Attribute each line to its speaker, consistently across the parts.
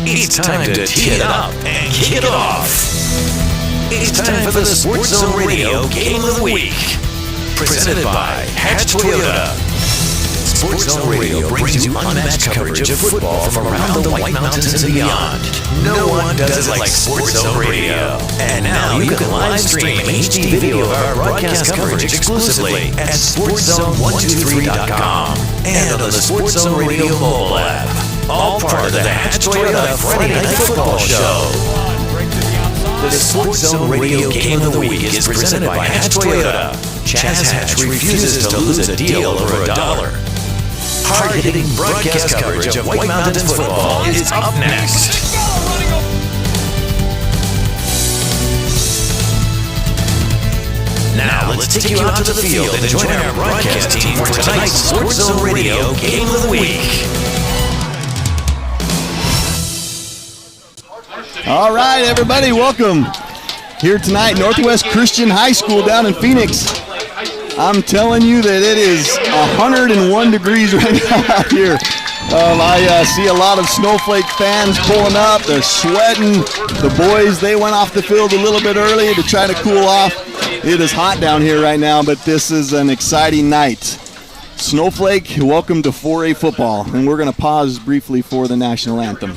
Speaker 1: It's time to tee it up and kick it off. It's time for the Sports Zone Radio Game of the Week. Presented by Hatch Toyota. Sports Zone Radio brings you unmatched coverage of football from around the White Mountains and beyond. No one does it like Sports Zone Radio. And now you can live stream HD video of our broadcast coverage exclusively at SportsZone123.com and on the Sports Zone Radio mobile app. All part of the Hatch Toyota Friday Night Football Show. The Sports Zone Radio Game of the Week is presented by Hatch Toyota. Chaz Hatch refuses to lose a deal over $1. Hard-hitting broadcast coverage of White Mountains football is up next. Now let's take you out to the field and join our broadcast team for tonight's Sports Zone Radio Game of the Week.
Speaker 2: All right, everybody, welcome. Here tonight, Northwest Christian High School down in Phoenix. I'm telling you that it is 101 degrees right now out here. I see a lot of Snowflake fans pulling up. They're sweating. The boys, they went off the field a little bit early to try to cool off. It is hot down here right now, but this is an exciting night. Snowflake, welcome to 4A football. And we're going to pause briefly for the national anthem.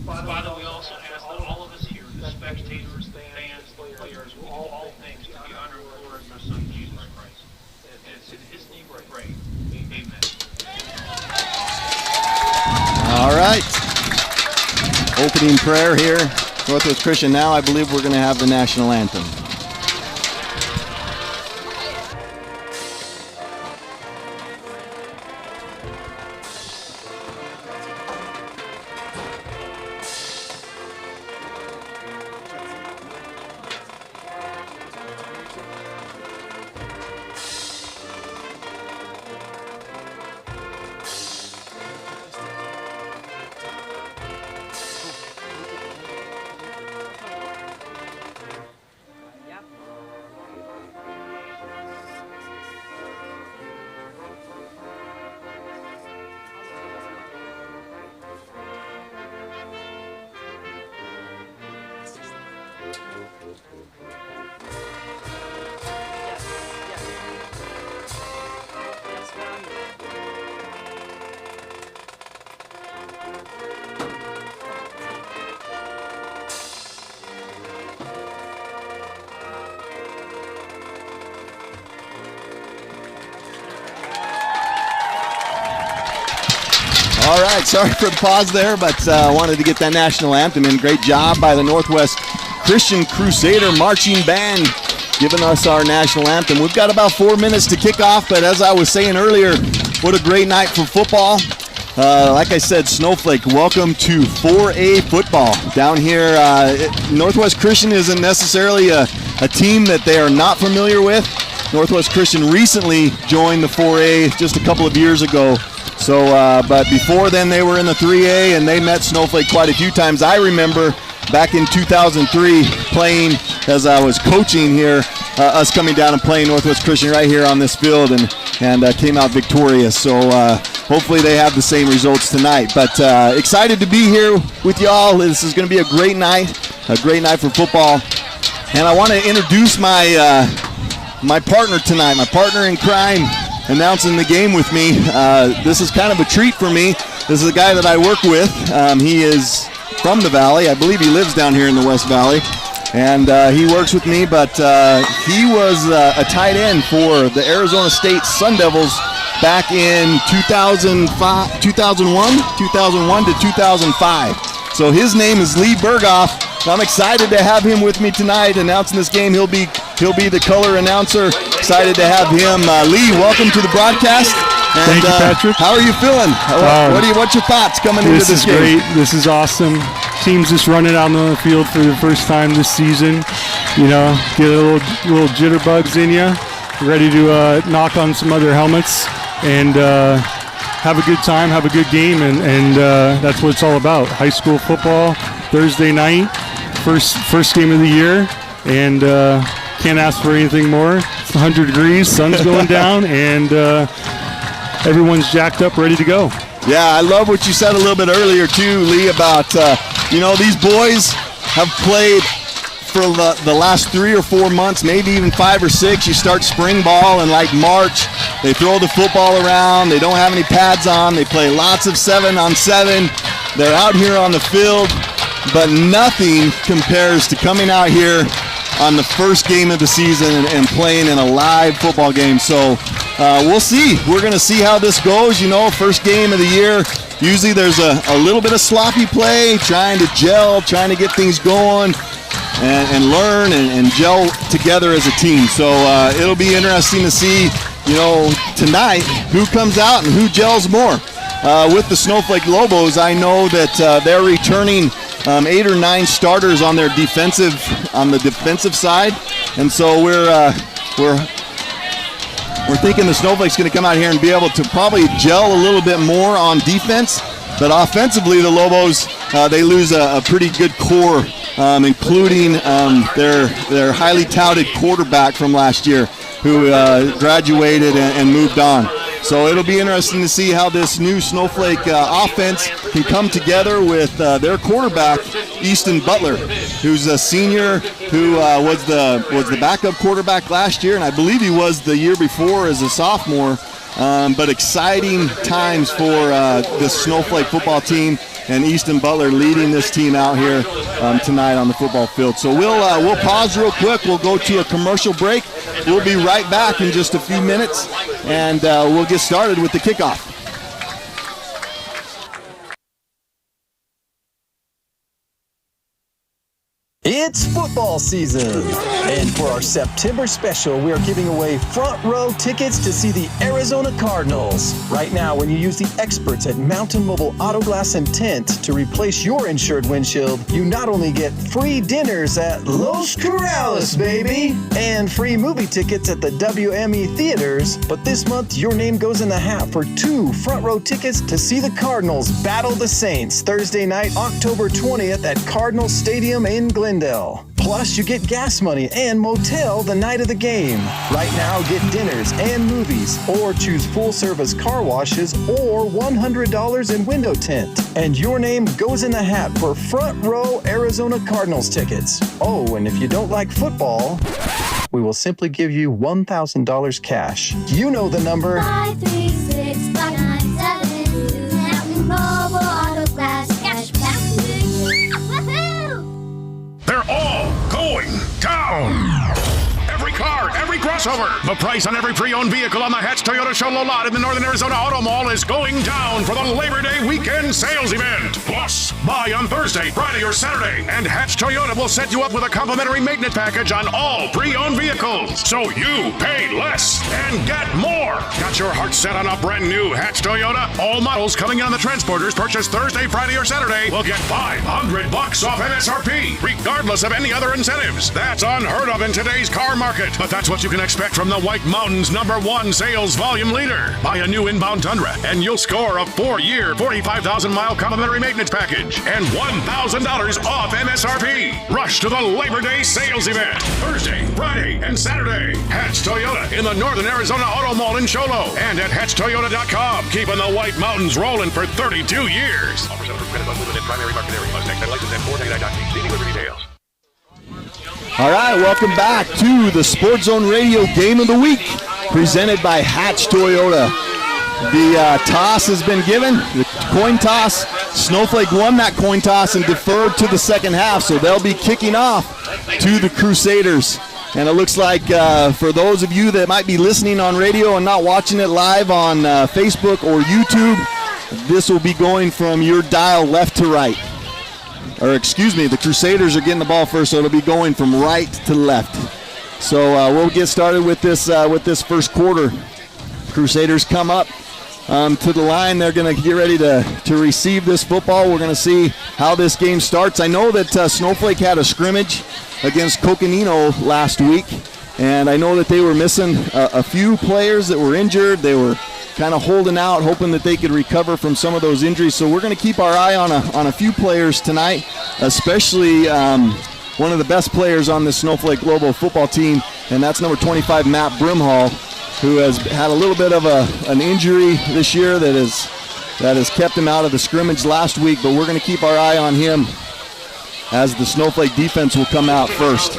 Speaker 3: Father, we also ask that all of us here, the spectators, fans, players, will all things to the honor and glory of our Son, Jesus Christ. And it's in His name we pray. Amen.
Speaker 2: All right. Opening prayer here. Northwest Christian. Now I believe we're going to have the national anthem. All right, sorry for the pause there, but I wanted to get that national anthem in. Great job by the Northwest Christian Crusader Marching Band giving us our national anthem. We've got about 4 minutes to kick off, but as I was saying earlier, what a great night for football. Like I said, Snowflake, welcome to 4A football. Down here, Northwest Christian isn't necessarily a team that they are not familiar with. Northwest Christian recently joined the 4A just a couple of years ago. So, but before then they were in the 3A and they met Snowflake quite a few times. I remember back in 2003 playing as I was coaching here, us coming down and playing Northwest Christian right here on this field and came out victorious. So hopefully they have the same results tonight. But excited to be here with y'all. This is going to be a great night for football. And I want to introduce my my partner tonight, my partner in crime, announcing the game with me. This is kind of a treat for me. This is a guy that I work with. He is from the Valley. I believe he lives down here in the West Valley. And he works with me, but he was a tight end for the Arizona State Sun Devils back in 2001 to 2005. So his name is Lee Berghoff. I'm excited to have him with me tonight announcing this game. He'll be the color announcer. Excited to have him. Lee, welcome to the broadcast.
Speaker 4: Thank you, Patrick.
Speaker 2: How are you feeling? What's your thoughts coming into this game?
Speaker 4: This is great. This is awesome. Team's just running out on the field for the first time this season. You know, get a little jitterbugs in you, ready to knock on some other helmets and have a good time, have a good game, and that's what it's all about. High school football, Thursday night, first game of the year, and can't ask for anything more. It's 100 degrees, sun's going down, and everyone's jacked up, ready to go.
Speaker 2: Yeah, I love what you said a little bit earlier too, Lee, about these boys have played for the last 3 or 4 months, maybe even 5 or 6. You start spring ball in like March. They throw the football around. They don't have any pads on. They play lots of 7-on-7. They're out here on the field, but nothing compares to coming out here on the first game of the season and playing in a live football game. So we'll see. We're going to see how this goes. You know, first game of the year, usually there's a little bit of sloppy play, trying to gel, trying to get things going and learn and gel together as a team. So it'll be interesting to see, tonight who comes out and who gels more. With the Snowflake Lobos, I know that they're returning 8 or 9 starters on the defensive side, and so we're thinking the Snowflake's going to come out here and be able to probably gel a little bit more on defense. But offensively, the Lobos they lose a pretty good core, including their highly touted quarterback from last year, who graduated and moved on. So it'll be interesting to see how this new Snowflake offense can come together with their quarterback, Easton Butler, who's a senior, who was the backup quarterback last year, and I believe he was the year before as a sophomore. But exciting times for this Snowflake football team, and Easton Butler leading this team out here tonight on the football field. So we'll pause real quick. We'll go to a commercial break. We'll be right back in just a few minutes, and we'll get started with the kickoff.
Speaker 5: It's football season, and for our September special, we are giving away front row tickets to see the Arizona Cardinals. Right now, when you use the experts at Mountain Mobile Auto Glass and Tint to replace your insured windshield, you not only get free dinners at Los Corrales, baby, and free movie tickets at the WME theaters, but this month, your name goes in the hat for 2 front row tickets to see the Cardinals battle the Saints Thursday night, October 20th at Cardinal Stadium in Glendale. Plus, you get gas money and motel the night of the game. Right now, get dinners and movies, or choose full-service car washes, or $100 in window tint. And your name goes in the hat for front row Arizona Cardinals tickets. Oh, and if you don't like football, we will simply give you $1,000 cash. You know the number. 536-597. Mountain Mobile Auto Glass Cash Back.
Speaker 6: They're all going down. Every car, every crossover. The price on every pre-owned vehicle on the Hatch Toyota Show Low Lot in the Northern Arizona Auto Mall is going down for the Labor Day weekend sales event. Plus, buy on Thursday, Friday, or Saturday, and Hatch Toyota will set you up with a complimentary maintenance package on all pre-owned vehicles. So you pay less and get more. Got your heart set on a brand new Hatch Toyota? All models coming in on the transporters purchased Thursday, Friday, or Saturday will get $500 off MSRP, regardless of any other incentives. That's unheard of in today's car market. But that's what you can expect from the White Mountains #1 sales volume leader. Buy a new inbound Tundra and you'll score a 4-year, 45,000-mile complimentary maintenance package and $1,000 off MSRP. Rush to the Labor Day sales event Thursday, Friday, and Saturday. Hatch Toyota in the Northern Arizona Auto Mall in Show Low and at HatchToyota.com. Keeping the White Mountains rolling for 32 years. Offers under credit button within primary market area. Must take that license at 499.8. See dealer for details.
Speaker 2: All right, welcome back to the Sports Zone Radio Game of the Week, presented by Hatch Toyota. The toss has been given, the coin toss. Snowflake won that coin toss and deferred to the second half, so they'll be kicking off to the Crusaders. And it looks like for those of you that might be listening on radio and not watching it live on Facebook or YouTube, this will be going from your dial left to right. Or excuse me, the Crusaders are getting the ball first, so it'll be going from right to left. So we'll get started with this first quarter. Crusaders come up to the line. They're going to get ready to receive this football. We're going to see how this game starts. I know that Snowflake had a scrimmage against Coconino last week, and I know that they were missing a few players that were injured. They were kind of holding out, hoping that they could recover from some of those injuries. So we're going to keep our eye on a few players tonight, especially one of the best players on this Snowflake Lobo football team, and that's number 25, Matt Brimhall, who has had a little bit of an injury this year that has kept him out of the scrimmage last week, but we're going to keep our eye on him as the Snowflake defense will come out first.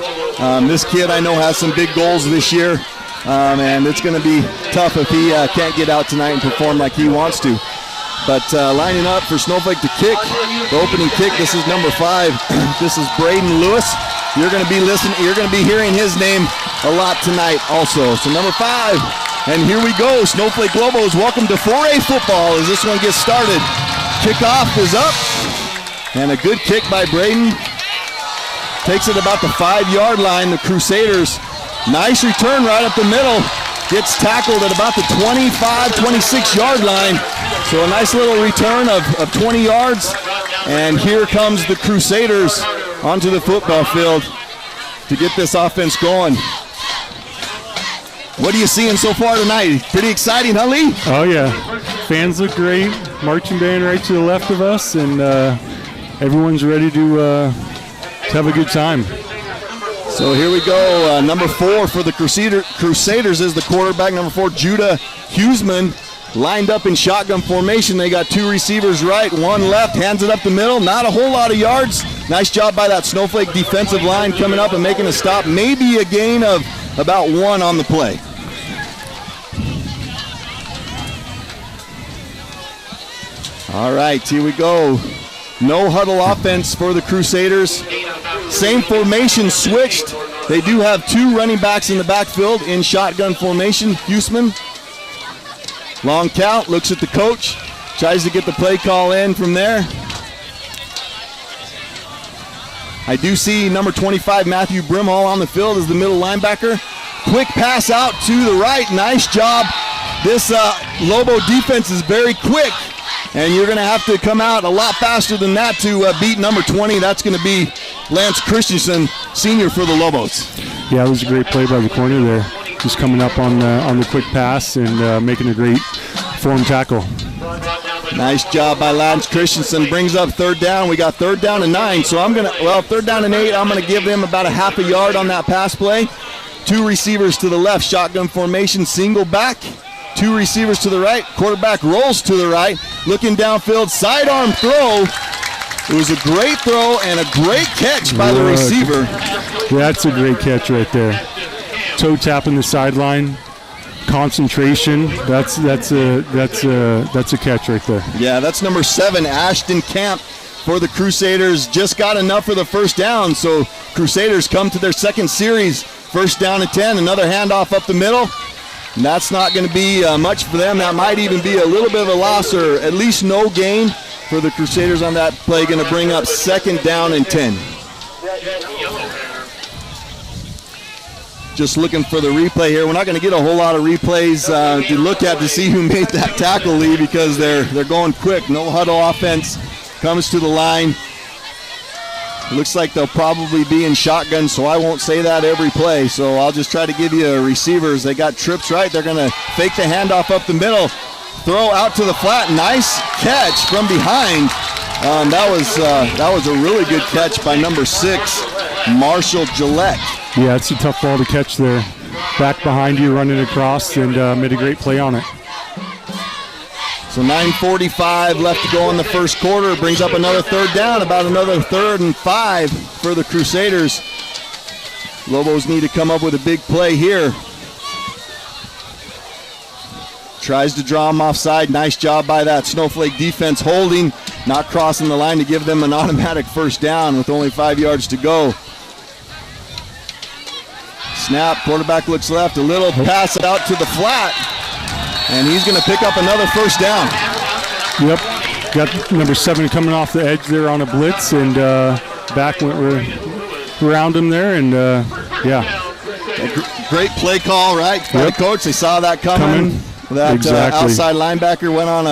Speaker 2: This kid I know has some big goals this year, and it's going to be tough if he can't get out tonight and perform like he wants to. But lining up for Snowflake to kick, the opening kick, this is number 5. This is Braden Lewis. You're going to be hearing his name a lot tonight also. So number 5, and here we go. Snowflake Lobos, welcome to 4A football as this one gets started. Kickoff is up, and a good kick by Braden. Takes it about the 5-yard line. The Crusaders, nice return right up the middle. Gets tackled at about the 25, 26-yard line. So a nice little return of 20 yards. And here comes the Crusaders onto the football field to get this offense going. What are you seeing so far tonight? Pretty exciting, huh, Lee?
Speaker 4: Oh, yeah. Fans look great. Marching band right to the left of us, and everyone's ready to have a good time.
Speaker 2: So here we go. Number 4 for the Crusaders is the quarterback. Number 4, Judah Huseman, lined up in shotgun formation. They got 2 receivers right, 1 left, hands it up the middle. Not a whole lot of yards. Nice job by that Snowflake defensive line coming up and making a stop. Maybe a gain of about 1 on the play. All right, here we go. No huddle offense for the Crusaders. Same formation switched. They do have 2 running backs in the backfield in shotgun formation. Huseman, long count, looks at the coach, tries to get the play call in from there. I do see number 25, Matthew Brimhall, on the field as the middle linebacker. Quick pass out to the right. Nice job. This Lobo defense is very quick, and you're going to have to come out a lot faster than that to beat number 20. That's going to be Lance Christensen, senior for the Lobos.
Speaker 4: Yeah, it was a great play by the corner there. Just coming up on the quick pass and making a great form tackle.
Speaker 2: Nice job by Lance Christensen. Brings up 3rd down. We got 3rd down and 9. So 3rd down and 8, I'm going to give them about a half a yard on that pass play. 2 receivers to the left, shotgun formation, single back. 2 receivers to the right. Quarterback rolls to the right. Looking downfield, sidearm throw. It was a great throw and a great catch by the receiver.
Speaker 4: That's a great catch right there. Toe tapping the sideline. Concentration. That's a catch right there.
Speaker 2: Yeah, that's number 7, Ashton Camp for the Crusaders. Just got enough for the first down, so Crusaders come to their second series. First down and 10. Another handoff up the middle. And that's not going to be much for them. That might even be a little bit of a loss, or at least no gain for the Crusaders on that play. Going to bring up 2nd down and 10. Just looking for the replay here. We're not going to get a whole lot of replays to look at to see who made that tackle, Lee, because they're going quick. No huddle offense. Comes to the line. Looks like they'll probably be in shotgun, so I won't say that every play. So I'll just try to give you receivers. They got trips right. They're going to fake the handoff up the middle. Throw out to the flat. Nice catch from behind. That was a really good catch by number 6, Marshall Gillette.
Speaker 4: Yeah, it's a tough ball to catch there. Back behind you, running across, and made a great play on it.
Speaker 2: So 9:45 left to go in the first quarter. Brings up another 3rd down, about another 3rd and 5 for the Crusaders. Lobos need to come up with a big play here. Tries to draw him offside. Nice job by that Snowflake defense holding, not crossing the line to give them an automatic first down with only 5 yards to go. Snap, quarterback looks left, a little pass out to the flat, and he's going to pick up another first down.
Speaker 4: Yep, got number 7 coming off the edge there on a blitz, and back went around him there, and yeah.
Speaker 2: Great play call, right? By the coach, they saw that coming. That outside linebacker went on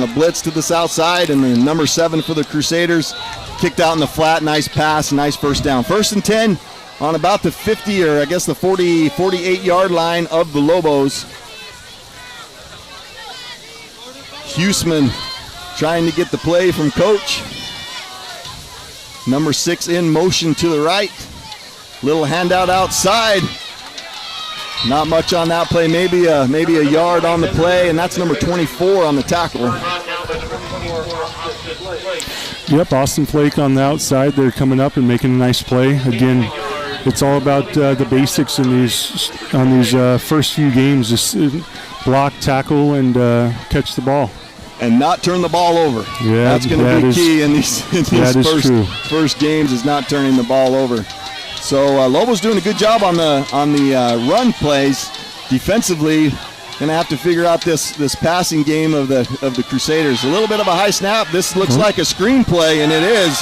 Speaker 2: a blitz to the south side, and then number 7 for the Crusaders kicked out in the flat. Nice pass, nice first down. 1st and 10 on about the 50, or I guess the 48-yard line of the Lobos. Huseman trying to get the play from coach. Number 6 in motion to the right. Little handout outside. Not much on that play, maybe a yard on the play, and that's number 24 on the tackle.
Speaker 4: Yep, Austin Flake on the outside. They're coming up and making a nice play. Again, it's all about the basics on these first few games. Just block, tackle, and catch the ball.
Speaker 2: And not turn the ball over.
Speaker 4: Yeah,
Speaker 2: that's going to be key in these first games, is not turning the ball over. So Lobos doing a good job on the run plays. Defensively, going to have to figure out this passing game of the Crusaders. A little bit of a high snap. This looks like a screen play, and it is.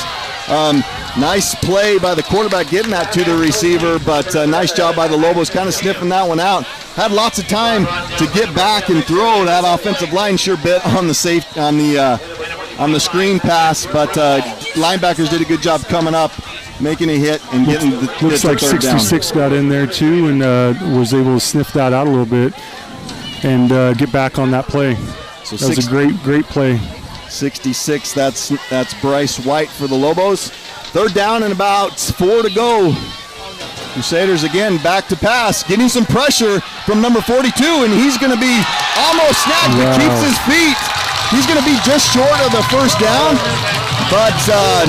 Speaker 2: Nice play by the quarterback getting that to the receiver, but nice job by the Lobos kind of sniffing that one out. Had lots of time to get back and throw. That offensive line sure bit on the screen pass, but linebackers did a good job coming up, making a hit and getting the
Speaker 4: looks like 66 got in there too, and was able to sniff that out a little bit and get back on that play. So that was a great play.
Speaker 2: 66, that's Bryce White for the Lobos. 3rd down and about 4 to go. Crusaders again back to pass, getting some pressure from number 42, and he's going to be almost snagged, but keeps his feet. He's going to be just short of the first down, but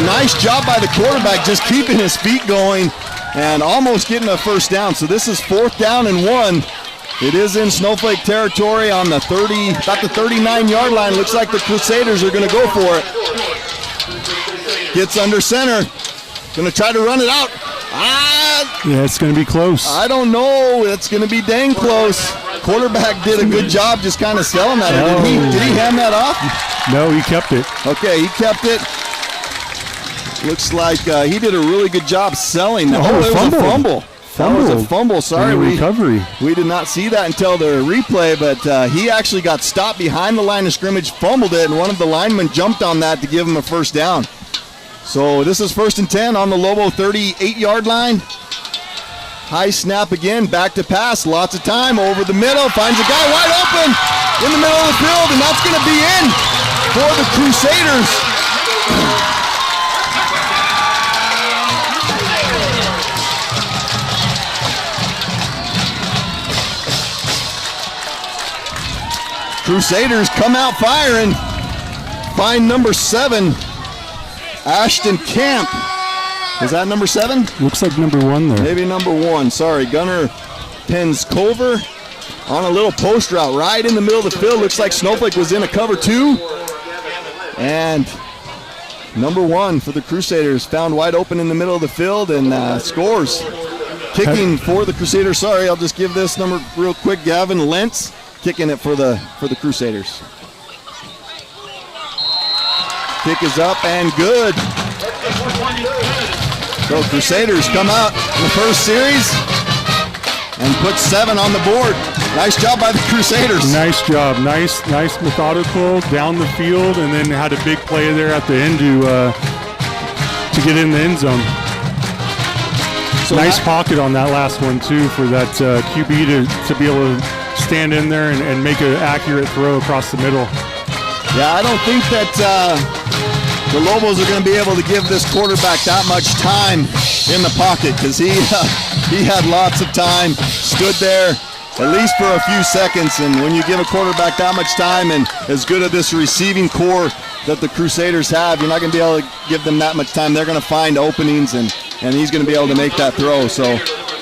Speaker 2: nice job by the quarterback just keeping his feet going and almost getting a first down. So this is 4th down and 1. It is in Snowflake territory on the about the 39-yard line. Looks like the Crusaders are going to go for it. Gets under center. Going to try to run it out.
Speaker 4: Yeah, it's going to be close.
Speaker 2: I don't know. It's going to be dang close. Quarterback did a good job just kind of selling that.
Speaker 4: No.
Speaker 2: Did he hand that off?
Speaker 4: No, he kept it.
Speaker 2: Okay, he kept it. Looks like he did a really good job selling that. Oh, it was a fumble. That was a fumble. Sorry,
Speaker 4: recovery.
Speaker 2: We did not see that until the replay, but he actually got stopped behind the line of scrimmage, fumbled it, and one of the linemen jumped on that to give him a first down. So this is 1st and 10 on the Lobo 38-yard line. High snap again, back to pass, lots of time, over the middle, finds a guy wide open in the middle of the field, and that's going to be in for the Crusaders. Crusaders come out firing. Find number 7, Ashton Camp. Is that number 7?
Speaker 4: Looks like number 1 there.
Speaker 2: Maybe number 1. Sorry, Gunnar Penscover on a little post route right in the middle of the field. Looks like Snowflake was in a cover 2. And number 1 for the Crusaders found wide open in the middle of the field and scores. Kicking for the Crusaders. Sorry, I'll just give this number real quick. Gavin Lentz kicking it for the Crusaders. Kick is up and good. So Crusaders come out in the first series and put 7 on the board. Nice job by the Crusaders.
Speaker 4: Nice job. Nice methodical down the field, and then had a big play there at the end to get in the end zone. So nice pocket on that last one too for that QB to be able to stand in there and make an accurate throw across the middle.
Speaker 2: Yeah, I don't think that the Lobos are going to be able to give this quarterback that much time in the pocket, because he had lots of time, stood there at least for a few seconds, and when you give a quarterback that much time and as good of this receiving core that the Crusaders have, you're not going to be able to give them that much time. They're going to find openings, and he's going to be able to make that throw. So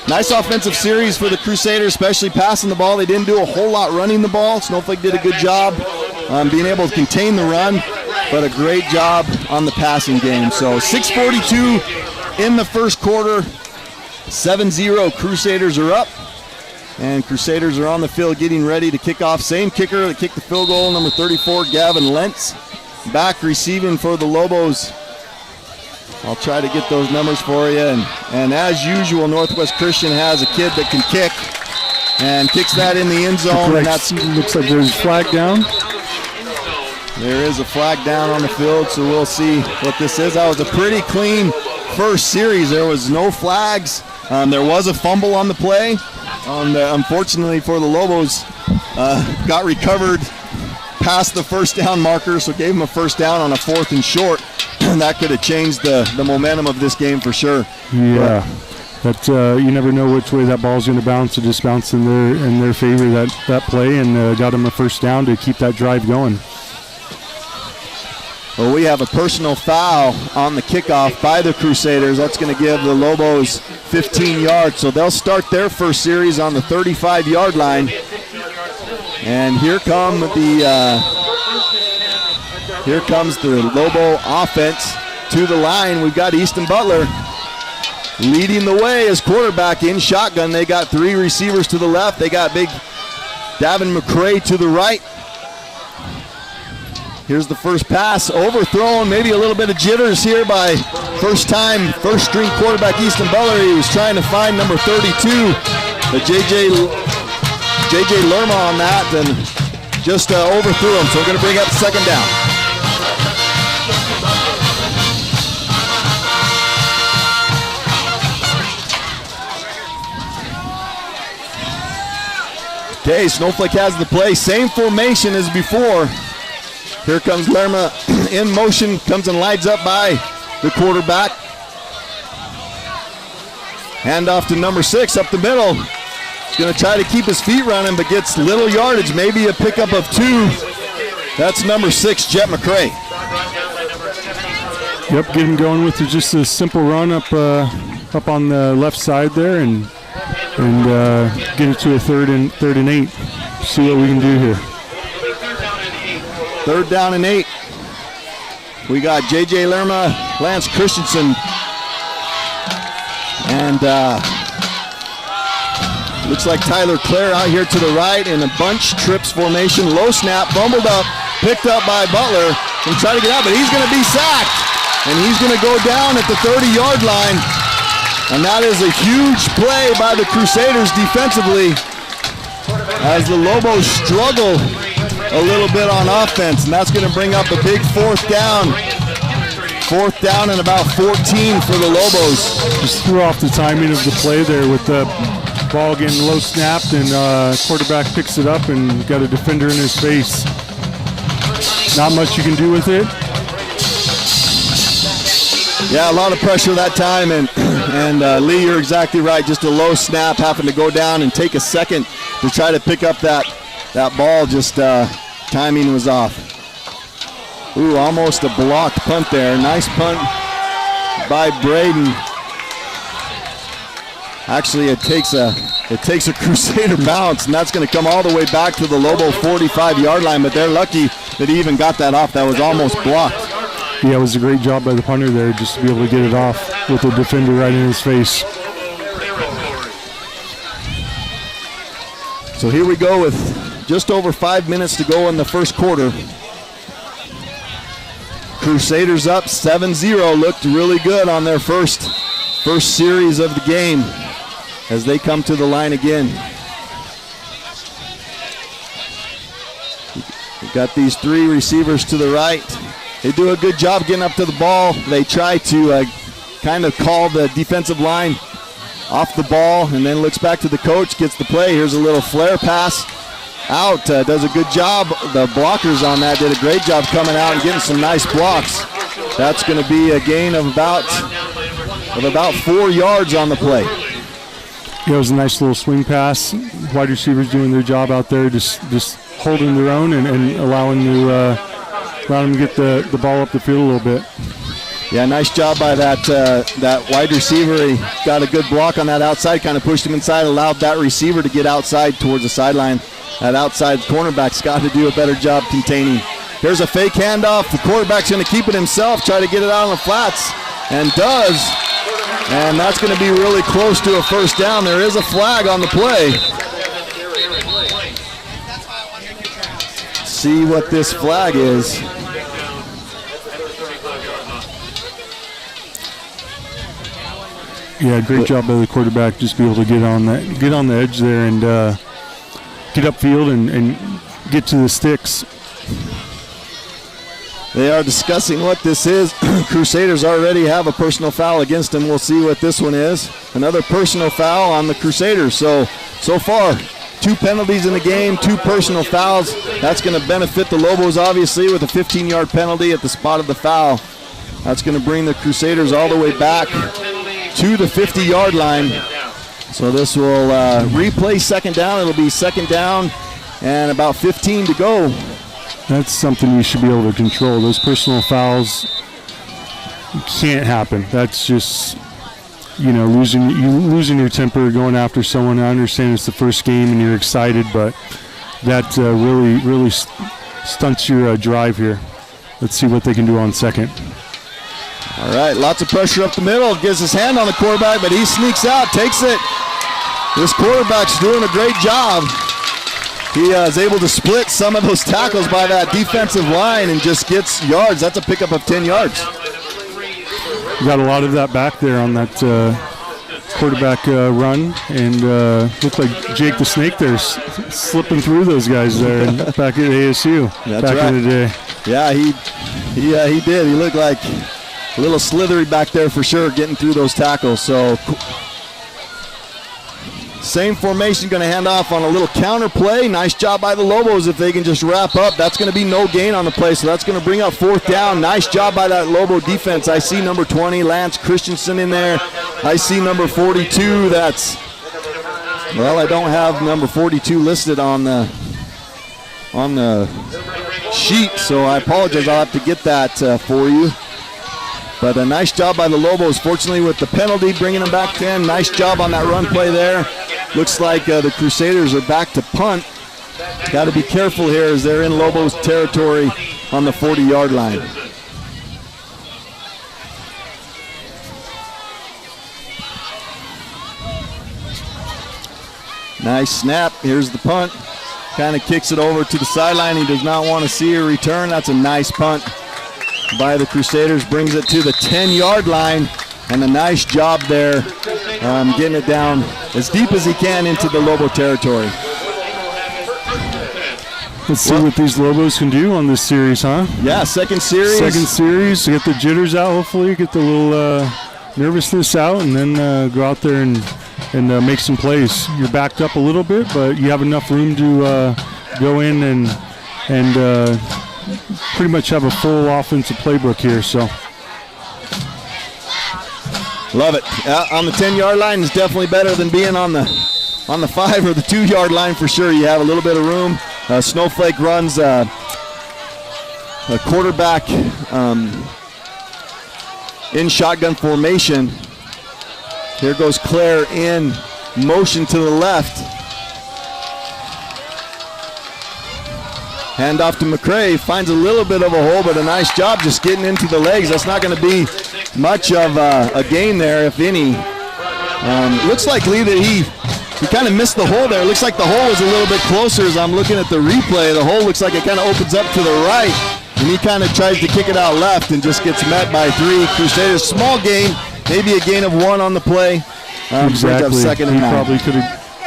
Speaker 2: nice offensive series for the Crusaders, especially passing the ball. They didn't do a whole lot running the ball. Snowflake did a good job being able to contain the run, but a great job on the passing game. So 6:42 in the first quarter, 7-0. Crusaders are up, and Crusaders are on the field getting ready to kick off. Same kicker that kicked the field goal, number 34, Gavin Lentz. Back receiving for the Lobos. I'll try to get those numbers for you. And as usual, Northwest Christian has a kid that can kick. and kicks that in the end zone. And that's
Speaker 4: looks like there's a flag down.
Speaker 2: There is a flag down on the field, so we'll see what this is. That was a pretty clean first series. There was no flags. There was a fumble on the play. Unfortunately for the Lobos, got recovered past the first down marker, so gave them a first down on a 4th and short. That could have changed the momentum of this game for sure.
Speaker 4: Yeah, but you never know which way that ball's going to bounce. It just bounced in their favor that play, and got them a first down to keep that drive going.
Speaker 2: Well, we have a personal foul on the kickoff by the Crusaders. That's going to give the Lobos 15 yards. So they'll start their first series on the 35-yard line. And here comes the Lobo offense to the line. We've got Easton Butler leading the way as quarterback in shotgun. They got 3 receivers to the left. They got big Davin McCray to the right. Here's the first pass, overthrown, maybe a little bit of jitters here by first string quarterback Easton Butler. He was trying to find number 32, but JJ Lerma on that, and just overthrew him. So we're going to bring up second down. Okay, Snowflake has the play. Same formation as before. Here comes Lerma in motion, comes and lights up by the quarterback. Hand off to number 6 up the middle. He's going to try to keep his feet running, but gets little yardage, maybe a pickup of 2. That's number 6, Jet McCray.
Speaker 4: Yep, get him going with just a simple run up on the left side there, and get it to a third and 8. See what we can do here.
Speaker 2: 3rd down and 8. We got J.J. Lerma, Lance Christensen, and looks like Tyler Clare out here to the right in a bunch trips formation. Low snap, fumbled up, picked up by Butler, and try to get out, but he's going to be sacked, and he's going to go down at the 30-yard line, and that is a huge play by the Crusaders defensively as the Lobos struggle a little bit on offense, and that's going to bring up a big 4th down. 4th down and about 14 for the Lobos.
Speaker 4: Just threw off the timing of the play there with the ball getting low snapped, and quarterback picks it up and got a defender in his face. Not much you can do with it.
Speaker 2: Yeah, a lot of pressure that time, and Lee, you're exactly right. Just a low snap, having to go down and take a second to try to pick up that ball. Just timing was off. Ooh, almost a blocked punt there. Nice punt by Braden. Actually, it takes a Crusader bounce, and that's going to come all the way back to the Lobo 45-yard line, but they're lucky that he even got that off. That was almost blocked.
Speaker 4: Yeah, it was a great job by the punter there just to be able to get it off with the defender right in his face.
Speaker 2: So here we go with just over 5 minutes to go in the first quarter. Crusaders up 7-0. Looked really good on their first series of the game as they come to the line again. We've got these 3 receivers to the right. They do a good job getting up to the ball. They try to kind of call the defensive line off the ball, and then looks back to the coach, gets the play. Here's a little flare pass out. Does a good job. The blockers on that did a great job coming out and getting some nice blocks. That's going to be a gain of about 4 yards on the play.
Speaker 4: Yeah, it was a nice little swing pass. Wide receivers doing their job out there, just holding their own and allowing them to get the ball up the field a little bit.
Speaker 2: Yeah, nice job by that wide receiver. He got a good block on that outside, kind of pushed him inside, allowed that receiver to get outside towards the sideline. That outside cornerback's got to do a better job containing. Here's a fake handoff. The quarterback's going to keep it himself, try to get it out on the flats, and does. And that's going to be really close to a first down. There is a flag on the play. See what this flag is.
Speaker 4: Yeah, great job by the quarterback, just be able to get on the edge there and get upfield and get to the sticks.
Speaker 2: They are discussing what this is. Crusaders already have a personal foul against them. We'll see what this one is. Another personal foul on the Crusaders. So far, 2 penalties in the game, 2 personal fouls. That's going to benefit the Lobos, obviously, with a 15-yard penalty at the spot of the foul. That's going to bring the Crusaders all the way back to the 50-yard line. So this will replay second down. It'll be second down and about 15 to go.
Speaker 4: That's something you should be able to control. Those personal fouls can't happen. That's just, losing your temper, going after someone. I understand it's the first game and you're excited, but that really stunts your drive here. Let's see what they can do on second.
Speaker 2: All right, lots of pressure up the middle. Gives his hand on the quarterback, but he sneaks out, takes it. This quarterback's doing a great job. He is able to split some of those tackles by that defensive line and just gets yards. That's a pickup of 10 yards.
Speaker 4: Got a lot of that back there on that quarterback run, and looked like Jake the Snake there slipping through those guys there back at ASU.
Speaker 2: That's
Speaker 4: back
Speaker 2: right.
Speaker 4: in the day.
Speaker 2: Yeah, he did. He looked like a little slithery back there for sure, getting through those tackles. So same formation, going to hand off on a little counter play. Nice job by the Lobos if they can just wrap up. That's going to be no gain on the play, so that's going to bring up 4th down. Nice job by that Lobo defense. I see number 20, Lance Christensen, in there. I see number 42. I don't have number 42 listed on the sheet, so I apologize. I'll have to get that for you. But a nice job by the Lobos. Fortunately, with the penalty, bringing them back 10. Nice job on that run play there. Looks like the Crusaders are back to punt. Got to be careful here as they're in Lobos territory on the 40-yard line. Nice snap. Here's the punt. Kind of kicks it over to the sideline. He does not want to see a return. That's a nice punt by the Crusaders. Brings it to the 10-yard line. And a nice job there getting it down as deep as he can into the Lobo territory.
Speaker 4: Let's see what these Lobos can do on this series, huh?
Speaker 2: Yeah, second series.
Speaker 4: Get the jitters out, hopefully, get the little nervousness out, and then go out there and make some plays. You're backed up a little bit, but you have enough room to go in and pretty much have a full offensive playbook here. So.
Speaker 2: Love it. On the 10-yard line is definitely better than being on the 5 or the 2-yard line for sure. You have a little bit of room. Snowflake runs a quarterback in shotgun formation. Here goes Claire in motion to the left. Hand off to McCray, finds a little bit of a hole, but a nice job just getting into the legs. That's not going to be much of a gain there, if any. Looks like Lee that he kind of missed the hole there. Looks like the hole was a little bit closer as I'm looking at the replay. The hole looks like it kind of opens up to the right, and he kind of tries to kick it out left and just gets met by 3 Crusaders. Small gain, maybe a gain of 1 on the play.
Speaker 4: Exactly.
Speaker 2: Second and 9.
Speaker 4: Probably could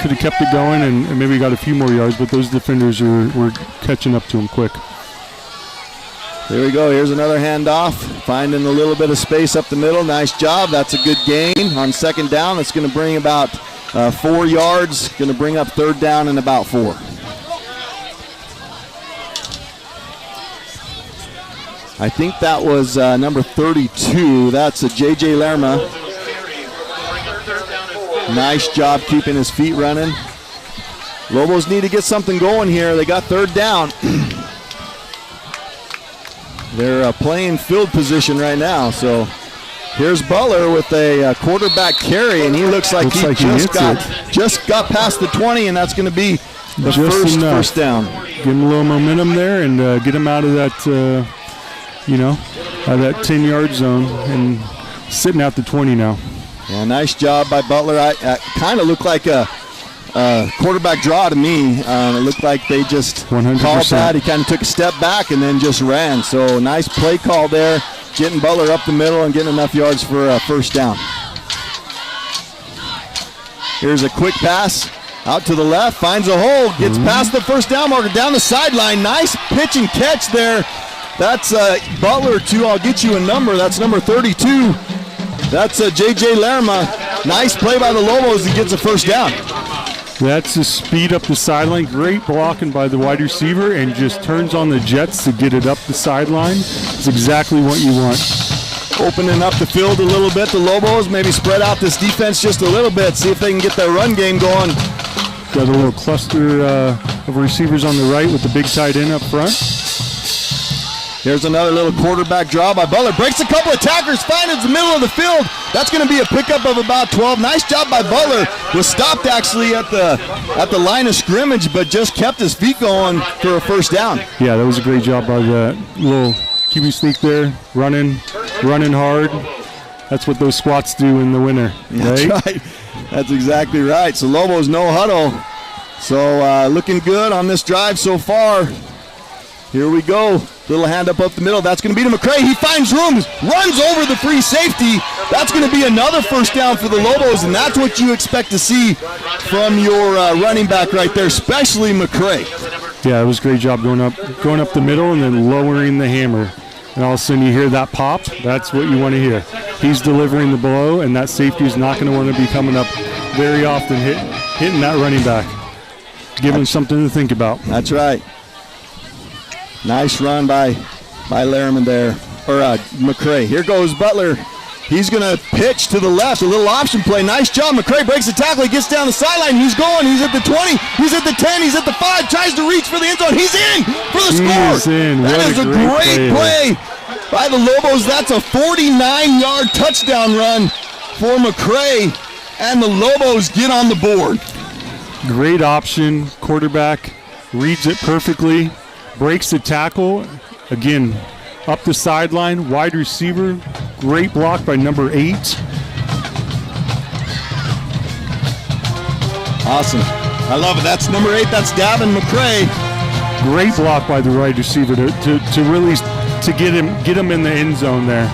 Speaker 4: have kept it going and maybe got a few more yards, but those defenders were catching up to him quick.
Speaker 2: There we go. Here's another handoff. Finding a little bit of space up the middle. Nice job. That's a good gain on second down. That's going to bring about 4 yards. Going to bring up 3rd down and about 4. I think that was number 32. That's a J.J. Lerma. Nice job keeping his feet running. Lobos need to get something going here. They got 3rd down. They're playing field position right now. So here's Butler with a quarterback carry, and he looks like he just got past the 20, and that's going to be the first down.
Speaker 4: Give him a little momentum there and get him out of that, out of that 10-yard zone and sitting at the 20 now.
Speaker 2: Yeah, nice job by Butler. I kind of looked like a quarterback draw to me. It looked like they just
Speaker 4: 100%.
Speaker 2: called that. He kind of took a step back and then just ran. So nice play call there, getting Butler up the middle and getting enough yards for a first down. Here's a quick pass. Out to the left, finds a hole, gets past the first down marker, down the sideline. Nice pitch and catch there. That's Butler to, I'll get you a number, that's number 32. That's J.J. Lerma. Nice play by the Lobos and gets a first down.
Speaker 4: That's the speed up the sideline. Great blocking by the wide receiver, and just turns on the jets to get it up the sideline. It's exactly what you want.
Speaker 2: Opening up the field a little bit, the Lobos maybe spread out this defense just a little bit, see if they can get their run game going.
Speaker 4: Got a little cluster of receivers on the right with the big tight end up front.
Speaker 2: Here's another little quarterback draw by Butler. Breaks a couple of tacklers, finds the middle of the field. That's going to be a pickup of about 12. Nice job by Butler. Was stopped actually at the line of scrimmage, but just kept his feet going for a first down.
Speaker 4: Yeah, that was a great job by that little QB sneak there, running hard. That's what those squats do in the winter.
Speaker 2: That's right. That's exactly right. So Lobos no huddle. So looking good on this drive so far. Here we go. Little hand up the middle. That's going to be to McCray. He finds room, runs over the free safety. That's going to be another first down for the Lobos, and that's what you expect to see from your running back right there, especially McCray.
Speaker 4: Yeah, it was a great job going up the middle and then lowering the hammer. And all of a sudden you hear that pop. That's what you want to hear. He's delivering the blow, and that safety is not going to want to be coming up very often, hitting that running back. Give him something to think about.
Speaker 2: That's right. Nice run by Lehrman there, or McCray. Here goes Butler. He's going to pitch to the left, a little option play. Nice job. McCray breaks the tackle. He gets down the sideline. He's going. He's at the 20. He's at the 10. He's at the 5. Tries to reach for the end zone. He's in for the score. That is a great play by the Lobos. That's a 49-yard touchdown run for McCray, and the Lobos get on the board.
Speaker 4: Great option. Quarterback reads it perfectly. Breaks the tackle, again, up the sideline, wide receiver, great block by number 8.
Speaker 2: Awesome. I love it. That's number 8, that's Davin McCray.
Speaker 4: Great block by the wide receiver to really get him in the end zone there.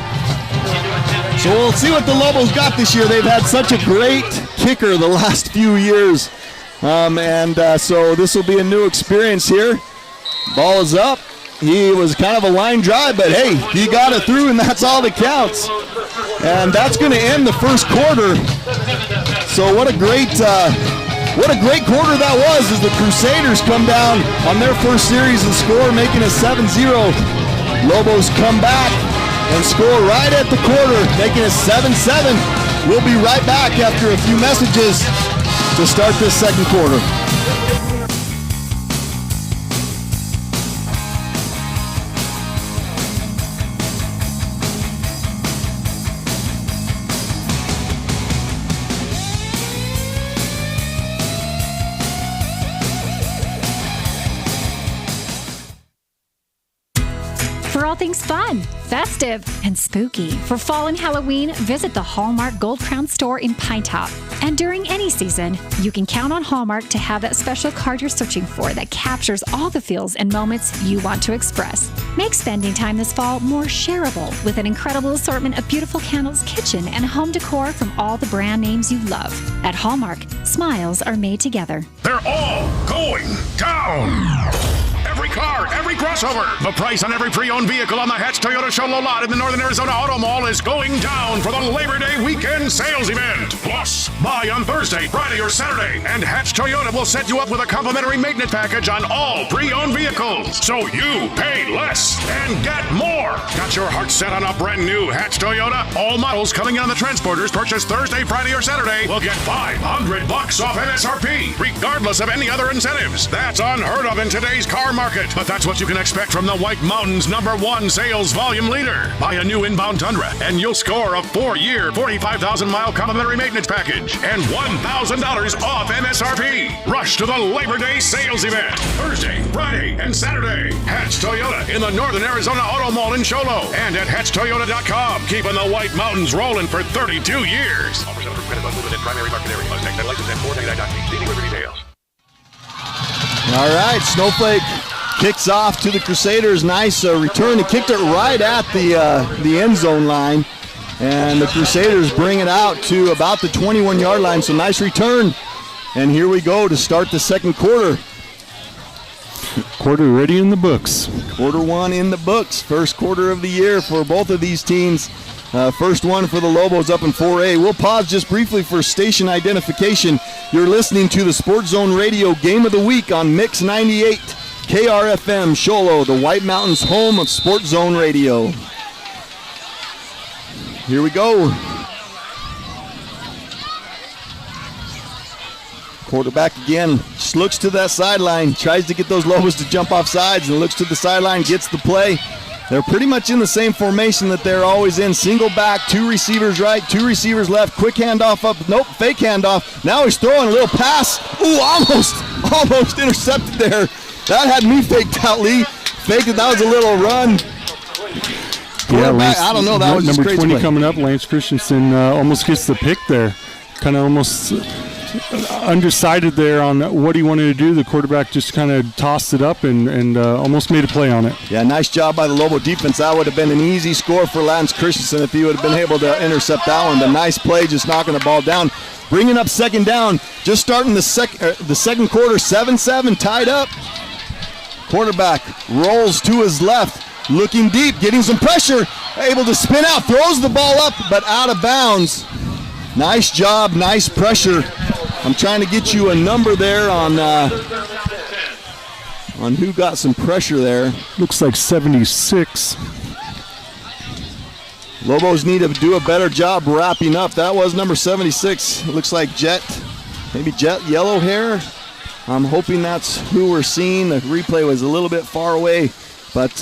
Speaker 2: So we'll see what the Lobos got this year. They've had such a great kicker the last few years. So this will be a new experience here. Ball is up. He was kind of a line drive, but hey, he got it through, and that's all that counts. And that's going to end the first quarter. So what a great quarter that was, as the Crusaders come down on their first series and score, making it 7-0. Lobos come back and score right at the quarter, making it 7-7. We'll be right back after a few messages to start this second quarter.
Speaker 7: For all things fun, festive, and spooky. For fall and Halloween, visit the Hallmark Gold Crown store in Pine Top. And during any season, you can count on Hallmark to have that special card you're searching for that captures all the feels and moments you want to express. Make spending time this fall more shareable with an incredible assortment of beautiful candles, kitchen, and home decor from all the brand names you love. At Hallmark, smiles are made together.
Speaker 6: They're all going down. Every car, every crossover. The price on every pre-owned vehicle on the Hatch Toyota Show lot in the Northern Arizona Auto Mall is going down for the Labor Day weekend sales event. Plus, buy on Thursday, Friday, or Saturday, and Hatch Toyota will set you up with a complimentary maintenance package on all pre-owned vehicles. So you pay less and get more. Got your heart set on a brand new Hatch Toyota? All models coming in on the transporters purchased Thursday, Friday, or Saturday will get $500 off MSRP, regardless of any other incentives. That's unheard of in today's car market, but that's what you can expect from the White Mountains #1 sales volume leader. Buy a new inbound Tundra and you'll score a 4-year, 45,000-mile complimentary maintenance package and $1,000 off MSRP. Rush to the Labor Day sales event Thursday, Friday, and Saturday. Hatch Toyota in the Northern Arizona Auto Mall in Show Low and at HatchToyota.com. Keeping the White Mountains rolling for 32 years. All percent approved credit funds within primary market area. Must take license and 499.8. See dealer for details.
Speaker 2: All right, Snowflake kicks off to the Crusaders. Nice return. He kicked it right at the end zone line. And the Crusaders bring it out to about the 21-yard line. So nice return. And here we go to start the second quarter.
Speaker 4: Quarter ready in the books.
Speaker 2: Quarter one in the books. First quarter of the year for both of these teams. First one for the Lobos up in 4A. We'll pause just briefly for station identification. You're listening to the Sports Zone Radio Game of the Week on Mix 98, KRFM, Sholo, the White Mountains home of Sports Zone Radio. Here we go. Quarterback again, just looks to that sideline, tries to get those Lobos to jump off sides and looks to the sideline, gets the play. They're pretty much in the same formation that they're always in. Single back, 2 receivers right, 2 receivers left. Quick handoff up. Nope, fake handoff. Now he's throwing a little pass. Ooh, almost intercepted there. That had me faked out, Lee. Faked it. That was a little run.
Speaker 4: Yeah, Lance,
Speaker 2: I don't know. That was just
Speaker 4: number
Speaker 2: great
Speaker 4: 20
Speaker 2: play.
Speaker 4: Coming up. Lance Christensen almost gets the pick there. Kind of almost undecided there on what he wanted to do. The quarterback just kind of tossed it up and almost made a play on it.
Speaker 2: Yeah, nice job by the Lobo defense. That would have been an easy score for Lance Christensen if he would have been able to intercept that one. But nice play, just knocking the ball down. Bringing up second down, just starting the second quarter, 7-7, tied up. Quarterback rolls to his left, looking deep, getting some pressure, able to spin out, throws the ball up, but out of bounds. Nice job, nice pressure. I'm trying to get you a number there on who got some pressure there.
Speaker 4: Looks like 76.
Speaker 2: Lobos need to do a better job wrapping up. That was number 76. It looks like maybe Jet yellow hair. I'm hoping that's who we're seeing. The replay was a little bit far away. But,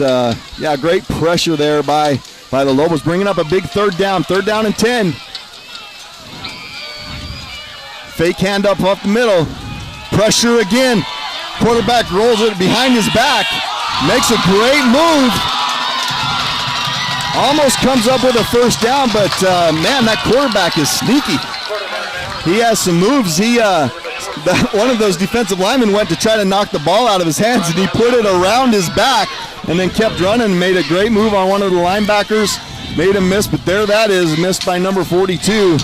Speaker 2: yeah, great pressure there by the Lobos. Bringing up a big third down and 10. Fake handoff up the middle. Pressure again. Quarterback rolls it behind his back. Makes a great move. Almost comes up with a first down, but man, that quarterback is sneaky. He has some moves. One of those defensive linemen went to try to knock the ball out of his hands, and he put it around his back and then kept running and made a great move on one of the linebackers. Made him miss, but there that is, missed by number 42.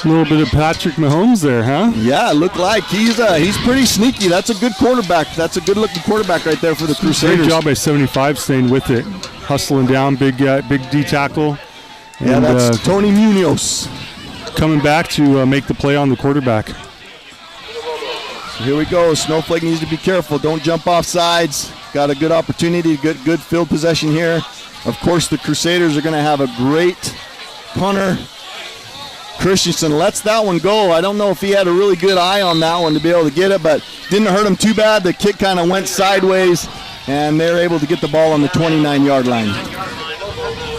Speaker 4: A little bit of Patrick Mahomes there, huh?
Speaker 2: Yeah, it looked like he's pretty sneaky. That's a good quarterback. That's a good-looking quarterback right there for the Crusaders.
Speaker 4: Great job by 75 staying with it. Hustling down, big D tackle.
Speaker 2: Yeah,
Speaker 4: and,
Speaker 2: that's Tony Munoz.
Speaker 4: Coming back to make the play on the quarterback.
Speaker 2: So here we go. Snowflake needs to be careful. Don't jump off sides. Got a good opportunity, good field possession here. Of course, the Crusaders are going to have a great punter. Christensen lets that one go. I don't know if he had a really good eye on that one to be able to get it, but didn't hurt him too bad. The kick kind of went sideways, and they're able to get the ball on the 29-yard line.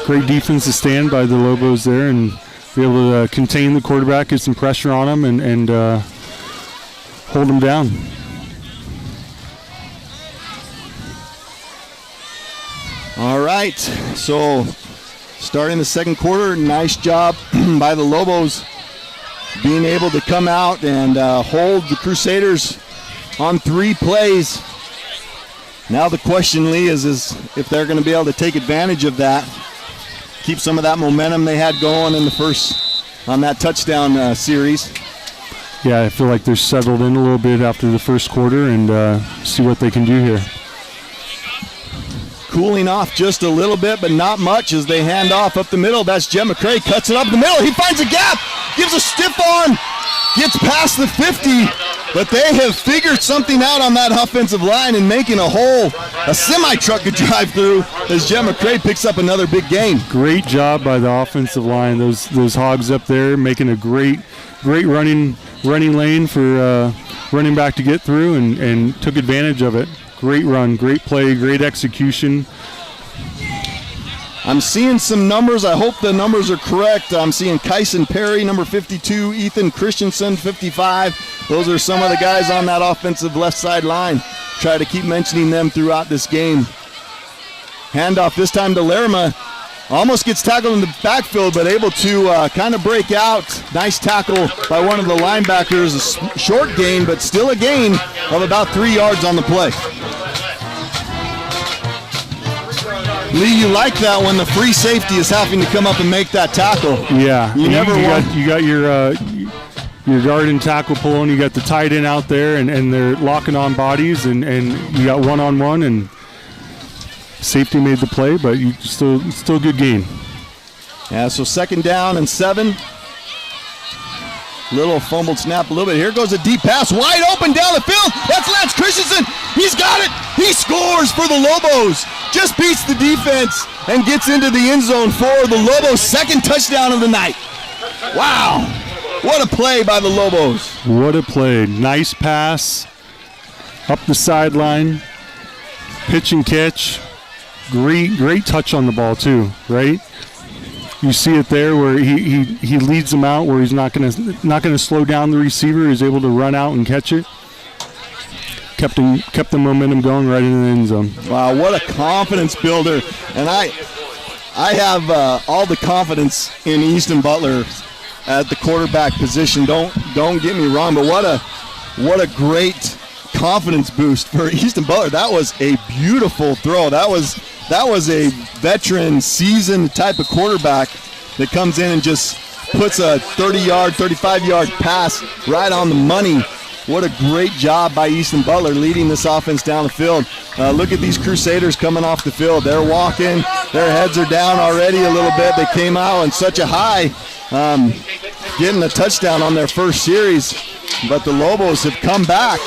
Speaker 4: Great defense to stand by the Lobos there and be able to contain the quarterback, get some pressure on him, and hold him down.
Speaker 2: All right, so starting the second quarter, nice job by the Lobos being able to come out and hold the Crusaders on 3 plays. Now the question, Lee, is if they're going to be able to take advantage of that, keep some of that momentum they had going in the first on that touchdown series.
Speaker 4: Yeah, I feel like they're settled in a little bit after the first quarter and see what they can do here.
Speaker 2: Cooling off just a little bit, but not much as they hand off up the middle. That's Jem McCray, cuts it up the middle. He finds a gap, gives a stiff arm, gets past the 50, but they have figured something out on that offensive line and making a hole a semi-truck could drive through as Jem McCray picks up another big gain.
Speaker 4: Great job by the offensive line. Those hogs up there making a great running lane for running back to get through and took advantage of it. Great run, great play, great execution.
Speaker 2: I'm seeing some numbers. I hope the numbers are correct. I'm seeing Kyson Perry, number 52, Ethan Christensen, 55. Those are some of the guys on that offensive left side line. Try to keep mentioning them throughout this game. Handoff this time to Lerma. Almost gets tackled in the backfield, but able to kind of break out. Nice tackle by one of the linebackers. A short gain, but still a gain of about 3 yards on the play. Lee, you like that when the free safety is having to come up and make that tackle.
Speaker 4: Yeah,
Speaker 2: You never want.
Speaker 4: You got your your guard and tackle pulling. You got the tight end out there, and they're locking on bodies, and you got one-on-one, and safety made the play, but you still good gain.
Speaker 2: Yeah, so 2nd down and 7. Little fumbled snap a little bit. Here goes a deep pass, wide open down the field. That's Lance Christensen. He's got it. He scores for the Lobos. Just beats the defense and gets into the end zone for the Lobos' 2nd touchdown of the night. Wow. What a play by the Lobos.
Speaker 4: What a play. Nice pass up the sideline. Pitch and catch. Great touch on the ball too, right? You see it there where he leads him out, where he's not gonna slow down the receiver. He's able to run out and catch it. Kept the momentum going right into the end zone.
Speaker 2: Wow, what a confidence builder! And I have all the confidence in Easton Butler at the quarterback position. Don't get me wrong, but what a great confidence boost for Easton Butler. That was a beautiful throw. That was a veteran, seasoned type of quarterback that comes in and just puts a 30-yard, 35-yard pass right on the money. What a great job by Easton Butler leading this offense down the field. Look at these Crusaders coming off the field. They're walking. Their heads are down already a little bit. They came out in such a high, getting a touchdown on their first series. But the Lobos have come back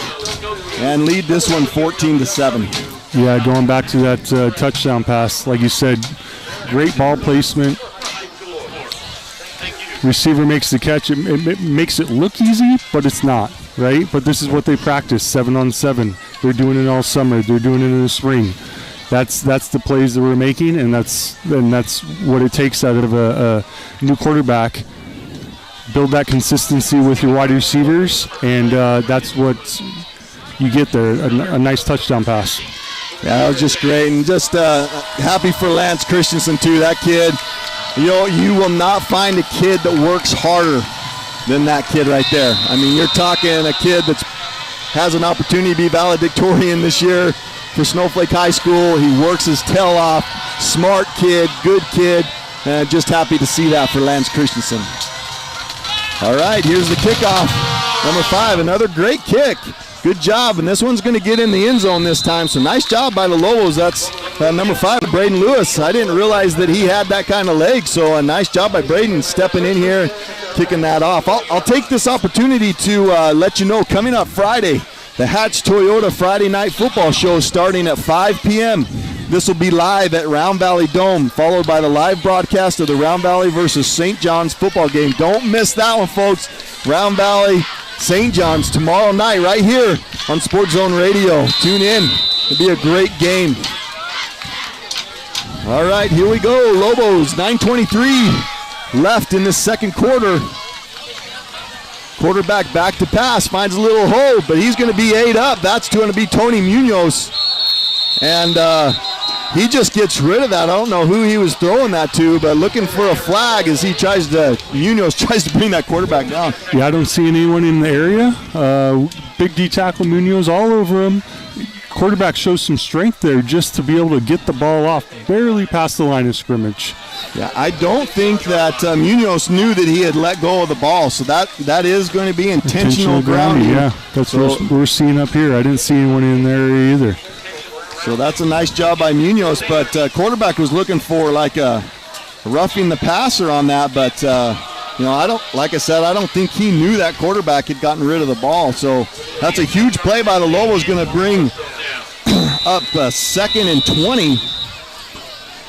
Speaker 2: and lead this one 14-7.
Speaker 4: Yeah, going back to that touchdown pass, like you said, great ball placement. Receiver makes the catch. It makes it look easy, but it's not, right? But this is what they practice, 7-on-7. They're doing it all summer. They're doing it in the spring. That's the plays that we're making, and that's what it takes out of a new quarterback. Build that consistency with your wide receivers, and that's what you get there, a nice touchdown pass.
Speaker 2: Yeah, that was just great, and just happy for Lance Christensen too. That kid, you will not find a kid that works harder than that kid right there. I mean, you're talking a kid that has an opportunity to be valedictorian this year for Snowflake High School. He works his tail off. Smart kid, good kid, and just happy to see that for Lance Christensen. All right, here's the kickoff. Number 5, another great kick. Good job, and this one's going to get in the end zone this time, so nice job by the Lobos. That's number 5, Braden Lewis. I didn't realize that he had that kind of leg, so a nice job by Braden stepping in here, kicking that off. I'll take this opportunity to let you know, coming up Friday, the Hatch Toyota Friday Night Football Show starting at 5 p.m. This will be live at Round Valley Dome, followed by the live broadcast of the Round Valley versus St. John's football game. Don't miss that one, folks. Round Valley, St. John's tomorrow night right here on Sports Zone Radio. Tune in. It'll be a great game. All right, here we go. Lobos, 9:23 left in this second quarter. Quarterback back to pass, finds a little hole, but he's going to be ate up. That's going to be Tony Munoz. And he just gets rid of that. I don't know who he was throwing that to, but looking for a flag as Munoz tries to bring that quarterback down.
Speaker 4: Yeah, I don't see anyone in the area. Big D tackle Munoz all over him. Quarterback shows some strength there just to be able to get the ball off, barely past the line of scrimmage.
Speaker 2: Yeah, I don't think that Munoz knew that he had let go of the ball, so that is going to be intentional grounding.
Speaker 4: Yeah, that's what we're seeing up here. I didn't see anyone in there either.
Speaker 2: So that's a nice job by Munoz, but quarterback was looking for like a roughing the passer on that, but I don't think he knew that quarterback had gotten rid of the ball. So that's a huge play by the Lobos, going to bring up 2nd and 20.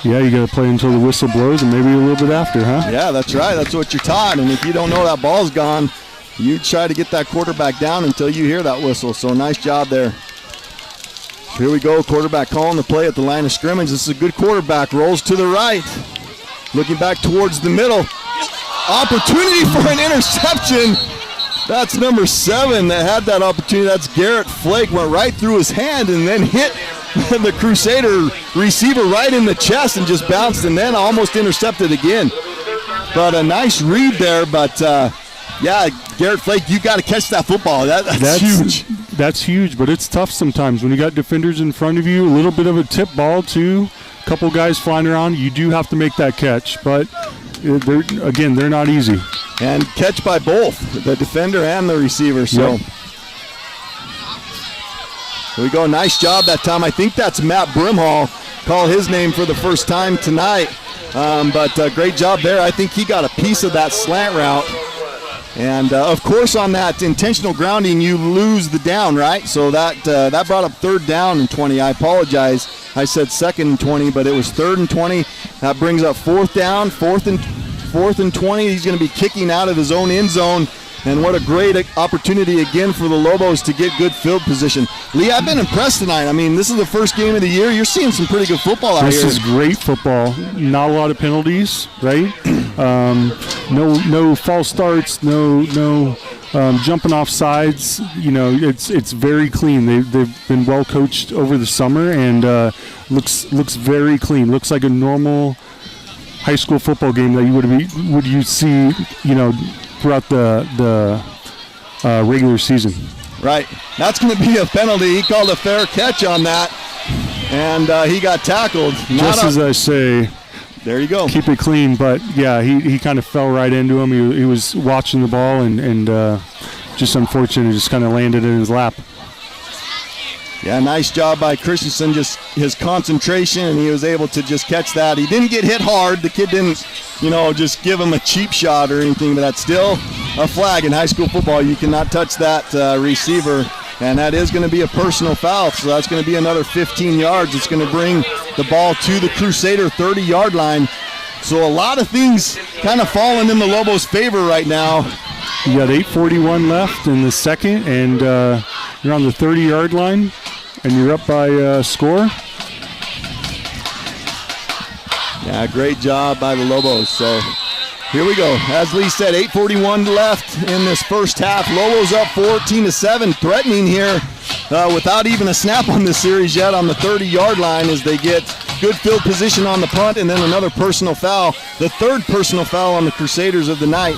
Speaker 4: Yeah, you got to play until the whistle blows and maybe a little bit after, huh?
Speaker 2: Yeah, that's right. That's what you're taught. And if you don't know that ball's gone, you try to get that quarterback down until you hear that whistle. So nice job there. Here we go, quarterback calling the play at the line of scrimmage. This is a good quarterback, rolls to the right. Looking back towards the middle. Opportunity for an interception. That's number 7 that had that opportunity. That's Garrett Flake. Went right through his hand and then hit the Crusader receiver right in the chest and just bounced and then almost intercepted again. But a nice read there, but yeah, Garrett Flake, you got to catch that football. That's huge.
Speaker 4: That's huge, but it's tough sometimes when you got defenders in front of you. A little bit of a tip ball too. A couple guys flying around. You do have to make that catch, but they're not easy.
Speaker 2: And catch by both, the defender and the receiver. So
Speaker 4: Yep.
Speaker 2: Here we go. Nice job that time. I think that's Matt Brimhall. Call his name for the first time tonight. But great job there. I think he got a piece of that slant route. And, of course, on that intentional grounding, you lose the down, right? So that brought up 3rd down and 20. I apologize. I said 2nd and 20, but it was 3rd and 20. That brings up 4th down, 4th and 20. He's going to be kicking out of his own end zone. And what a great opportunity again for the Lobos to get good field position. Lee, I've been impressed tonight. I mean, this is the first game of the year. You're seeing some pretty good football out here.
Speaker 4: This is great football. Not a lot of penalties, right? No false starts, no jumping off sides. You know, it's very clean. They've been well coached over the summer, and looks very clean. Looks like a normal high school football game that you see, you know, throughout the regular season.
Speaker 2: Right. That's going to be a penalty. He called a fair catch on that, and he got tackled.
Speaker 4: Just as I say,
Speaker 2: there you go.
Speaker 4: Keep it clean. But, yeah, he kind of fell right into him. He was watching the ball, and just unfortunate, just kind of landed in his lap.
Speaker 2: Yeah, nice job by Christensen, just his concentration, and he was able to just catch that. He didn't get hit hard. The kid didn't, you know, just give him a cheap shot or anything, but that's still a flag in high school football. You cannot touch that receiver, and that is going to be a personal foul, so that's going to be another 15 yards. It's going to bring the ball to the Crusader 30-yard line. So a lot of things kind of falling in the Lobos' favor right now.
Speaker 4: You got 8:41 left in the second, and you're on the 30-yard line, and you're up by a score.
Speaker 2: Yeah, great job by the Lobos. So here we go. As Lee said, 8:41 left in this first half. Lobos up 14-7, threatening here without even a snap on this series yet on the 30-yard line as they get good field position on the punt and then another personal foul, the 3rd personal foul on the Crusaders of the night.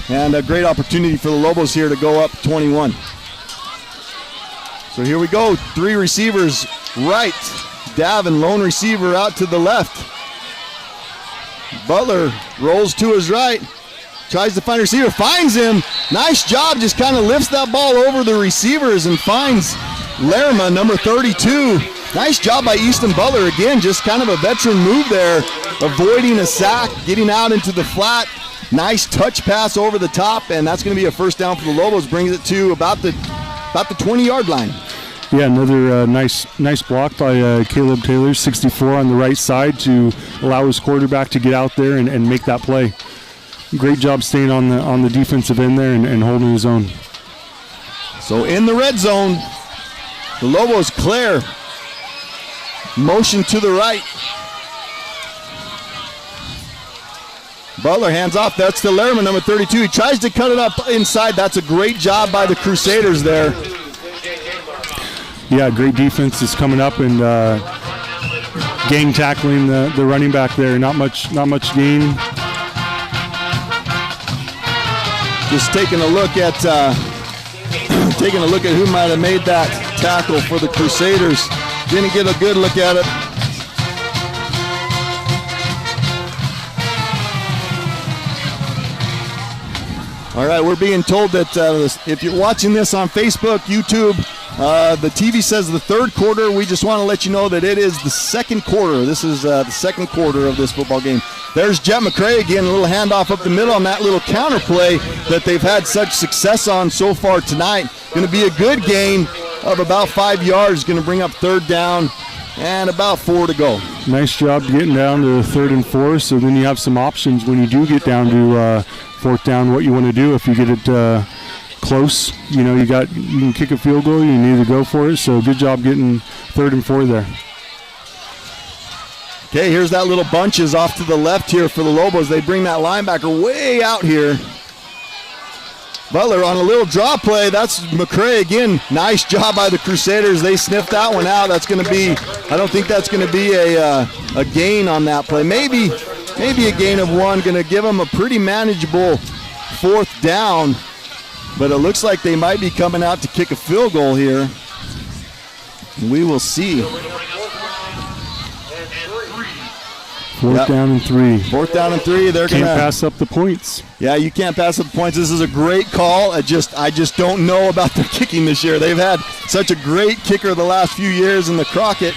Speaker 2: And a great opportunity for the Lobos here to go up 21. So here we go. 3 receivers right. Davin, lone receiver, out to the left. Butler rolls to his right. Tries to find a receiver. Finds him. Nice job. Just kind of lifts that ball over the receivers and finds Lerma, number 32. Nice job by Easton Butler. Again, just kind of a veteran move there. Avoiding a sack, getting out into the flat. Nice touch pass over the top, and that's going to be a first down for the Lobos. Brings it to about the 20-yard line.
Speaker 4: Yeah, another nice block by Caleb Taylor, 64 on the right side to allow his quarterback to get out there and make that play. Great job staying on the defensive end there and holding his own.
Speaker 2: So in the red zone, the Lobos clear. Motion to the right. Butler hands off. That's to Lerman, number 32. He tries to cut it up inside. That's a great job by the Crusaders there.
Speaker 4: Yeah, great defense is coming up and gang tackling the running back there. Not much gain.
Speaker 2: Just taking a look at who might have made that tackle for the Crusaders. Didn't get a good look at it. All right, we're being told that if you're watching this on Facebook, YouTube, the TV says the 3rd quarter. We just want to let you know that it is the 2nd quarter. This is the 2nd quarter of this football game. There's Jet McCray again, a little handoff up the middle on that little counter play that they've had such success on so far tonight. Going to be a good gain of about 5 yards. Going to bring up 3rd down and about 4 to go.
Speaker 4: Nice job getting down to 3rd and 4, so then you have some options when you do get down to 4th down, what you want to do if you get it close. You know, you can kick a field goal, you need to go for it, so good job getting 3rd and 4 there.
Speaker 2: Okay, here's that little bunches off to the left here for the Lobos. They bring that linebacker way out here. Butler on a little draw play. That's McCray again. Nice job by the Crusaders. They sniffed that one out. That's going to be, I don't think that's going to be a gain on that play. Maybe a gain of 1. Going to give them a pretty manageable 4th down. But it looks like they might be coming out to kick a field goal here. We will see.
Speaker 4: Fourth down and 3.
Speaker 2: Fourth down and 3. They're
Speaker 4: Can't
Speaker 2: gonna
Speaker 4: pass up the points.
Speaker 2: Yeah, you can't pass up the points. This is a great call. I just don't know about their kicking this year. They've had such a great kicker the last few years in Crockett.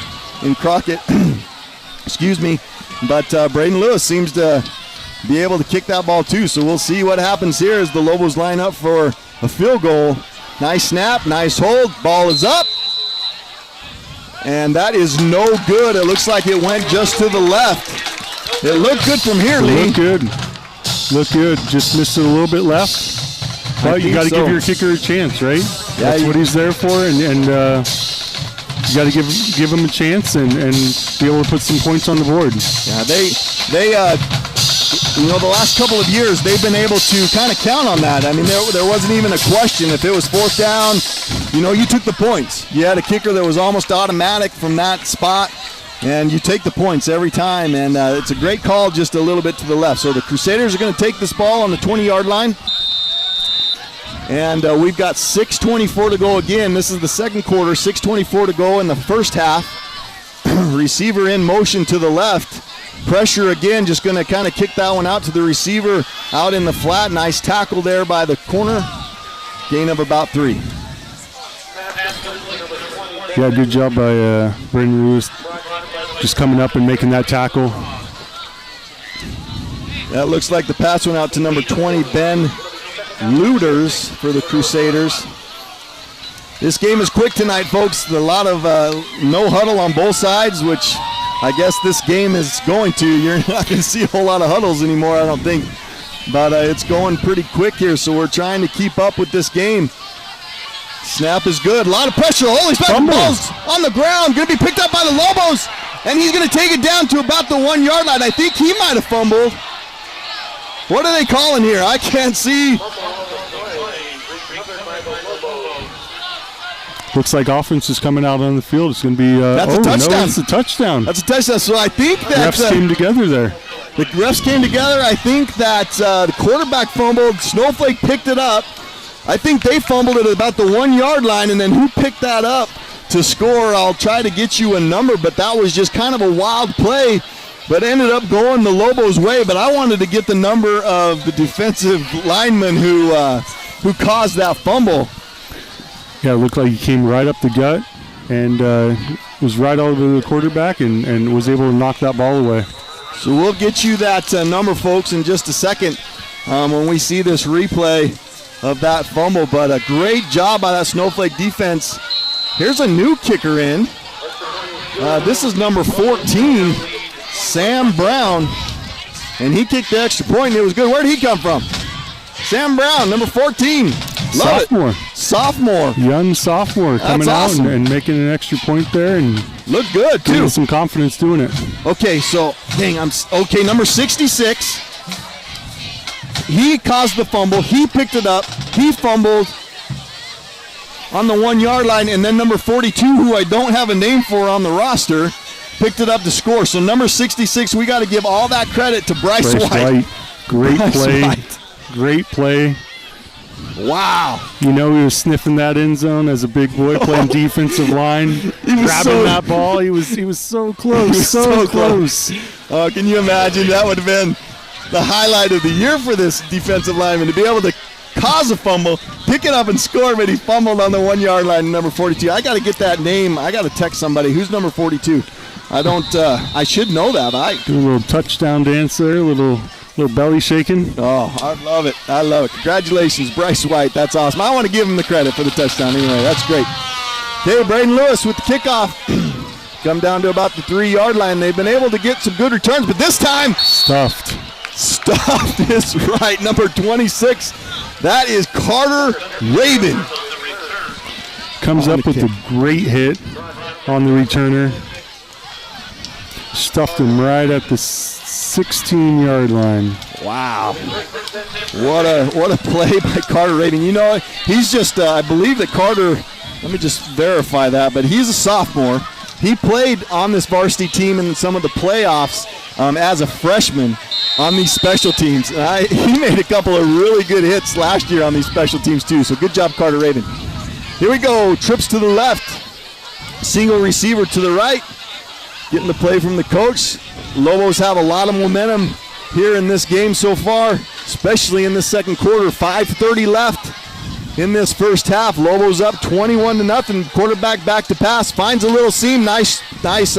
Speaker 2: Excuse me. But Braden Lewis seems to be able to kick that ball too. So we'll see what happens here as the Lobos line up for a field goal. Nice snap, nice hold. Ball is up. And that is no good. It looks like it went just to the left. It looked good from here, Lee.
Speaker 4: Look good. Just missed it a little bit left. But you got to give your kicker a chance, right?
Speaker 2: Yeah,
Speaker 4: that's what he's there for, and you got to give him a chance and be able to put some points on the board.
Speaker 2: Yeah, they the last couple of years they've been able to kind of count on that. I mean, there wasn't even a question if it was fourth down. You took the points. You had a kicker that was almost automatic from that spot. And you take the points every time, and it's a great call just a little bit to the left. So the Crusaders are going to take this ball on the 20-yard line. And we've got 6:24 to go again. This is the second quarter, 6:24 to go in the first half. Receiver in motion to the left. Pressure again, just going to kind of kick that one out to the receiver out in the flat. Nice tackle there by the corner. Gain of about 3.
Speaker 4: Yeah, good job by Braden Lewis. Just coming up and making that tackle.
Speaker 2: That looks like the pass went out to number 20, Ben Luders for the Crusaders. This game is quick tonight, folks. A lot of no huddle on both sides, which I guess this game is going to. You're not going to see a whole lot of huddles anymore, I don't think. But it's going pretty quick here, so we're trying to keep up with this game. Snap is good. A lot of pressure. Holy smokes, balls on the ground. Going to be picked up by the Lobos. And he's going to take it down to about the 1-yard line. I think he might have fumbled. What are they calling here? I can't see.
Speaker 4: Looks like offense is coming out on the field. It's going to be
Speaker 2: that's a touchdown.
Speaker 4: No, it's a touchdown.
Speaker 2: That's a touchdown. So I think that
Speaker 4: refs came together there.
Speaker 2: The refs came together. I think that the quarterback fumbled. Snowflake picked it up. I think they fumbled it at about the 1-yard line, and then who picked that up to score? I'll try to get you a number, but that was just kind of a wild play, but ended up going the Lobos' way. But I wanted to get the number of the defensive lineman who caused that fumble.
Speaker 4: Yeah, it looked like he came right up the gut and was right over the quarterback and was able to knock that ball away.
Speaker 2: So we'll get you that number, folks, in just a second when we see this replay of that fumble. But a great job by that Snowflake defense. Here's a new kicker in. This is number 14, Sam Brown. And he kicked the extra point, and it was good. Where did he come from? Sam Brown, number 14.
Speaker 4: Sophomore.
Speaker 2: Sophomore.
Speaker 4: Young sophomore coming
Speaker 2: awesome.
Speaker 4: out and making an extra point there and
Speaker 2: looked good, too.
Speaker 4: Getting some confidence doing it.
Speaker 2: Okay, so, number 66. He caused the fumble. He picked it up. He fumbled on the 1-yard line, and then number 42, who I don't have a name for on the roster, picked it up to score. So number 66, we got to give all that credit to Bryce White.
Speaker 4: Great
Speaker 2: Bryce
Speaker 4: play.
Speaker 2: White.
Speaker 4: Great play.
Speaker 2: Wow.
Speaker 4: He was sniffing that end zone as a big boy playing defensive line, grabbing that ball. He was so close.
Speaker 2: He was so close. Can you imagine? That would have been the highlight of the year for this defensive lineman, to be able to cause a fumble, pick it up and score, but he fumbled on the 1-yard line, number 42. I got to get that name. I got to text somebody. Who's number 42? I should know that. Do
Speaker 4: a little touchdown dance there, a little belly shaking.
Speaker 2: Oh, I love it. I love it. Congratulations, Bryce White. That's awesome. I want to give him the credit for the touchdown anyway. That's great. Okay, Braden Lewis with the kickoff. Come down to about the 3-yard line. They've been able to get some good returns, but this time
Speaker 4: Stuffed
Speaker 2: is right. Number 26. That is Carter Raven.
Speaker 4: Comes up with a great hit on the returner. Stuffed him right at the 16-yard line.
Speaker 2: Wow. What a play by Carter Raven. He's just, I believe that Carter, let me just verify that, but he's a sophomore. He played on this varsity team in some of the playoffs as a freshman on these special teams. He made a couple of really good hits last year on these special teams too, so good job, Carter Raven. Here we go, trips to the left, single receiver to the right, getting the play from the coach. Lobos have a lot of momentum here in this game so far, especially in the second quarter. 5:30 left in this first half. Lobos up 21-0. Quarterback back to pass, finds a little seam. Nice pass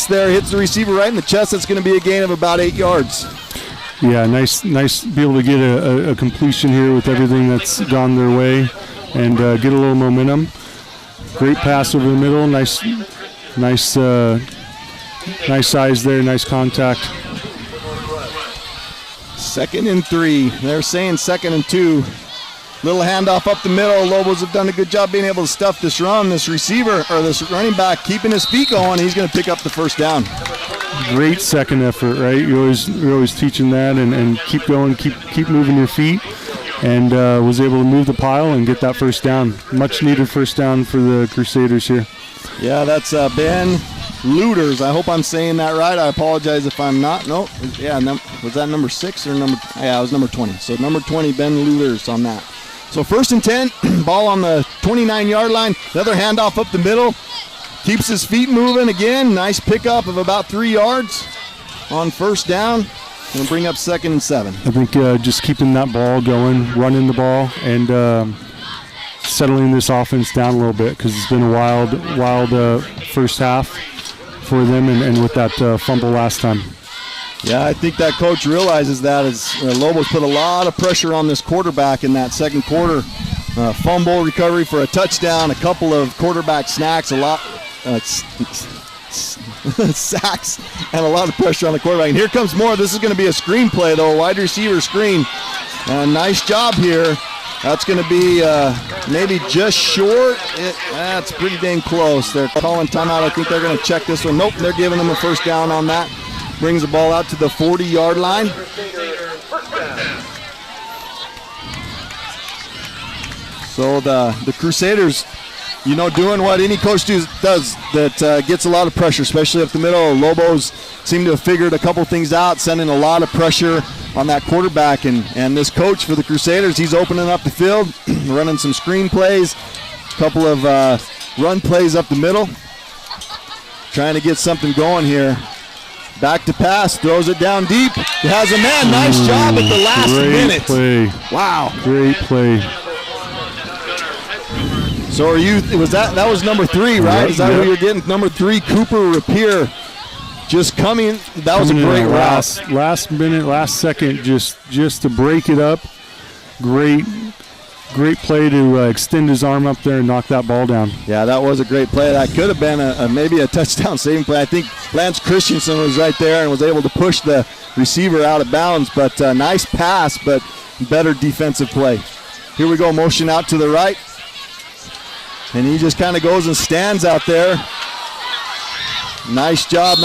Speaker 2: there. Hits the receiver right in the chest. That's going to be a gain of about 8 yards.
Speaker 4: Yeah, nice be able to get a completion here with everything that's gone their way and get a little momentum. Great pass over the middle. Nice size there. Nice contact.
Speaker 2: 2nd and 3. They're saying 2nd and 2. Little handoff up the middle. Lobos have done a good job being able to stuff this run. This receiver, or this running back, keeping his feet going. He's going to pick up the first down.
Speaker 4: Great second effort, right? You're always teaching that, and keep going, keep moving your feet, and was able to move the pile and get that first down. Much needed first down for the Crusaders here.
Speaker 2: Yeah, that's Ben Looters. I hope I'm saying that right. I apologize if I'm not. No, yeah, was that number 6 or number? Yeah, it was number 20. So number 20, Ben Looters on that. So 1st and 10, ball on the 29-yard line. Another handoff up the middle. Keeps his feet moving again. Nice pickup of about 3 yards on first down. Going to bring up 2nd and 7.
Speaker 4: I think just keeping that ball going, running the ball, and settling this offense down a little bit, because it's been a wild first half for them, and with that fumble last time.
Speaker 2: Yeah, I think that coach realizes that as Lobos put a lot of pressure on this quarterback in that second quarter. Fumble recovery for a touchdown, a couple of quarterback snacks, a lot sacks, and a lot of pressure on the quarterback. And here comes more. This is going to be a screen play, though, a wide receiver screen. Nice job here. That's going to be maybe just short. That's pretty dang close. They're calling timeout. I think they're going to check this one. Nope, they're giving them a first down on that. Brings the ball out to the 40-yard line. So the Crusaders, doing what any coach does that gets a lot of pressure, especially up the middle. Lobos seem to have figured a couple things out, sending a lot of pressure on that quarterback. And this coach for the Crusaders, he's opening up the field, running some screen plays, a couple of run plays up the middle, trying to get something going here. Back to pass, throws it down deep. He has a man. Nice job at the last minute.
Speaker 4: Play.
Speaker 2: Wow.
Speaker 4: Great play.
Speaker 2: So that was number 3, right?
Speaker 4: Yep,
Speaker 2: Is that who you're getting? Number 3, Cooper Rapier, just coming. That was a great route.
Speaker 4: Last minute, last second, just to break it up. Great play to extend his arm up there and knock that ball down.
Speaker 2: Yeah, that was a great play. That could have been maybe a touchdown saving play. I think Lance Christensen was right there and was able to push the receiver out of bounds. But nice pass, but better defensive play. Here we go, motion out to the right. And he just kind of goes and stands out there. Nice job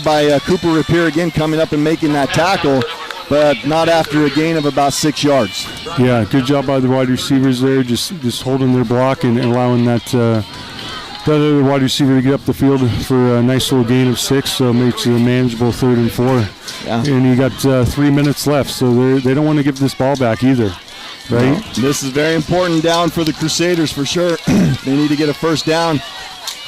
Speaker 2: by Cooper Rapier again, coming up and making that tackle, but not after a gain of about 6 yards.
Speaker 4: Yeah, good job by the wide receivers there, just holding their block and allowing that other wide receiver to get up the field for a nice little gain of 6, so it makes it a manageable 3rd and 4. Yeah. And you got 3 minutes left, so they don't want to give this ball back either. Right?
Speaker 2: No, this is very important down for the Crusaders for sure. They need to get a first down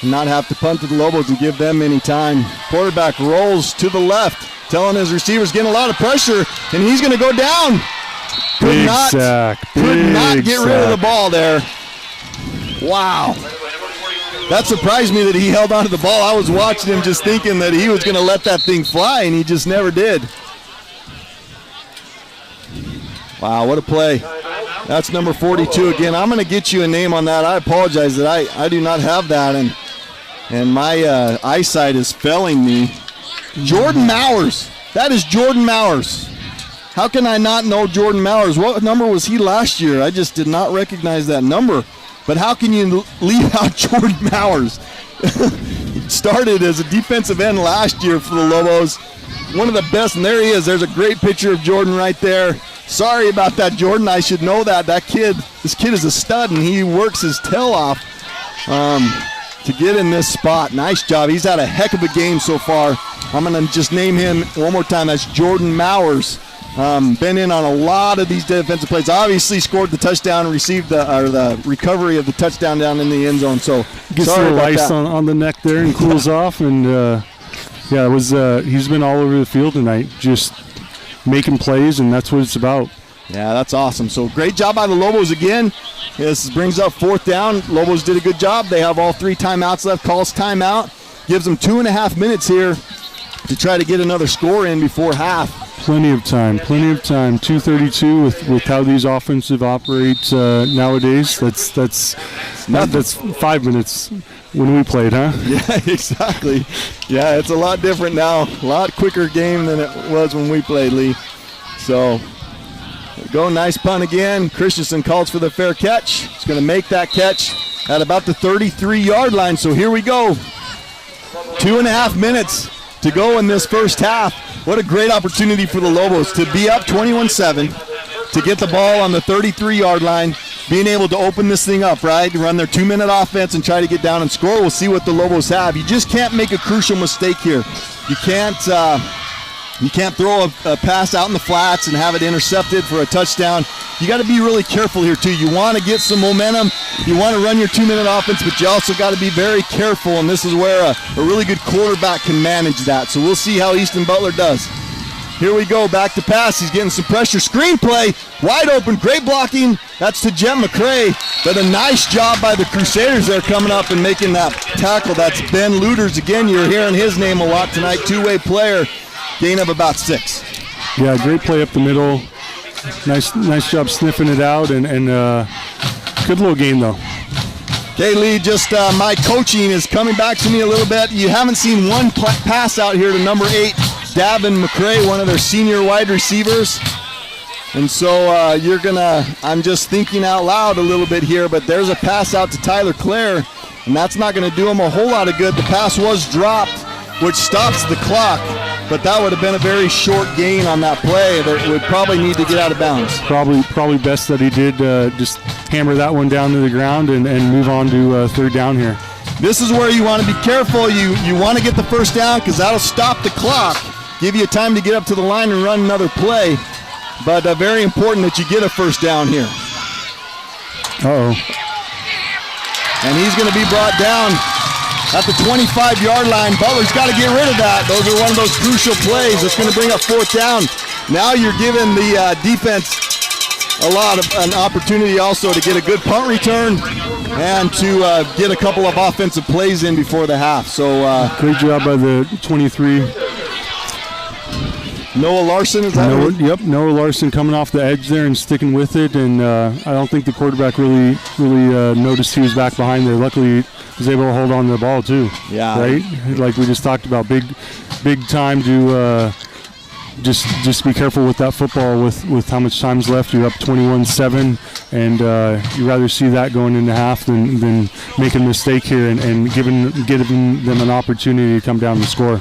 Speaker 2: and not have to punt to the Lobos and give them any time. Quarterback rolls to the left, telling his receivers, getting a lot of pressure, and he's going to go down. Could not get rid of the ball there. Wow. That surprised me that he held onto the ball. I was watching him just thinking that he was going to let that thing fly, and he just never did. Wow, what a play. That's number 42 again. I'm going to get you a name on that. I apologize that I do not have that, and my eyesight is failing me. Jordan Mowers. That is Jordan Mowers. How can I not know Jordan Mowers? What number was he last year? I just did not recognize that number. But how can you leave out Jordan Mowers? Started as a defensive end last year for the Lobos. One of the best, and there he is. There's a great picture of Jordan right there. Sorry about that, Jordan. I should know that. This kid is a stud, and he works his tail off to get in this spot. Nice job. He's had a heck of a game so far. I'm going to just name him one more time. That's Jordan Mowers. Been in on a lot of these defensive plays. Obviously scored the touchdown and received the recovery of the touchdown down in the end zone. So
Speaker 4: gets a little ice on the neck there and cools off, and Yeah, it was. He's been all over the field tonight, just making plays, and that's what it's about.
Speaker 2: Yeah, that's awesome. So great job by the Lobos again. This brings up 4th down. Lobos did a good job. They have all 3 timeouts left. Calls timeout. Gives them 2.5 minutes here to try to get another score in before half.
Speaker 4: Plenty of time. 2:32 with how these offensive operate nowadays. That's 5 minutes when we played, huh?
Speaker 2: Yeah, exactly. Yeah, it's a lot different now. A lot quicker game than it was when we played, Lee. So, go nice punt again. Christensen calls for the fair catch. He's going to make that catch at about the 33-yard line. So here we go. 2.5 minutes to go in this first half. What a great opportunity for the Lobos to be up 21-7, to get the ball on the 33-yard line, being able to open this thing up, right? Run their 2-minute offense and try to get down and score. We'll see what the Lobos have. You just can't make a crucial mistake here. You can't throw a pass out in the flats and have it intercepted for a touchdown. You got to be really careful here too. You want to get some momentum. You want to run your 2-minute offense, but you also got to be very careful, and this is where a really good quarterback can manage that. So we'll see how Easton Butler does. Here we go, back to pass. He's getting some pressure. Screen play, wide open, great blocking. That's to Jem McCray. But a nice job by the Crusaders there coming up and making that tackle. That's Ben Luters. Again, you're hearing his name a lot tonight. 2-way player, gain of about 6.
Speaker 4: Yeah, great play up the middle. Nice job sniffing it out, and good little game though.
Speaker 2: Okay, Lee, just my coaching is coming back to me a little bit. You haven't seen one pass out here to number 8, Davin McCray, one of their senior wide receivers. And so I'm just thinking out loud a little bit here, but there's a pass out to Tyler Clare, and that's not going to do him a whole lot of good. The pass was dropped, which stops the clock, but that would have been a very short gain on that play that would probably need to get out of bounds.
Speaker 4: Probably best that he did just hammer that one down to the ground and move on to 3rd down here.
Speaker 2: This is where you want to be careful. You want to get the first down because that'll stop the clock, give you time to get up to the line and run another play, but very important that you get a first down here.
Speaker 4: Uh-oh.
Speaker 2: And he's going to be brought down at the 25-yard line. Butler's got to get rid of that. Those are one of those crucial plays. It's going to bring up 4th down. Now you're giving the defense an opportunity also to get a good punt return and to get a couple of offensive plays in before the half. So
Speaker 4: great job by the 23.
Speaker 2: Noah Larson, is that right?
Speaker 4: Yep, Noah Larson coming off the edge there and sticking with it, and I don't think the quarterback really noticed he was back behind there. Luckily, he was able to hold on to the ball too.
Speaker 2: Yeah.
Speaker 4: Right? Like we just talked about, big time to just be careful with that football with how much time's left. You're up 21-7, and you'd rather see that going into half than making a mistake here and giving them an opportunity to come down and score.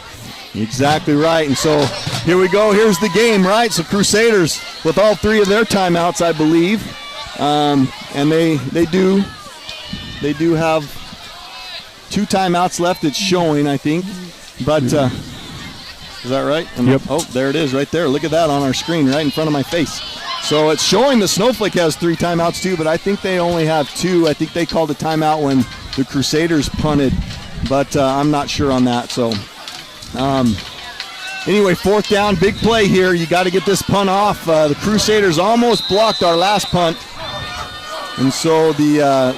Speaker 2: Exactly right. And so here we go. Here's the game, right? So Crusaders with all 3 of their timeouts, I believe, and they do have 2 timeouts left. It's showing, I think, but is that right?
Speaker 4: Yep.
Speaker 2: Oh, there it is, right there. Look at that on our screen, right in front of my face. So it's showing the Snowflake has 3 timeouts too, but I think they only have 2. I think they called a timeout when the Crusaders punted, but I'm not sure on that. So. Anyway, 4th down, big play here. You got to get this punt off. The Crusaders almost blocked our last punt. And so the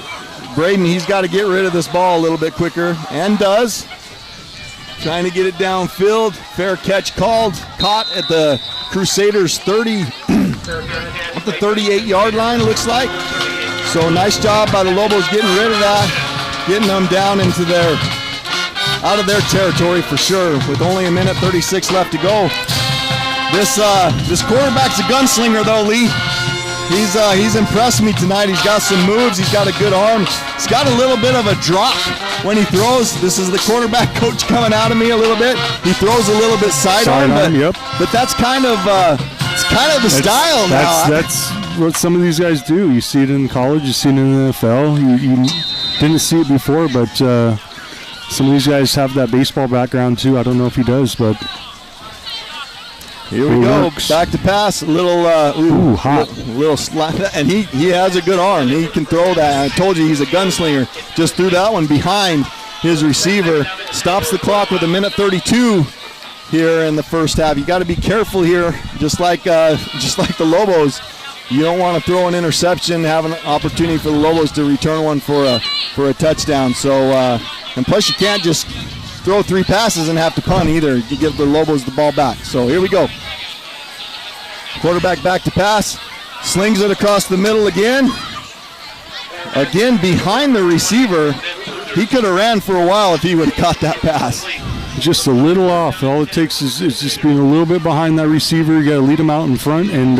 Speaker 2: Braden, he's got to get rid of this ball a little bit quicker, and does. Trying to get it downfield. Fair catch called. Caught at the Crusaders 30, at the 38-yard line, it looks like. So nice job by the Lobos getting rid of that, getting them down into out of their territory for sure, with only 1:36 left to go. This quarterback's a gunslinger though, Lee. He's impressed me tonight. He's got some moves. He's got a good arm. He's got a little bit of a drop when he throws. This is the quarterback coach coming out of me a little bit. He throws a little bit sidearm, but that's kind of the style now.
Speaker 4: That's what some of these guys do. You see it in college. You see it in the NFL. You didn't see it before, but some of these guys have that baseball background too. I don't know if he does, but
Speaker 2: here we go. Works. Back to pass. A little
Speaker 4: hot.
Speaker 2: Little slap, and he has a good arm. He can throw that. I told you he's a gunslinger. Just threw that one behind his receiver. Stops the clock with 1:32 here in the first half. You got to be careful here, just like the Lobos. You don't want to throw an interception, have an opportunity for the Lobos to return one for a touchdown. So, and plus you can't just throw 3 passes and have to punt either. You give the Lobos the ball back. So here we go. Quarterback back to pass, slings it across the middle again. Again behind the receiver. He could have ran for a while if he would have caught that pass.
Speaker 4: Just a little off. All it takes is just being a little bit behind that receiver. You got to lead him out in front, and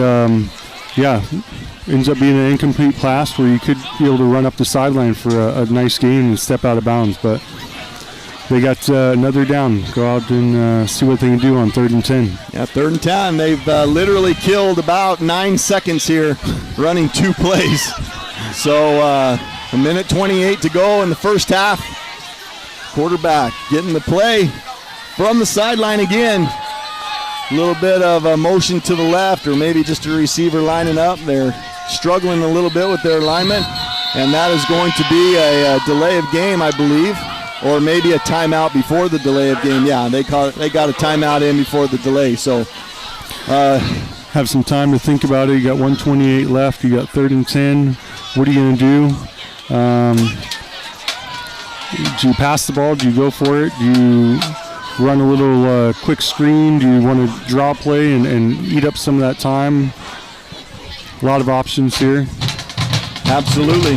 Speaker 4: ends up being an incomplete pass where you could be able to run up the sideline for a nice gain and step out of bounds. But they got another down. Go out and see what they can do on 3rd and 10.
Speaker 2: Yeah, 3rd and 10. They've literally killed about 9 seconds here running 2 plays. So a minute 28 to go in the first half. Quarterback getting the play from the sideline again. A little bit of a motion to the left, or maybe just a receiver lining up. They're struggling a little bit with their alignment, and that is going to be a delay of game, I believe, or maybe a timeout before the delay of game. Yeah, they got a timeout in before the delay. So
Speaker 4: have some time to think about it. You got 1:28 left. You got 3rd and 10. What are you going to do? Do you pass the ball? Do you go for it? Do you run a little quick screen? Do you want to draw play and eat up some of that time? A lot of options here.
Speaker 2: Absolutely.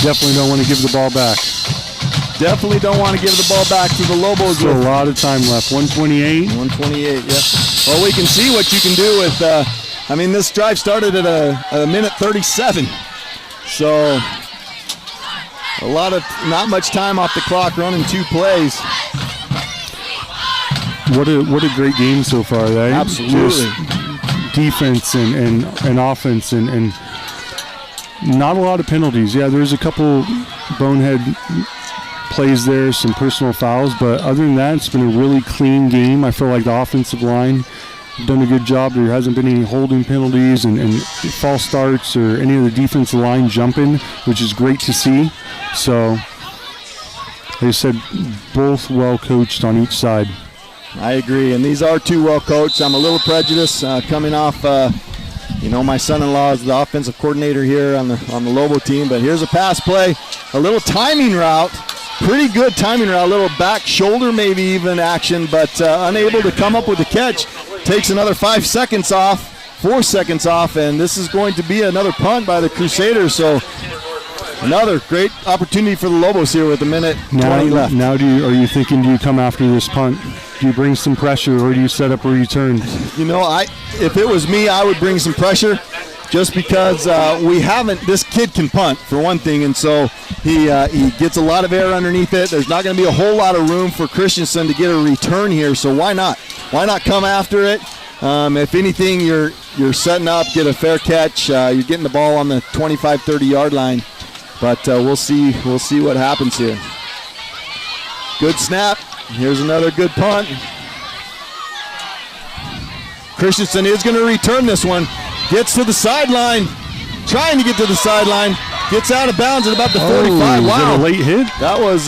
Speaker 4: Definitely don't want to give the ball back.
Speaker 2: Definitely don't want to give the ball back to the Lobos.
Speaker 4: Still a lot of time left. 1:28.
Speaker 2: 1:28, yeah. Well, we can see what you can do with, this drive started at a minute 37. So not much time off the clock running 2 plays.
Speaker 4: What a great game so far, right?
Speaker 2: Absolutely.
Speaker 4: Just defense and offense and not a lot of penalties. Yeah, there's a couple bonehead plays there, some personal fouls, but other than that, it's been a really clean game. I feel like the offensive line done a good job. There hasn't been any holding penalties and false starts or any of the defensive line jumping, which is great to see. So, like I said, both well coached on each side.
Speaker 2: I agree, and these are 2 well coached. I'm a little prejudiced coming off. My son-in-law is the offensive coordinator here on the Lobo team. But here's a pass play, a little timing route, pretty good timing route, a little back shoulder maybe even action, but unable to come up with the catch. Takes another 4 seconds off, and this is going to be another punt by the Crusaders. So another great opportunity for the Lobos here with a minute 20 left.
Speaker 4: Now, are you thinking, do you come after this punt? Do you bring some pressure, or do you set up a return?
Speaker 2: If it was me, I would bring some pressure, just because this kid can punt, for one thing, and so he gets a lot of air underneath it. There's not going to be a whole lot of room for Christensen to get a return here, so why not? Why not come after it? If anything, you're setting up, get a fair catch. You're getting the ball on the 25-30 yard line, but we'll see what happens here. Good snap. Here's another good punt. Christensen is going to return this one. Gets to the sideline. Trying to get to the sideline. Gets out of bounds at about the 45. Wow.
Speaker 4: Is that a late hit?
Speaker 2: That was,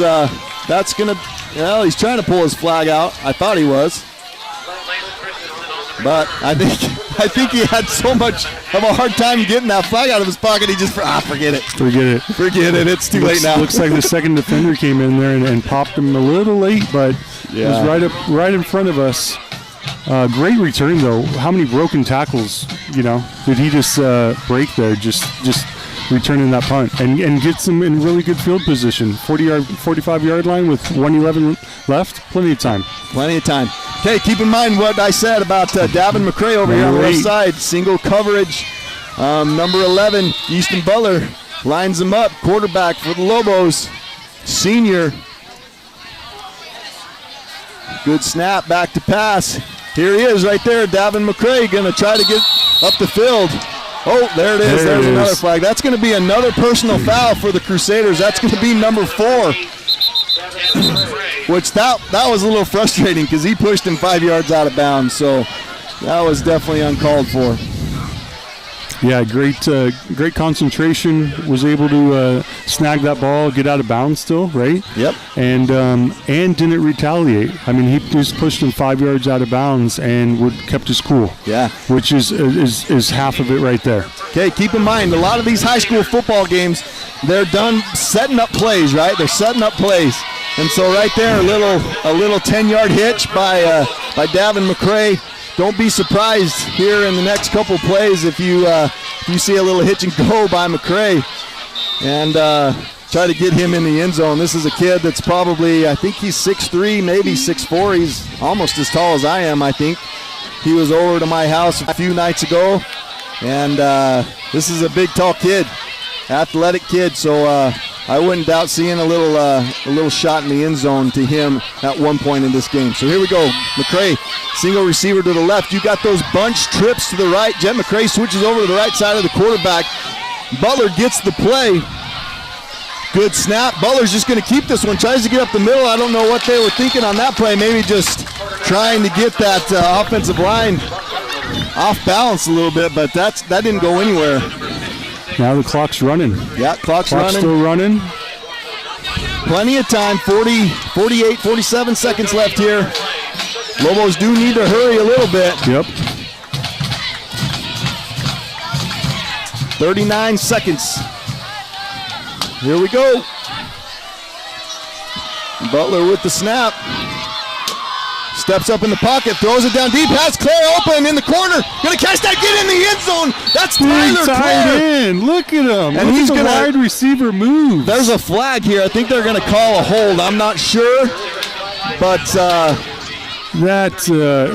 Speaker 2: that's going to, he's trying to pull his flag out. I thought he was. But I think he had so much of a hard time getting that flag out of his pocket, he just, forget it. Forget it. It's too late now.
Speaker 4: Looks like the second defender came in there and popped him a little late, but it was right in front of us. Great return, though. How many broken tackles, did he just break there, just returning that punt and gets him in really good field position. 45-yard line with 1:11 left. Plenty of time. Okay, keep in mind what I said about Davin McCray over here on the left side. Single coverage. Number 11, Easton Butler, lines him up. Quarterback for the Lobos, senior. Good snap, back to pass. Here he is right there, Davin McCray, going to try to get up the field. Oh, there it is. There's another flag. That's going to be another personal foul for the Crusaders. That's going to be number 4. Which that was a little frustrating because he pushed him 5 yards out of bounds. So that was definitely uncalled for. Yeah, great concentration. Was able to snag that ball, get out of bounds still, right?
Speaker 2: Yep.
Speaker 4: And didn't retaliate. I mean, he just pushed him 5 yards out of bounds and kept his cool.
Speaker 2: Yeah.
Speaker 4: Which is half of it right there.
Speaker 2: Okay, keep in mind, a lot of these high school football games, they're done setting up plays, right? They're setting up plays. And so right there, a little 10-yard hitch by Davin McCray. Don't be surprised here in the next couple plays if you see a little hitch and go by McCray and try to get him in the end zone. This is a kid that's probably, I think he's 6'3", maybe 6'4". He's almost as tall as I am, I think. He was over to my house a few nights ago, and this is a big, tall kid, athletic kid. So I wouldn't doubt seeing a little shot in the end zone to him at one point in this game. So here we go. McCray, single receiver to the left. You got those bunch trips to the right. Jet McCray switches over to the right side of the quarterback. Butler gets the play. Good snap. Butler's just going to keep this one. Tries to get up the middle. I don't know what they were thinking on that play. Maybe just trying to get that offensive line off balance a little bit, but that didn't go anywhere.
Speaker 4: Now the clock's running.
Speaker 2: Yeah, clock's running.
Speaker 4: Still running.
Speaker 2: Plenty of time, 48, 47 seconds left here. Lobos do need to hurry a little bit.
Speaker 4: Yep.
Speaker 2: 39 seconds. Here we go. Butler with the snap. Steps up in the pocket, throws it down deep, has Claire open in the corner. Gonna catch that, get in the end zone. That's Tyler Claire.
Speaker 4: In. Look at him.
Speaker 2: And he's
Speaker 4: gonna wide receiver move.
Speaker 2: There's a flag here. I think they're gonna call a hold. I'm not sure, but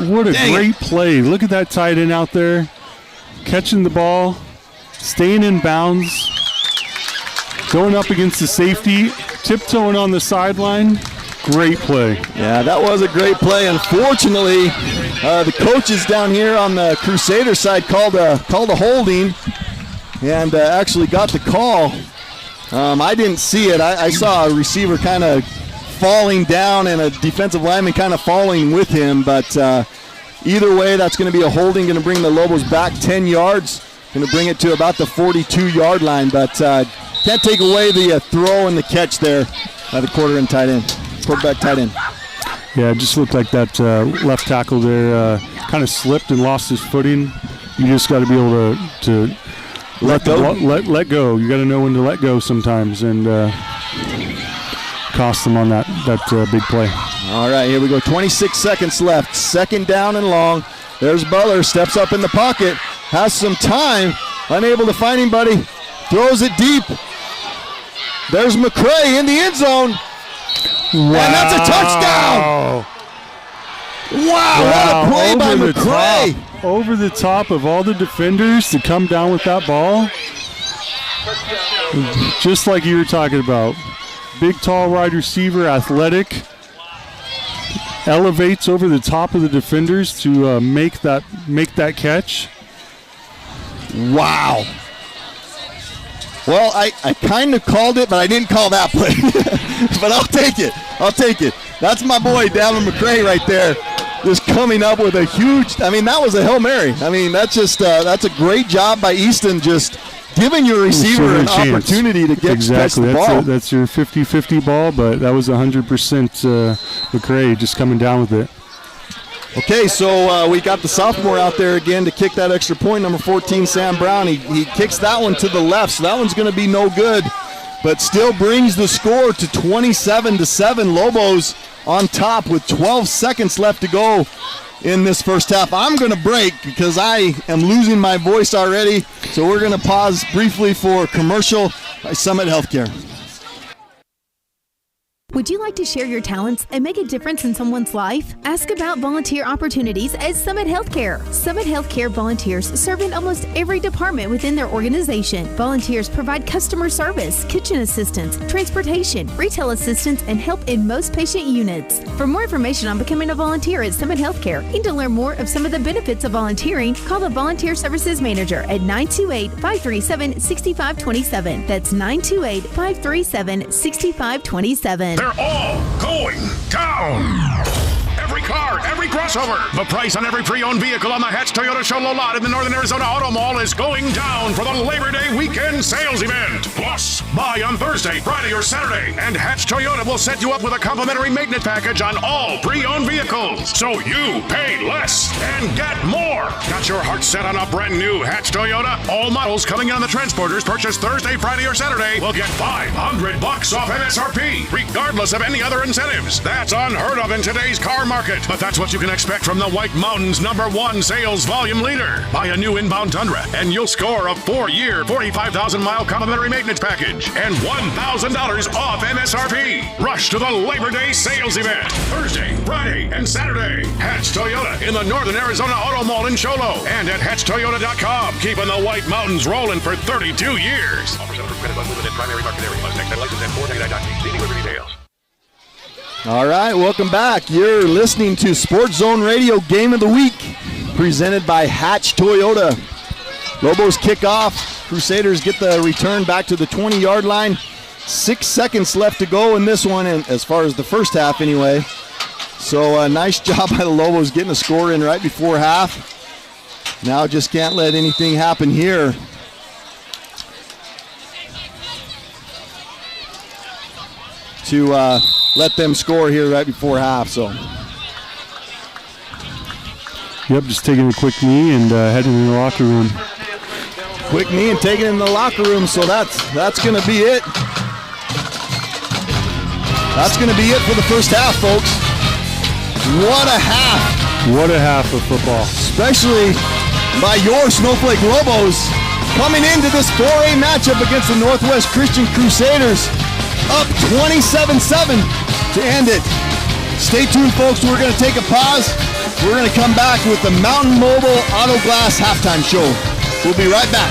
Speaker 4: what a great play. Look at that tight end out there, catching the ball, staying in bounds, going up against the safety, tiptoeing on the sideline. Great play.
Speaker 2: Yeah, that was a great play. Unfortunately, the coaches down here on the Crusader side called a holding and actually got the call. I didn't see it. I saw a receiver kind of falling down and a defensive lineman kind of falling with him. But either way, that's going to be a holding, going to bring the Lobos back 10 yards, going to bring it to about the 42-yard line. But can't take away the throw and the catch there by the quarterback tight end.
Speaker 4: Yeah, it just looked like that left tackle there kind of slipped and lost his footing. You just got to be able to let go. You got to know when to let go sometimes, and cost them on that big play.
Speaker 2: All right, here we go. 26 seconds left. Second down and long. There's Butler, steps up in the pocket, has some time, unable to find anybody, throws it deep. There's McCray in the end zone.
Speaker 4: Wow.
Speaker 2: And that's a touchdown. Wow, what a play by McCray.
Speaker 4: Over the top of all the defenders to come down with that ball. Just like you were talking about. Big, tall wide receiver, athletic. Elevates over the top of the defenders to make that catch.
Speaker 2: Wow. Well, I kind of called it, but I didn't call that play. But I'll take it. That's my boy, Davin McCray, right there. Just coming up with a huge, that was a Hail Mary. That's a great job by Easton, just giving your receiver an opportunity to catch the ball.
Speaker 4: That's your 50-50 ball, but that was 100% McCray just coming down with it.
Speaker 2: Okay, so we got the sophomore out there again to kick that extra point, number 14, Sam Brown. He kicks that one to the left, so that one's going to be no good, but still brings the score to 27-7. Lobos on top with 12 seconds left to go in this first half. I'm going to break because I am losing my voice already, so we're going to pause briefly for commercial by Summit Healthcare.
Speaker 8: Would you like to share your talents and make a difference in someone's life? Ask about volunteer opportunities at Summit Healthcare. Summit Healthcare volunteers serve in almost every department within their organization. Volunteers provide customer service, kitchen assistance, transportation, retail assistance, and help in most patient units. For more information on becoming a volunteer at Summit Healthcare and to learn more of some of the benefits of volunteering, call the Volunteer Services Manager at 928-537-6527. That's 928-537-6527.
Speaker 6: They're all going down. Every car, every crossover. The price on every pre-owned vehicle on the Hatch Toyota Show Low Lot in the Northern Arizona Auto Mall is going down for the Labor Day weekend sales event. Plus, buy on Thursday, Friday, or Saturday, and Hatch Toyota will set you up with a complimentary maintenance package on all pre-owned vehicles. So you pay less and get more. Got your heart set on a brand new Hatch Toyota? All models coming in on the transporters purchased Thursday, Friday, or Saturday will get $500 off MSRP, regardless of any other incentives. That's unheard of in today's car market, but that's what you can expect from the White Mountains' #1 sales volume leader. Buy a new inbound Tundra, and you'll score a 4-year, 45,000-mile complimentary maintenance package and $1,000 off MSRP. Rush to the Labor Day sales event, Thursday, Friday, and Saturday. Hatch Toyota in the Northern Arizona Auto Mall in Sholo and at HatchToyota.com. Keeping the White Mountains rolling for 32 years.
Speaker 2: All right, welcome back. You're listening to Sports Zone Radio Game of the Week, presented by Hatch Toyota. Lobos kick off. Crusaders get the return back to the 20-yard line. 6 seconds left to go in this one, and as far as the first half anyway. So nice job by the Lobos getting a score in right before half. Now just can't let anything happen here. To let them score here right before half. So.
Speaker 4: Yep, just taking a quick knee and heading in the locker room.
Speaker 2: Quick knee and taking it in the locker room. So that's going to be it. That's going to be it for the first half, folks. What a half.
Speaker 4: What a half of football.
Speaker 2: Especially by your Snowflake Lobos coming into this 4A matchup against the Northwest Christian Crusaders. Up 27-7 to end it. Stay tuned, folks. We're going to take a pause. We're going to come back with the Mountain Mobile Auto Glass halftime show. We'll be right back.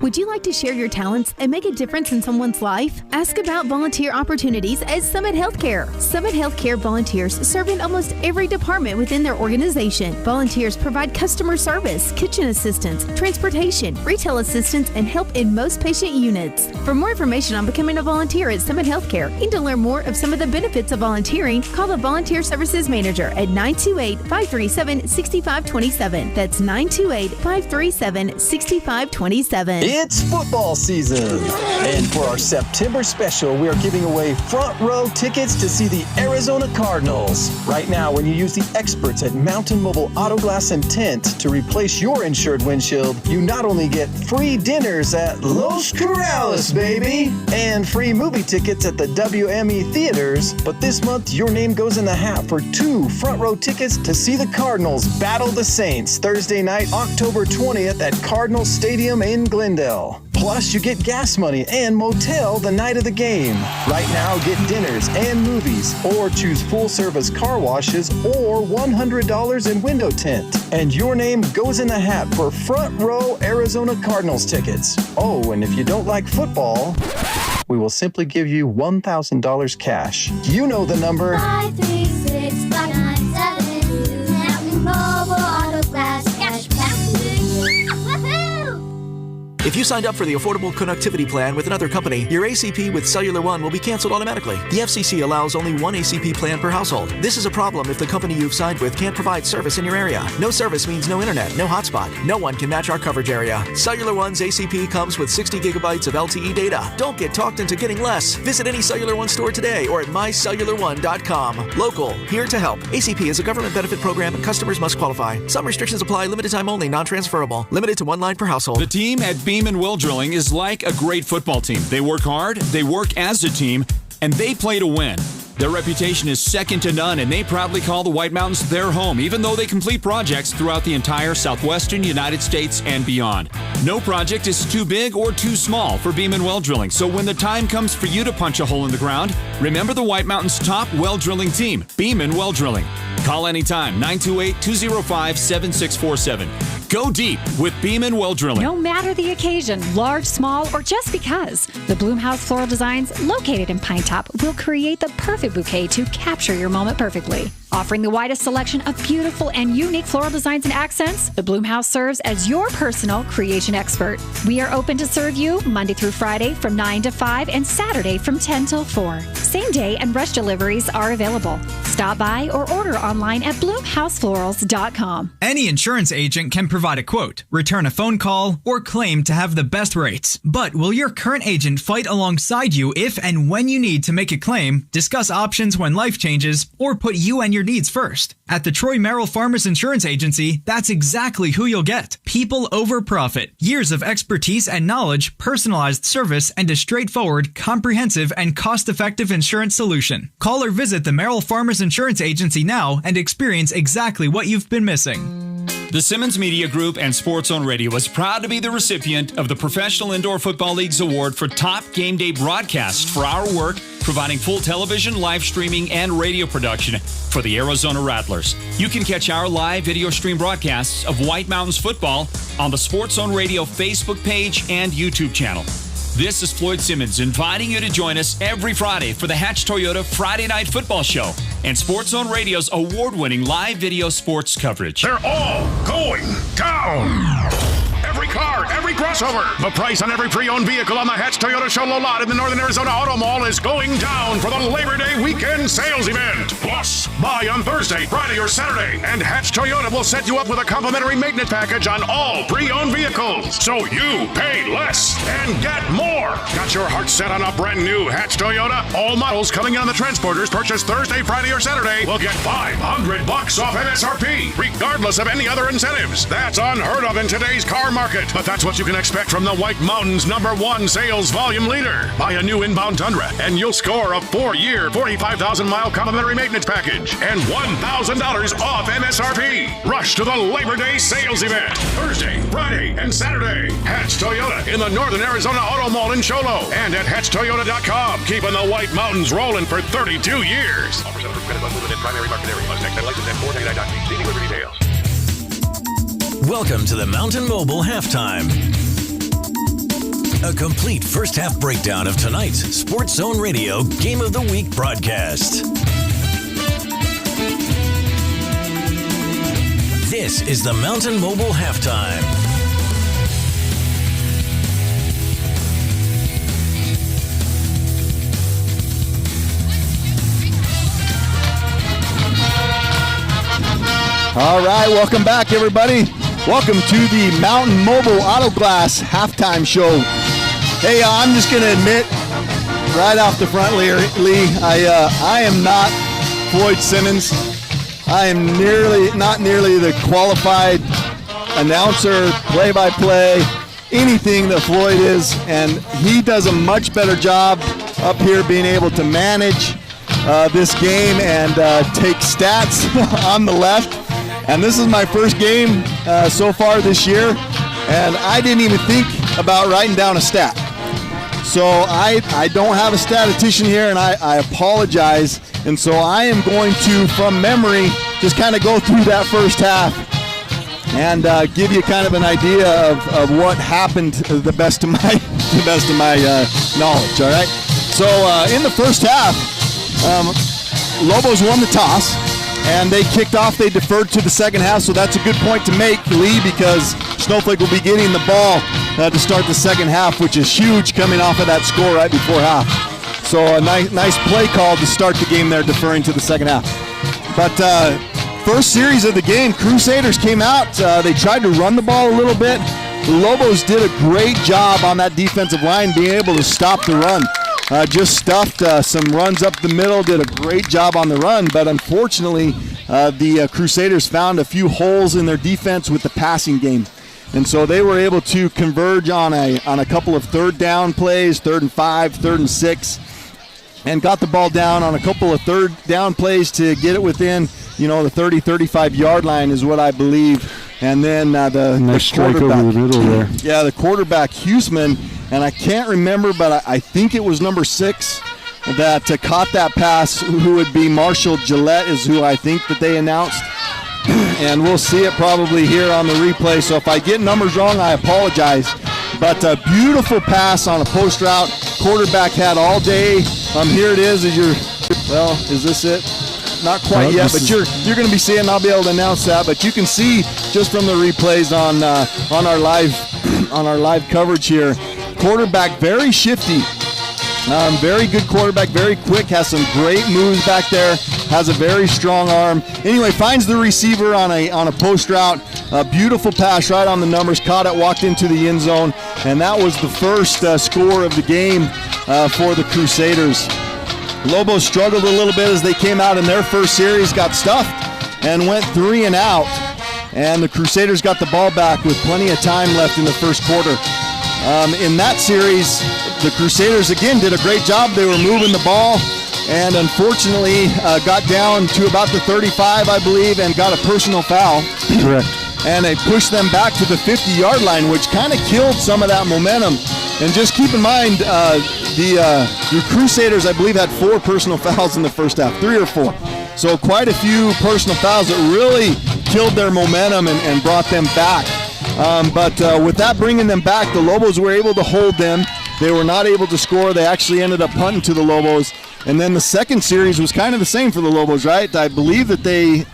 Speaker 8: Would you like to share your talents and make a difference in someone's life? Ask about volunteer opportunities at Summit Healthcare. Summit Healthcare volunteers serve in almost every department within their organization. Volunteers provide customer service, kitchen assistance, transportation, retail assistance, and help in most patient units. For more information on becoming a volunteer at Summit Healthcare and to learn more of some of the benefits of volunteering, call the Volunteer Services Manager at 928-537-6527. That's 928-537-6527.
Speaker 5: It's football season. And for our September special, we are giving away front row tickets to see the Arizona Cardinals. Right now, when you use the experts at Mountain Mobile Auto Glass and Tint to replace your insured windshield, you not only get free dinners at Los Corrales, baby, and free movie tickets at the WME theaters, but this month your name goes in the hat for 2 front row tickets to see the Cardinals battle the Saints Thursday night, October 20th at Cardinal Stadium in Glendale. Plus, you get gas money and motel the night of the game. Right now, get dinners and movies, or choose full-service car washes, or $100 in window tint. And your name goes in the hat for front row Arizona Cardinals tickets. Oh, and if you don't like football, we will simply give you $1,000 cash. You know the number.
Speaker 9: 536-597. Mountain Mobile Auto Glass Cashback.
Speaker 1: If you signed up for the Affordable Connectivity Plan with another company, your ACP with Cellular One will be canceled automatically. The FCC allows only one ACP plan per household. This is a problem if the company you've signed with can't provide service in your area. No service means no internet, no hotspot. No one can match our coverage area. Cellular One's ACP comes with 60 gigabytes of LTE data. Don't get talked into getting less. Visit any Cellular One store today or at mycellular1.com. Local, here to help. ACP is a government benefit program and customers must qualify. Some restrictions apply, limited time only, non-transferable. Limited to 1 line per household.
Speaker 10: The team at Beam and Well Drilling is like a great football team. They work hard, they work as a team, and they play to win. Their reputation is second to none, and they proudly call the White Mountains their home, even though they complete projects throughout the entire southwestern United States and beyond. No project is too big or too small for Beam and Well Drilling, so when the time comes for you to punch a hole in the ground, remember the White Mountains' top well drilling team, Beam and Well Drilling. Call anytime, 928-205-7647. Go deep with Beeman Well Drilling.
Speaker 7: No matter the occasion, large, small, or just because, the Bloomhouse Floral Designs, located in Pine Top, will create the perfect bouquet to capture your moment perfectly. Offering the widest selection of beautiful and unique floral designs and accents, the Bloomhouse serves as your personal creation expert. We are open to serve you Monday through Friday from 9 to 5 and Saturday from 10 till 4. Same day and rush deliveries are available. Stop by or order online at bloomhouseflorals.com.
Speaker 11: Any insurance agent can provide a quote, return a phone call, or claim to have the best rates. But will your current agent fight alongside you if and when you need to make a claim, discuss options when life changes, or put you and your needs first? At the Troy Merrill Farmers Insurance Agency, that's exactly who you'll get. People over profit. Years of expertise and knowledge, personalized service, and a straightforward, comprehensive, and cost-effective insurance solution. Call or visit the Merrill Farmers Insurance Agency now and experience exactly what you've been missing.
Speaker 10: The Simmons Media Group and Sports Zone Radio is proud to be the recipient of the Professional Indoor Football League's award for Top Game Day Broadcast for our work providing full television, live streaming, and radio production for the Arizona Rattlers. You can catch our live video stream broadcasts of White Mountains football on the Sports Zone Radio Facebook page and YouTube channel. This is Floyd Simmons inviting you to join us every Friday for the Hatch Toyota Friday Night Football Show and Sports Zone Radio's award-winning live video sports coverage.
Speaker 6: They're all going down. Every car, every crossover. The price on every pre-owned vehicle on the Hatch Toyota Show lot in the Northern Arizona Auto Mall is going down for the Labor Day weekend sales event. Plus, buy on Thursday, Friday, or Saturday, and Hatch Toyota will set you up with a complimentary maintenance package on all pre-owned vehicles. So you pay less and get more. Got your heart set on a brand new Hatch Toyota? All models coming in on the transporters purchased Thursday, Friday, or Saturday will get $500 off MSRP, regardless of any other incentives. That's unheard of in today's car market, but that's what you can expect from the White Mountains #1 sales volume leader. Buy a new inbound Tundra and you'll score a 4-year, 45,000-mile complimentary maintenance package and $1,000 off MSRP. Rush to the Labor Day sales event Thursday, Friday, and Saturday. Hatch Toyota in the Northern Arizona Auto Mall in Sholo and at HatchToyota.com. Keeping the White Mountains rolling for 32 years. Offers under credit on movement in primary market area. Must take license at 499.3. See dealer for details.
Speaker 1: Welcome to the Mountain Mobile Halftime. A complete first half breakdown of tonight's Sports Zone Radio Game of the Week broadcast. This is the Mountain Mobile Halftime.
Speaker 2: All right, welcome back, everybody. Welcome to the Mountain Mobile Auto Glass Halftime Show. Hey, I'm just going to admit right off the front, Lee, I am not Floyd Simmons. I am not nearly the qualified announcer, play-by-play, anything that Floyd is, and he does a much better job up here being able to manage this game and take stats on the left. And this is my first game so far this year, and I didn't even think about writing down a stat. So I don't have a statistician here, and I apologize. And so I am going to, from memory, just kind of go through that first half and give you kind of an idea of what happened to the best of my knowledge. All right. So in the first half, Lobos won the toss. And they kicked off. They deferred to the second half, so that's a good point to make, Lee, because Snowflake will be getting the ball to start the second half, which is huge coming off of that score right before half. So a nice play call to start the game there, deferring to the second half. But first series of the game, Crusaders came out. They tried to run the ball a little bit. The Lobos did a great job on that defensive line, being able to stop the run. Just stuffed some runs up the middle, did a great job on the run, but unfortunately the Crusaders found a few holes in their defense with the passing game. And so they were able to converge on a couple of third down plays, 3rd and 5, 3rd and 6, and got the ball down on a couple of third down plays to get it within, the 30-35 yard line is what I believe. And then the quarterback,
Speaker 4: over the middle there.
Speaker 2: Yeah, the quarterback Huseman, and I can't remember, but I think it was number 6 that caught that pass, who would be Marshall Gillette is who I think that they announced. and we'll see it probably here on the replay. So if I get numbers wrong, I apologize. But a beautiful pass on a post route. Quarterback had all day. Here it is. Is this it? Not quite yet, but you're going to be seeing. I'll be able to announce that. But you can see just from the replays on our live coverage here. Quarterback very shifty. Very good quarterback, very quick, has some great moves back there, has a very strong arm. Anyway, finds the receiver on a post route. A beautiful pass right on the numbers, caught it, walked into the end zone, and that was the first score of the game for the Crusaders. Lobos struggled a little bit as they came out in their first series, got stuffed, and went 3 and out. And the Crusaders got the ball back with plenty of time left in the first quarter. In that series, the Crusaders again did a great job. They were moving the ball and unfortunately got down to about the 35, I believe, and got a personal foul.
Speaker 4: Correct.
Speaker 2: And they pushed them back to the 50-yard line, which kind of killed some of that momentum. And just keep in mind, the Crusaders, I believe, had 4 personal fouls in the first half, 3 or 4. So quite a few personal fouls that really killed their momentum and brought them back. But with that bringing them back, the Lobos were able to hold them. They were not able to score. They actually ended up punting to the Lobos. And then the second series was kind of the same for the Lobos, right? I believe that they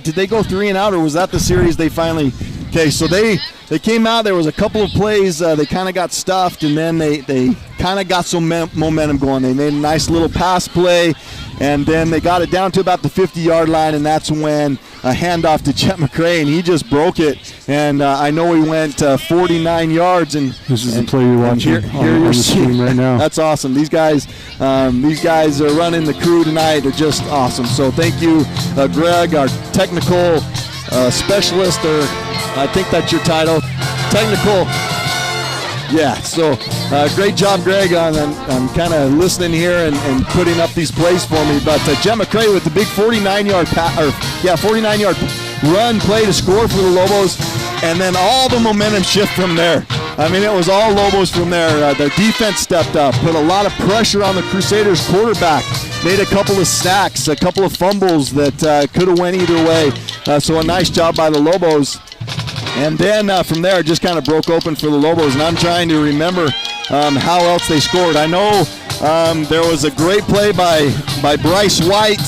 Speaker 2: did they go 3 and out, or was that the series they finally? Okay, so they came out. There was a couple of plays. They kind of got stuffed, and then they kind of got some momentum going. They made a nice little pass play, and then they got it down to about the 50-yard line, and that's when a handoff to Chet McCray, and he just broke it. And I know he went 49 yards. And
Speaker 4: this is the play you're watching on the screen right now.
Speaker 2: That's awesome. These guys are running the crew tonight. They're just awesome. So thank you, Greg, our technical specialist, or I think that's your title, technical. Yeah, so great job, Greg, on kind of listening here and putting up these plays for me. But Jem McCray with the big 49-yard 49-yard run play to score for the Lobos, and then all the momentum shift from there. I mean, it was all Lobos from there. Their defense stepped up, put a lot of pressure on the Crusaders quarterback, made a couple of sacks, a couple of fumbles that could have went either way. So a nice job by the Lobos. And then from there, it just kind of broke open for the Lobos. And I'm trying to remember how else they scored. I know there was a great play by Bryce White.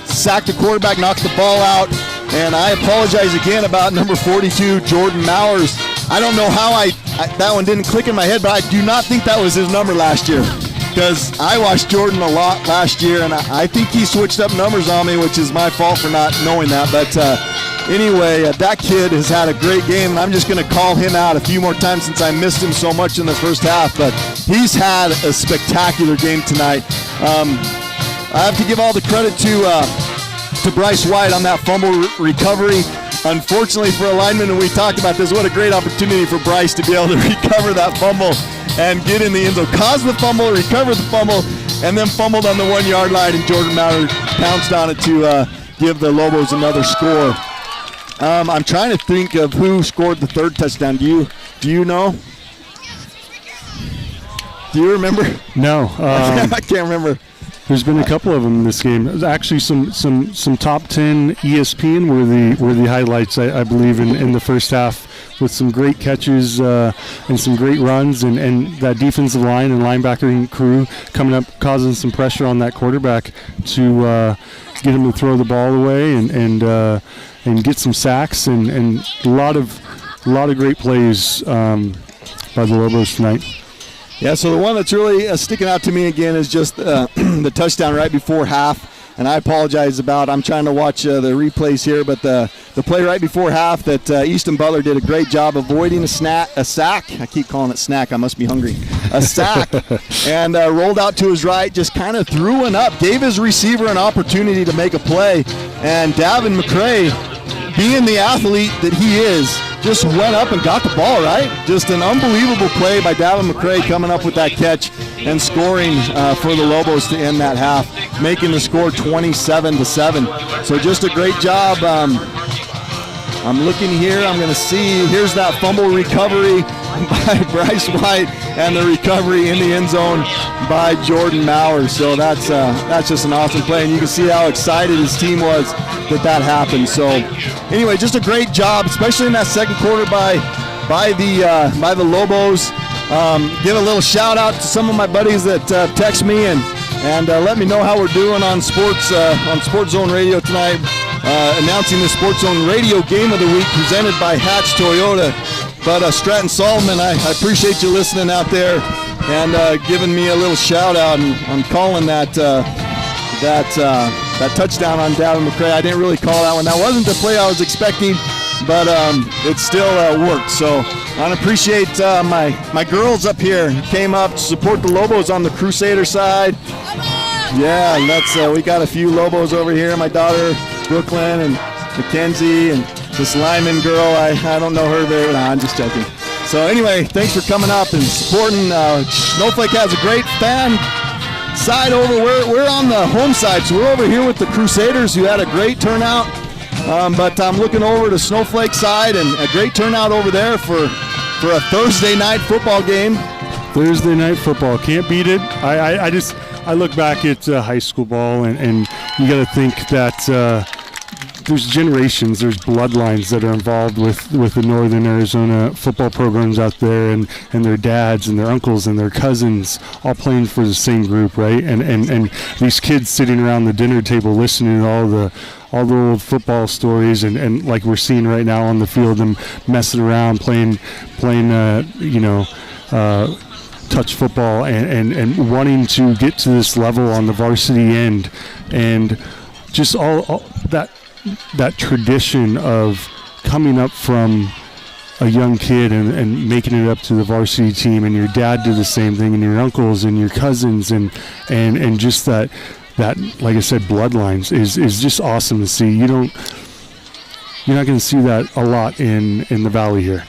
Speaker 2: Sacked the quarterback, knocked the ball out. And I apologize again about number 42, Jordan Mowers. I don't know how that one didn't click in my head, but I do not think that was his number last year. Because I watched Jordan a lot last year, and I think he switched up numbers on me, which is my fault for not knowing that. But anyway, that kid has had a great game, and I'm just going to call him out a few more times since I missed him so much in the first half. But he's had a spectacular game tonight. I have to give all the credit to Bryce White on that fumble recovery. Unfortunately for a lineman, and we talked about this, what a great opportunity for Bryce to be able to recover that fumble and get in the end zone. Caused the fumble, recovered the fumble, and then fumbled on the 1-yard line, and Jordan Mallard pounced on it to give the Lobos another score. I'm trying to think of who scored the third touchdown. Do you know? Do you remember?
Speaker 4: No.
Speaker 2: I can't remember.
Speaker 4: There's been a couple of them in this game. There's actually some top 10 ESPN were the highlights, I believe, in the first half, with some great catches and some great runs, and that defensive line and linebacker crew coming up, causing some pressure on that quarterback to get him to throw the ball away and get some sacks, and a lot of great plays by the Lobos tonight.
Speaker 2: Yeah, so the one that's really sticking out to me again is just the touchdown right before half. And I apologize I'm trying to watch the replays here, but the play right before half that Easton Butler did a great job avoiding a sack. I keep calling it snack. I must be hungry. A sack. And rolled out to his right, just kind of threw one up, gave his receiver an opportunity to make a play. And Davin McCray, being the athlete that he is, just went up and got the ball, right? Just an unbelievable play by Davin McCray coming up with that catch and scoring for the Lobos to end that half, making the score 27-7. So just a great job. I'm looking here. I'm going to see. Here's that fumble recovery by Bryce White and the recovery in the end zone by Jordan Mowers. So that's just an awesome play, and you can see how excited his team was that happened. So anyway, just a great job, especially in that second quarter by the Lobos. Give a little shout out to some of my buddies that text me and let me know how we're doing on Sports Zone Radio tonight. Announcing the Sports Zone Radio Game of the Week presented by Hatch Toyota. But Stratton Solomon, I appreciate you listening out there and giving me a little shout out on calling that touchdown on Davin McCray. I didn't really call that one. That wasn't the play I was expecting, but it still worked. So I appreciate my girls up here who came up to support the Lobos on the Crusader side. Yeah, that's we got a few Lobos over here. My daughter Brooklyn and Mackenzie and this Lyman girl. I don't know her very well. I'm just joking. So anyway, thanks for coming up and supporting. Snowflake has a great fan side over. We're on the home side, so we're over here with the Crusaders, who had a great turnout. But I'm looking over to Snowflake side, and a great turnout over there for a Thursday night football game.
Speaker 4: Thursday night football, can't beat it. I look back at high school ball, and you got to think that there's generations, there's bloodlines that are involved with the Northern Arizona football programs out there, and their dads and their uncles and their cousins all playing for the same group, right? And these kids sitting around the dinner table listening to all the old football stories, and like we're seeing right now on the field, them messing around, playing touch football and wanting to get to this level on the varsity end, and just all that tradition of coming up from a young kid and making it up to the varsity team, and your dad did the same thing, and your uncles and your cousins, and just that like I said, bloodlines is just awesome to see. You're not going to see that a lot in the Valley here,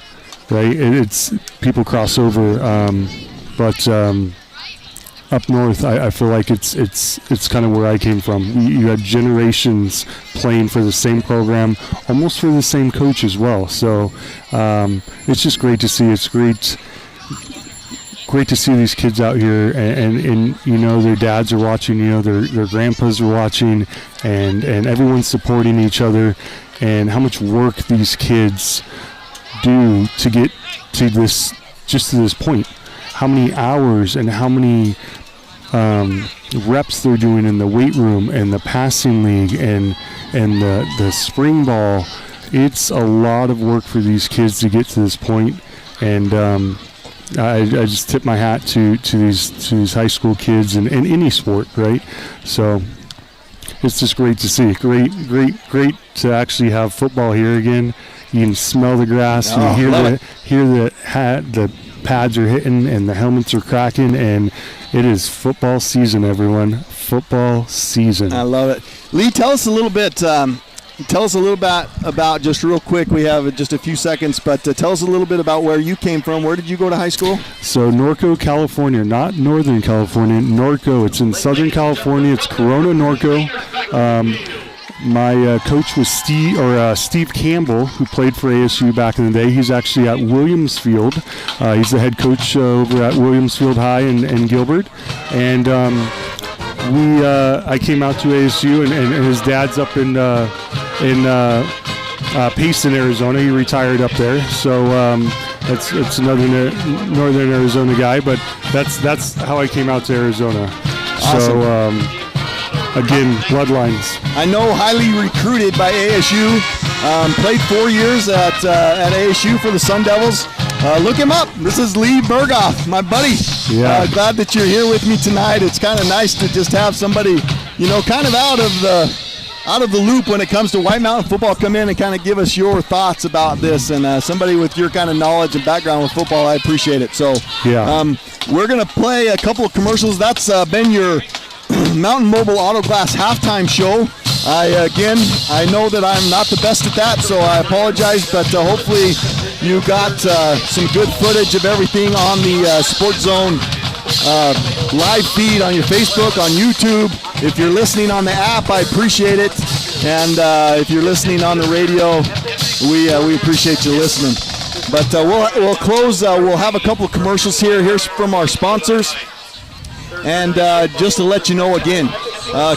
Speaker 4: right? It's people cross over, but up north, I feel like it's kind of where I came from. You had generations playing for the same program, almost for the same coach as well. So it's just great to see. It's great to see these kids out here, and their dads are watching, their grandpas are watching, and everyone's supporting each other, and how much work these kids do to get to this point. How many hours and how many reps they're doing in the weight room and the passing league and the spring ball. It's a lot of work for these kids to get to this point, and I just tip my hat to these high school kids and any sport, right? So it's just great to see. Great to actually have football here again. You can smell the grass. You hear the pads are hitting and the helmets are cracking, and it is football season, everyone. Football season.
Speaker 2: I love it. Lee, tell us a little bit about, just real quick, we have just a few seconds, but tell us a little bit about where you came from. Where did you go to high school?
Speaker 4: So Norco, California, not Northern California. Norco, it's in Southern California. It's Corona, Norco. My coach was Steve Campbell, who played for ASU back in the day. He's actually at Williamsfield. He's the head coach over at Williamsfield High in Gilbert. And I came out to ASU, and his dad's up in Payson, Arizona. He retired up there. So it's another Northern Arizona guy, but that's how I came out to Arizona. Awesome. So again, bloodlines.
Speaker 2: I know, highly recruited by ASU. Played 4 years at ASU for the Sun Devils. Look him up. This is Lee Berghoff, my buddy.
Speaker 4: Yeah.
Speaker 2: Glad that you're here with me tonight. It's kind of nice to just have somebody, kind of out of the loop when it comes to White Mountain football come in and kind of give us your thoughts about this. And somebody with your kind of knowledge and background with football, I appreciate it. So we're going to play a couple of commercials. That's been your Mountain Mobile Auto Glass halftime show. I know that I'm not the best at that, so I apologize, but hopefully you got some good footage of everything on the Sports Zone live feed on your Facebook, on YouTube. If you're listening on the app, I appreciate it, and if you're listening on the radio, we appreciate you listening. But we'll close. We'll have a couple of commercials here. Here's from our sponsors. And just to let you know again,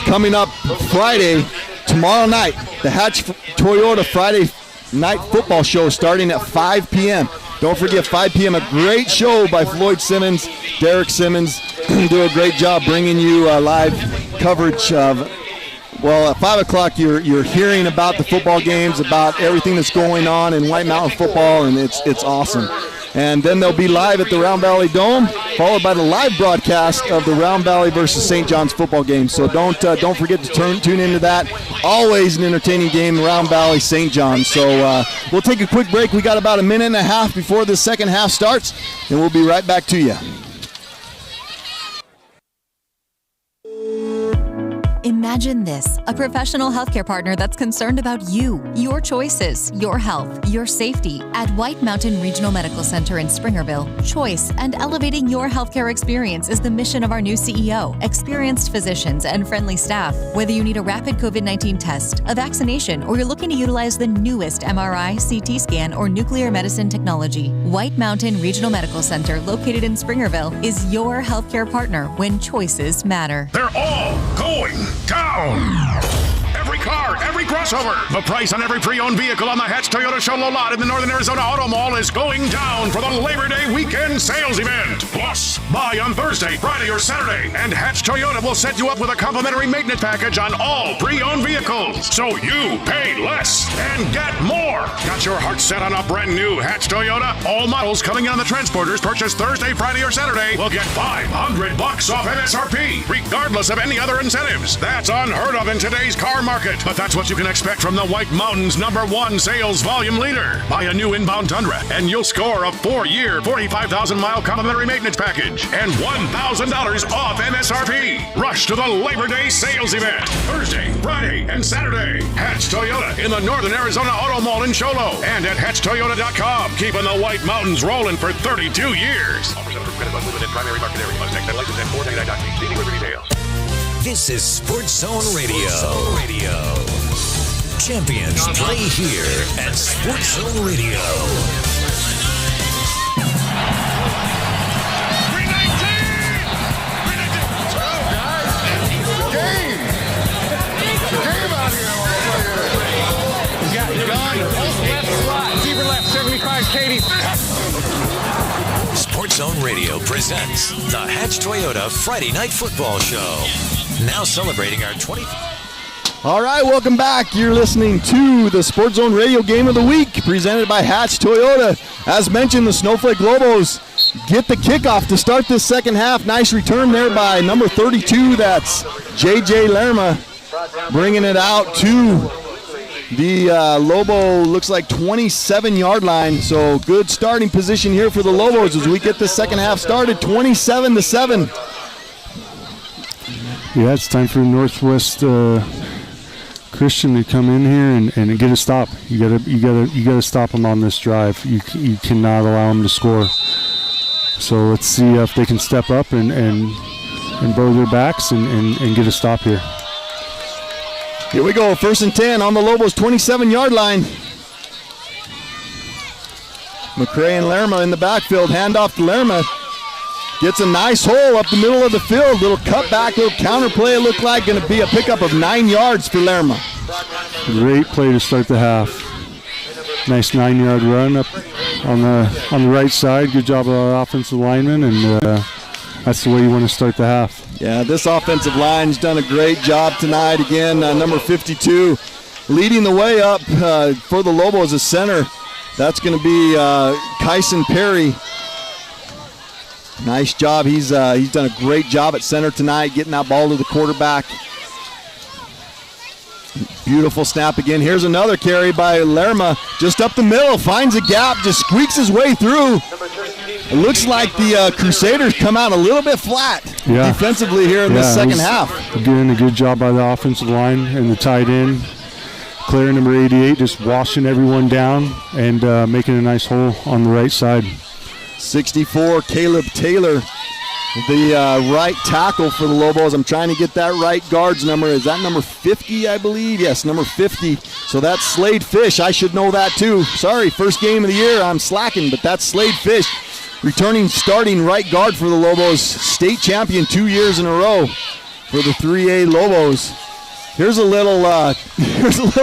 Speaker 2: coming up Friday, tomorrow night, the Hatch Toyota Friday night football show starting at 5 p.m. Don't forget, 5 p.m., a great show by Floyd Simmons, Derek Simmons. Do a great job bringing you live coverage of, well, at 5 o'clock, you're hearing about the football games, about everything that's going on in White Mountain football, and it's awesome. And then they'll be live at the Round Valley Dome, followed by the live broadcast of the Round Valley versus St. John's football game. So don't forget to tune into that. Always an entertaining game, Round Valley, St. John's. So we'll take a quick break. We got about a minute and a half before the second half starts, and we'll be right back to you.
Speaker 12: Imagine this, a professional healthcare partner that's concerned about you, your choices, your health, your safety. At White Mountain Regional Medical Center in Springerville, choice and elevating your healthcare experience is the mission of our new CEO, experienced physicians, and friendly staff. Whether you need a rapid COVID-19 test, a vaccination, or you're looking to utilize the newest MRI, CT scan, or nuclear medicine technology, White Mountain Regional Medical Center, located in Springerville, is your healthcare partner when choices matter.
Speaker 6: They're all going down. Every car, every crossover. The price on every pre-owned vehicle on the Hatch Toyota Show lot in the Northern Arizona Auto Mall is going down for the Labor Day weekend sales event. Plus, buy on Thursday, Friday, or Saturday, and Hatch Toyota will set you up with a complimentary maintenance package on all pre-owned vehicles. So you pay less and get more. Got your heart set on a brand new Hatch Toyota? All models coming in on the transporters purchased Thursday, Friday, or Saturday will get $500 off MSRP, regardless of any other incentives. That's unheard of in today's car market, but that's what you can expect from the White Mountain's #1 sales volume leader. Buy a new inbound Tundra, and you'll score a 4-year, 45,000-mile complimentary maintenance package and $1,000 off MSRP. Rush to the Labor Day sales event, Thursday, Friday, and Saturday. Hatch Toyota in the Northern Arizona Auto Mall in Show Low and at HatchToyota.com, keeping the White Mountains rolling for 32 years. Primary market area. Text and license at 499.com. See delivery details.
Speaker 1: This is Sports Zone Radio. Champions play here at Sports Zone Radio. Sports Zone Radio presents the Hatch Toyota Friday Night Football Show. Now celebrating our 20th.
Speaker 2: All right, welcome back. You're listening to the Sports Zone Radio Game of the Week, presented by Hatch Toyota. As mentioned, the Snowflake Lobos get the kickoff to start this second half. Nice return there by number 32. That's J.J. Lerma, bringing it out to the Lobo, looks like 27-yard line. So good starting position here for the Lobos as we get the second half started, 27-7.
Speaker 4: Yeah, it's time for Northwest Christian to come in here and get a stop. You gotta stop them on this drive. You cannot allow them to score. So let's see if they can step up and bow their backs and get a stop here.
Speaker 2: Here we go, 1st and 10 on the Lobos' 27-yard line. McCray and Lerma in the backfield. Handoff to Lerma. Gets a nice hole up the middle of the field. Little cutback, little counter play. It looked like going to be a pickup of 9 yards for Lerma.
Speaker 4: Great play to start the half. Nice 9-yard run up on the right side. Good job of our offensive lineman, and that's the way you want to start the half.
Speaker 2: Yeah, this offensive line's done a great job tonight. Again, number 52 leading the way up for the Lobos as center. That's going to be Kyson Perry. Nice job. He's done a great job at center tonight, getting that ball to the quarterback. Beautiful snap again. Here's another carry by Lerma, just up the middle, finds a gap, just squeaks his way through. It looks like the Crusaders come out a little bit flat defensively here in the second half.
Speaker 4: Doing a good job by the offensive line and the tight end. Claire, number 88, just washing everyone down and making a nice hole on the right side.
Speaker 2: 64, Caleb Taylor the right tackle for the Lobos. I'm trying to get that right guard's number. Is that number 50, I believe? Yes, number 50. So that's Slade Fish. I should know that too. Sorry, first game of the year. I'm slacking, but that's Slade Fish. Returning starting right guard for the Lobos. State champion 2 years in a row for the 3A Lobos. Here's a little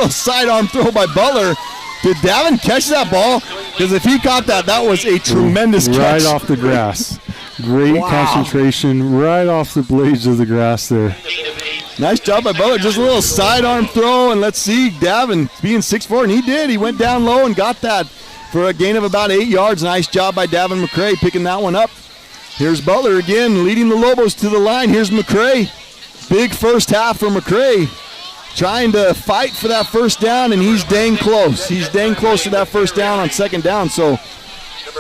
Speaker 2: sidearm throw by Butler. Did Davin catch that ball? Because if he caught that, that was a tremendous catch.
Speaker 4: Right off the grass. Great concentration right off the blades of the grass there.
Speaker 2: Nice job by Butler. Just a little sidearm throw, and let's see Davin being 6'4", and he did. He went down low and got that for a gain of about 8 yards. Nice job by Davin McCray picking that one up. Here's Butler again leading the Lobos to the line. Here's McCray. Big first half for McCray. Trying to fight for that first down, and he's dang close. He's dang close to that first down on second down. So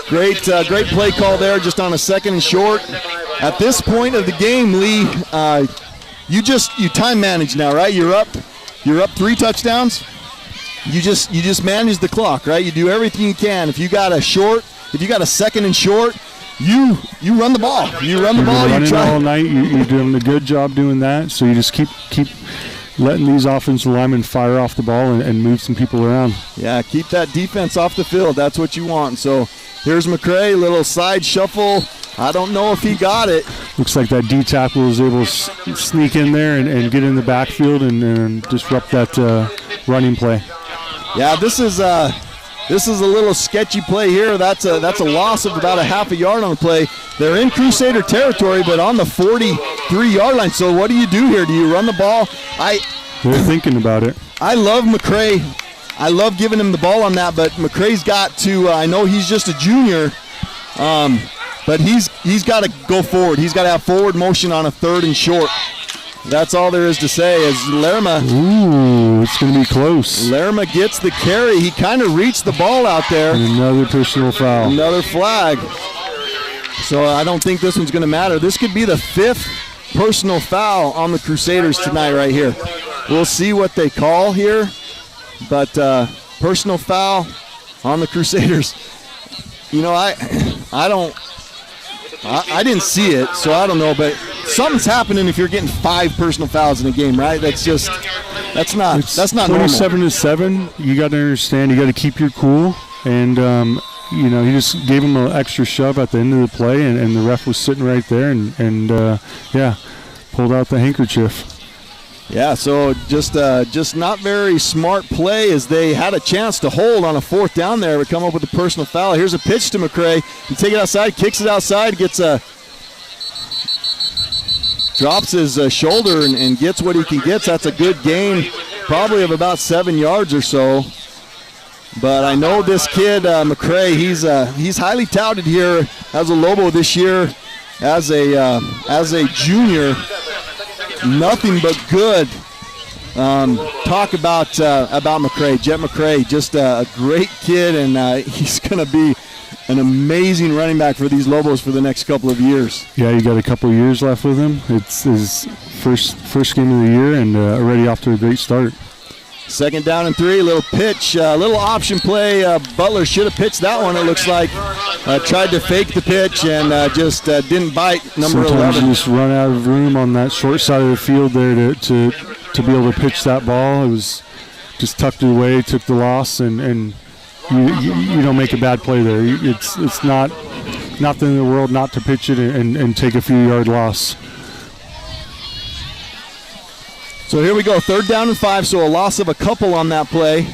Speaker 2: great play call there just on a second and short. At this point of the game, Lee, you time manage now, right? You're up 3 touchdowns. You just manage the clock, right? You do everything you can. If you got a second and short, you run the ball. You run the ball.
Speaker 4: You try all night. You're doing a good job doing that. So you just keep letting these offensive linemen fire off the ball and move some people around.
Speaker 2: Yeah, keep that defense off the field. That's what you want. So here's McCray, little side shuffle. I don't know if he got it.
Speaker 4: Looks like that D tackle was able to sneak in there and get in the backfield and disrupt that running play.
Speaker 2: Yeah, this is a little sketchy play here. That's a loss of about a half a yard on the play. They're in Crusader territory, but on the 43-yard line. So what do you do here? Do you run the ball?
Speaker 4: They're thinking about it.
Speaker 2: I love McCray. I love giving him the ball on that, but McCray's got to. I know he's just a junior, but he's got to go forward. He's got to have forward motion on a 3rd and short. That's all there is to say. As Lerma,
Speaker 4: it's going to be close.
Speaker 2: Lerma gets the carry. He kind of reached the ball out there.
Speaker 4: And another personal foul.
Speaker 2: Another flag. So I don't think this one's going to matter. This could be the 5th personal foul on the Crusaders tonight right here. We'll see what they call here, but personal foul on the Crusaders. You know, I didn't see it, so I don't know, but something's happening if you're getting 5 personal fouls in a game, right? That's not normal.
Speaker 4: 27-7. You got to understand. You got to keep your cool, and he just gave him an extra shove at the end of the play, and the ref was sitting right there, and pulled out the handkerchief.
Speaker 2: Yeah, so just not very smart play as they had a chance to hold on a 4th down there, but come up with a personal foul. Here's a pitch to McCray. He takes it outside, kicks it outside, drops his shoulder and gets what he can get. So that's a good gain, probably of about 7 yards or so. But I know this kid, McCray, he's highly touted here as a Lobo this year as a junior. Nothing but good talk about McCray. Jet McCray, just a great kid, and he's going to be an amazing running back for these Lobos for the next couple of years.
Speaker 4: Yeah, you got a couple of years left with him. It's his first game of the year, and already off to a great start.
Speaker 2: 2nd down and 3, little pitch, little option play. Butler should have pitched that one, it looks like. Tried to fake the pitch and just didn't bite. Number
Speaker 4: Sometimes
Speaker 2: 11.
Speaker 4: you just run out of room on that short side of the field there to be able to pitch that ball. It was just tucked it away, took the loss, and you don't make a bad play there. It's not nothing in the world not to pitch it and take a few yard loss.
Speaker 2: So here we go, 3rd down and 5, so a loss of a couple on that play.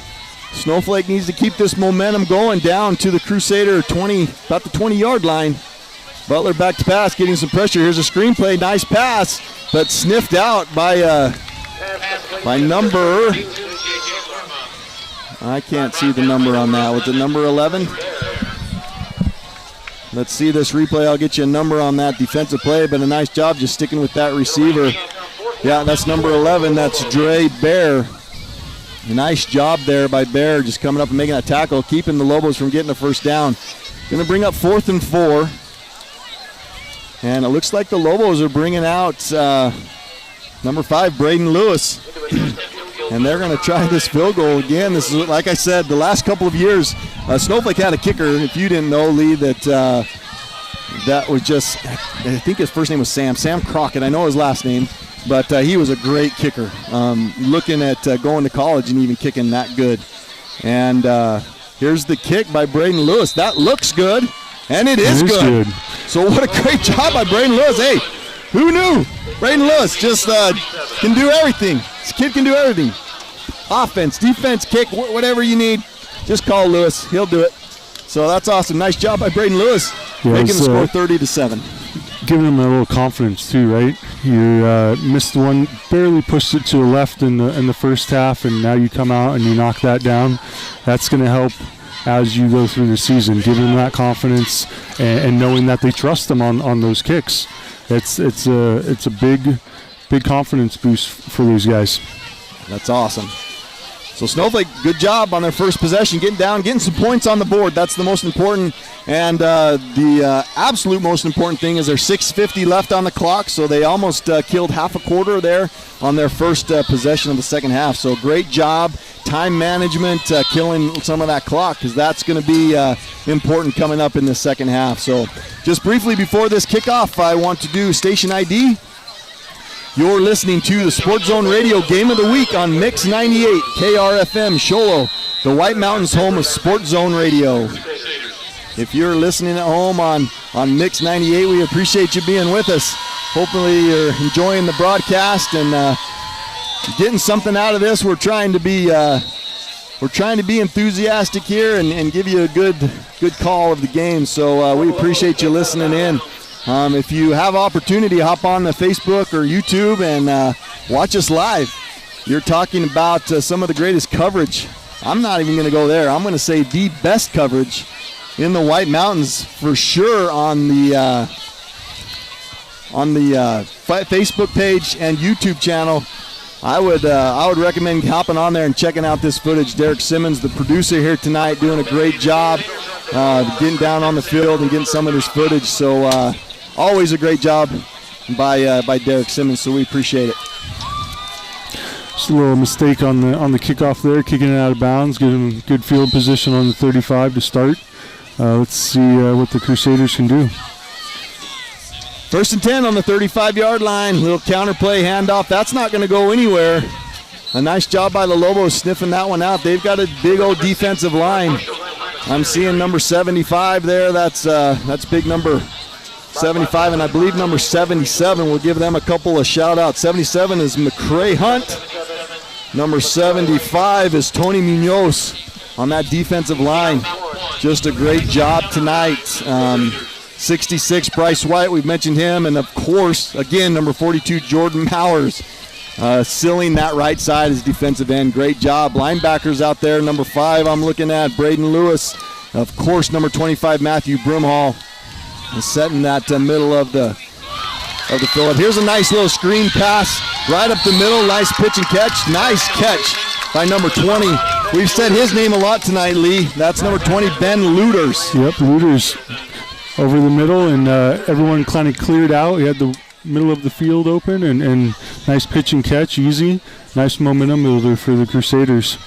Speaker 2: Snowflake needs to keep this momentum going down to the Crusader about the 20-yard line. Butler back to pass, getting some pressure. Here's a screen play, nice pass, but sniffed out by number, I can't see the number on that. Was it number 11? Let's see this replay. I'll get you a number on that defensive play, but a nice job just sticking with that receiver. Yeah, that's number 11. That's Dre Bear. Nice job there by Bear, just coming up and making that tackle, keeping the Lobos from getting a first down. Going to bring up 4th and 4. And it looks like the Lobos are bringing out number 5, Braden Lewis. And they're going to try this field goal again. This is, like I said, the last couple of years, Snowflake had a kicker. If you didn't know, Lee, that that was just, I think his first name was Sam Crockett. I know his last name, but he was a great kicker. Looking at going to college and even kicking that good. And here's the kick by Braden Lewis. That looks good, and it is good. So what a great job by Braden Lewis. Hey, who knew? Braden Lewis just can do everything. This kid can do everything. Offense, defense, kick, whatever you need, just call Lewis. He'll do it. So that's awesome. Nice job by Braden Lewis, making the score 30-7.
Speaker 4: Giving him a little confidence too, right? You missed one, barely pushed it to the left in the first half, and now you come out and you knock that down. That's going to help as you go through the season, giving them that confidence and knowing that they trust them on those kicks. It's a big confidence boost for these guys.
Speaker 2: That's awesome. So Snowflake, good job on their first possession, getting some points on the board. That's the most important. And the absolute most important thing is there's 6:50 left on the clock, so they almost killed half a quarter there on their first possession of the second half. So great job, time management, killing some of that clock, because that's going to be important coming up in the second half. So just briefly before this kickoff, I want to do station ID. You're listening to the Sports Zone Radio Game of the Week on Mix 98, KRFM, Sholo, the White Mountains home of Sports Zone Radio. If you're listening at home on Mix 98, we appreciate you being with us. Hopefully you're enjoying the broadcast and getting something out of this. We're trying to be enthusiastic here and give you a good call of the game. So we appreciate you listening in. If you have opportunity, hop on the Facebook or YouTube and watch us live. You're talking about some of the greatest coverage. I'm not even going to go there. I'm going to say the best coverage in the White Mountains for sure on the Facebook page and YouTube channel. I would recommend hopping on there and checking out this footage. Derek Simmons, the producer here tonight, doing a great job getting down on the field and getting some of this footage. So always a great job by Derek Simmons, so we appreciate it.
Speaker 4: Just a little mistake on the kickoff there, kicking it out of bounds, giving them good field position on the 35 to start. Let's see what the Crusaders can do.
Speaker 2: 1st and 10 on the 35-yard line. Little counter play, handoff. That's not going to go anywhere. A nice job by the Lobos sniffing that one out. They've got a big old defensive line. I'm seeing number 75 there. That's big number 75, and I believe number 77. We'll give them a couple of shout-outs. 77 is McCray Hunt. Number 75 is Tony Munoz on that defensive line. Just a great job tonight. 66, Bryce White, we've mentioned him. And, of course, again, number 42, Jordan Mowers, sealing that right side as defensive end. Great job. Linebackers out there. Number 5 I'm looking at, Braden Lewis. Of course, number 25, Matthew Brimhall, is setting that middle of the field. Here's a nice little screen pass right up the middle. Nice pitch and catch. Nice catch by number 20. We've said his name a lot tonight, Lee. That's number 20, Ben Luders.
Speaker 4: Yep, Luders over the middle, and everyone kind of cleared out. He had the middle of the field open, and nice pitch and catch, easy. Nice momentum builder for the Crusaders.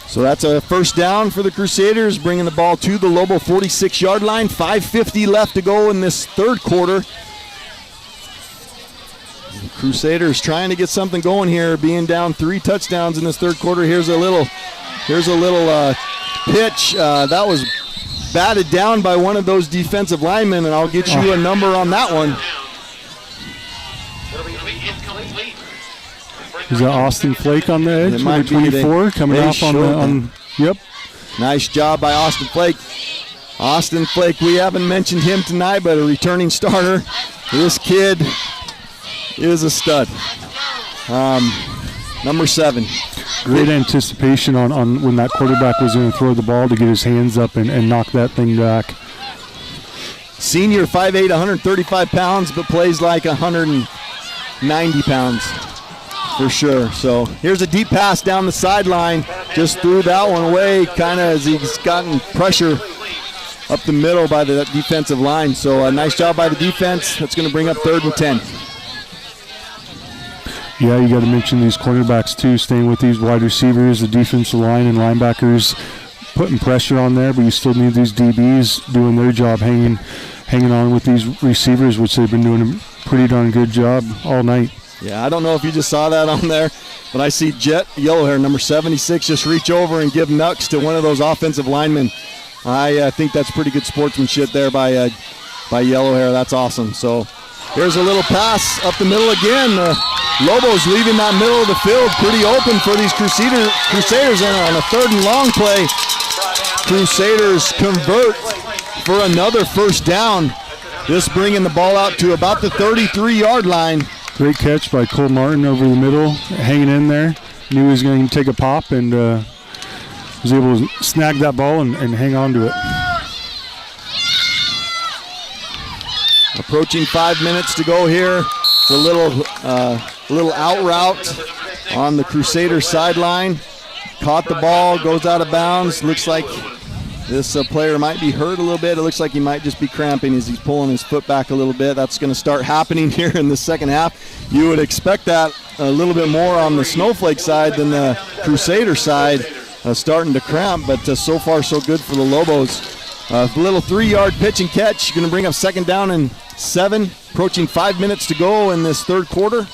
Speaker 2: So that's a first down for the Crusaders, bringing the ball to the Lobo 46-yard line. 5:50 left to go in this third quarter. Crusaders trying to get something going here, being down 3 touchdowns in this third quarter. Here's a little pitch that was batted down by one of those defensive linemen, and I'll get you a number on that one.
Speaker 4: Is that Austin Flake on the edge?
Speaker 2: It might
Speaker 4: be 24 coming off on. Yep.
Speaker 2: Nice job by Austin Flake. Austin Flake, we haven't mentioned him tonight, but a returning starter. This kid is a stud. Number 7.
Speaker 4: Great anticipation on when that quarterback was going to throw the ball to get his hands up and knock that thing back.
Speaker 2: Senior, 5'8", 135 pounds, but plays like 190 pounds for sure. So here's a deep pass down the sideline. Just threw that one away kind of as he's gotten pressure up the middle by the defensive line. So a nice job by the defense. That's going to bring up 3rd and 10.
Speaker 4: Yeah, you got to mention these cornerbacks too, staying with these wide receivers, the defensive line and linebackers putting pressure on there, but you still need these DBs doing their job, hanging on with these receivers, which they've been doing a pretty darn good job all night.
Speaker 2: Yeah, I don't know if you just saw that on there, but I see Jet Yellowhair, number 76, just reach over and give knucks to one of those offensive linemen. I think that's pretty good sportsmanship there by Yellowhair. That's awesome. So here's a little pass up the middle again. Lobos leaving that middle of the field pretty open for these Crusaders, and on a 3rd and long play, Crusaders convert for another first down. This bringing the ball out to about the 33-yard line.
Speaker 4: Great catch by Cole Martin over the middle, hanging in there. Knew he was going to take a pop, and was able to snag that ball and hang on to it.
Speaker 2: Approaching 5 minutes to go here. It's a little out route on the Crusader sideline. Caught the ball, goes out of bounds. Looks like this player might be hurt a little bit. It looks like he might just be cramping as he's pulling his foot back a little bit. That's going to start happening here in the second half. You would expect that a little bit more on the Snowflake side than the Crusader side, starting to cramp, but so far so good for the Lobos. A little 3-yard pitch and catch. Going to bring up 2nd down and 7. Approaching 5 minutes to go in this 3rd quarter.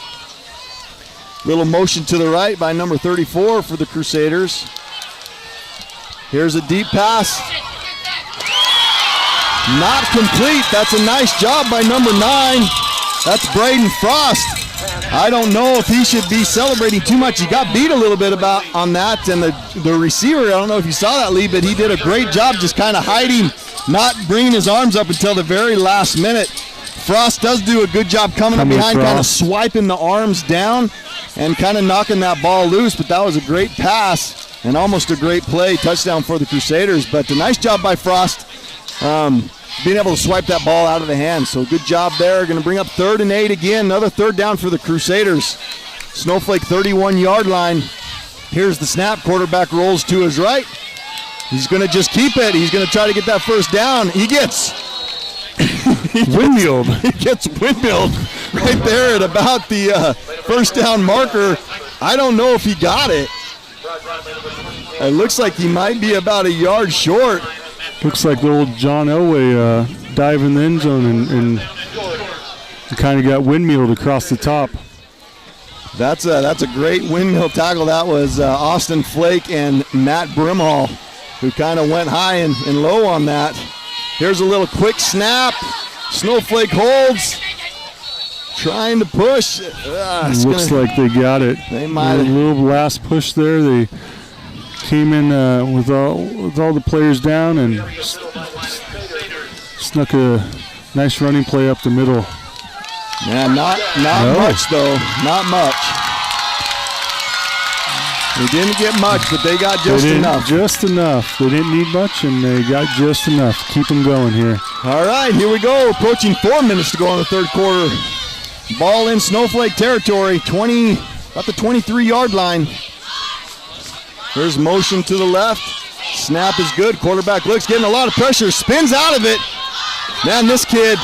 Speaker 2: Little motion to the right by number 34 for the Crusaders. Here's a deep pass. Not complete. That's a nice job by number 9. That's Braden Frost. I don't know if he should be celebrating too much. He got beat a little bit on that, and the receiver, I don't know if you saw that, Lee, but he did a great job just kind of hiding, not bringing his arms up until the very last minute. Frost does do a good job coming up behind, kind of swiping the arms down and kind of knocking that ball loose, but that was a great pass and almost a great play, touchdown for the Crusaders. But a nice job by Frost being able to swipe that ball out of the hand. So good job there. Going to bring up 3rd and 8 again. Another 3rd down for the Crusaders. Snowflake 31-yard line. Here's the snap. Quarterback rolls to his right. He's going to just keep it. He's going to try to get that first down. He gets
Speaker 4: windmilled.
Speaker 2: He gets windmilled right there at about the first down marker. I don't know if he got it. It looks like he might be about a yard short.
Speaker 4: Looks like little John Elway diving in the end zone and kind of got windmilled across the top.
Speaker 2: That's a great windmill tackle. That was Austin Flake and Matt Brimhall, who kind of went high and low on that. Here's a little quick snap. Snowflake holds. Trying to push.
Speaker 4: Looks like they got it.
Speaker 2: They might
Speaker 4: have. A little last push there. They came in with all the players down and snuck a nice running play up the middle.
Speaker 2: Yeah, not much though. Not much. They didn't get much, but they got just enough.
Speaker 4: Just enough. They didn't need much, and they got just enough. Keep them going here.
Speaker 2: All right, here we go. Approaching 4 minutes to go in the 3rd quarter. Ball in Snowflake territory, about the 23-yard line. There's motion to the left. Snap is good. Quarterback looks, getting a lot of pressure. Spins out of it. Man, this kid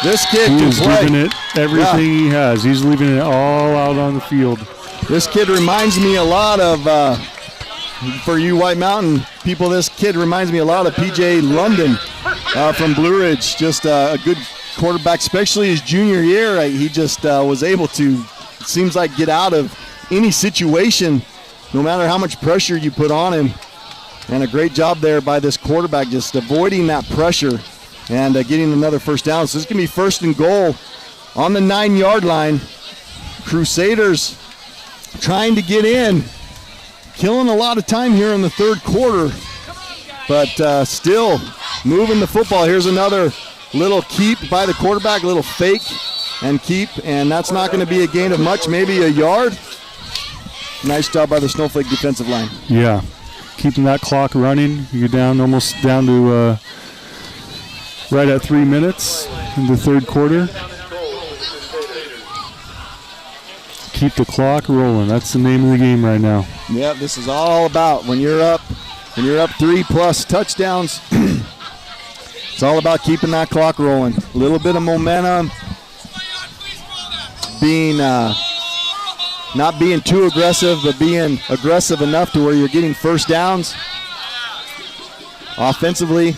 Speaker 2: can play.
Speaker 4: He's giving it everything he has. He's leaving it all out on the field.
Speaker 2: This kid reminds me a lot of, for you White Mountain people, this kid reminds me a lot of P.J. London from Blue Ridge. Just a good quarterback, especially his junior year. He just was able to, it seems like, get out of any situation, no matter how much pressure you put on him. And a great job there by this quarterback, just avoiding that pressure and getting another first down. So it's going to be 1st and goal on the 9-yard line. Crusaders trying to get in, killing a lot of time here in the 3rd quarter, but still moving the football. Here's another little keep by the quarterback, a little fake and keep, and that's not going to be a gain of much, maybe a yard. Nice job by the Snowflake defensive line.
Speaker 4: Yeah, keeping that clock running. You get almost down to right at 3 minutes in the 3rd quarter. Keep the clock rolling. That's the name of the game right now.
Speaker 2: Yeah, this is all about when you're up 3+ touchdowns. It's all about keeping that clock rolling. A little bit of momentum being not being too aggressive, but being aggressive enough to where you're getting first downs. Offensively,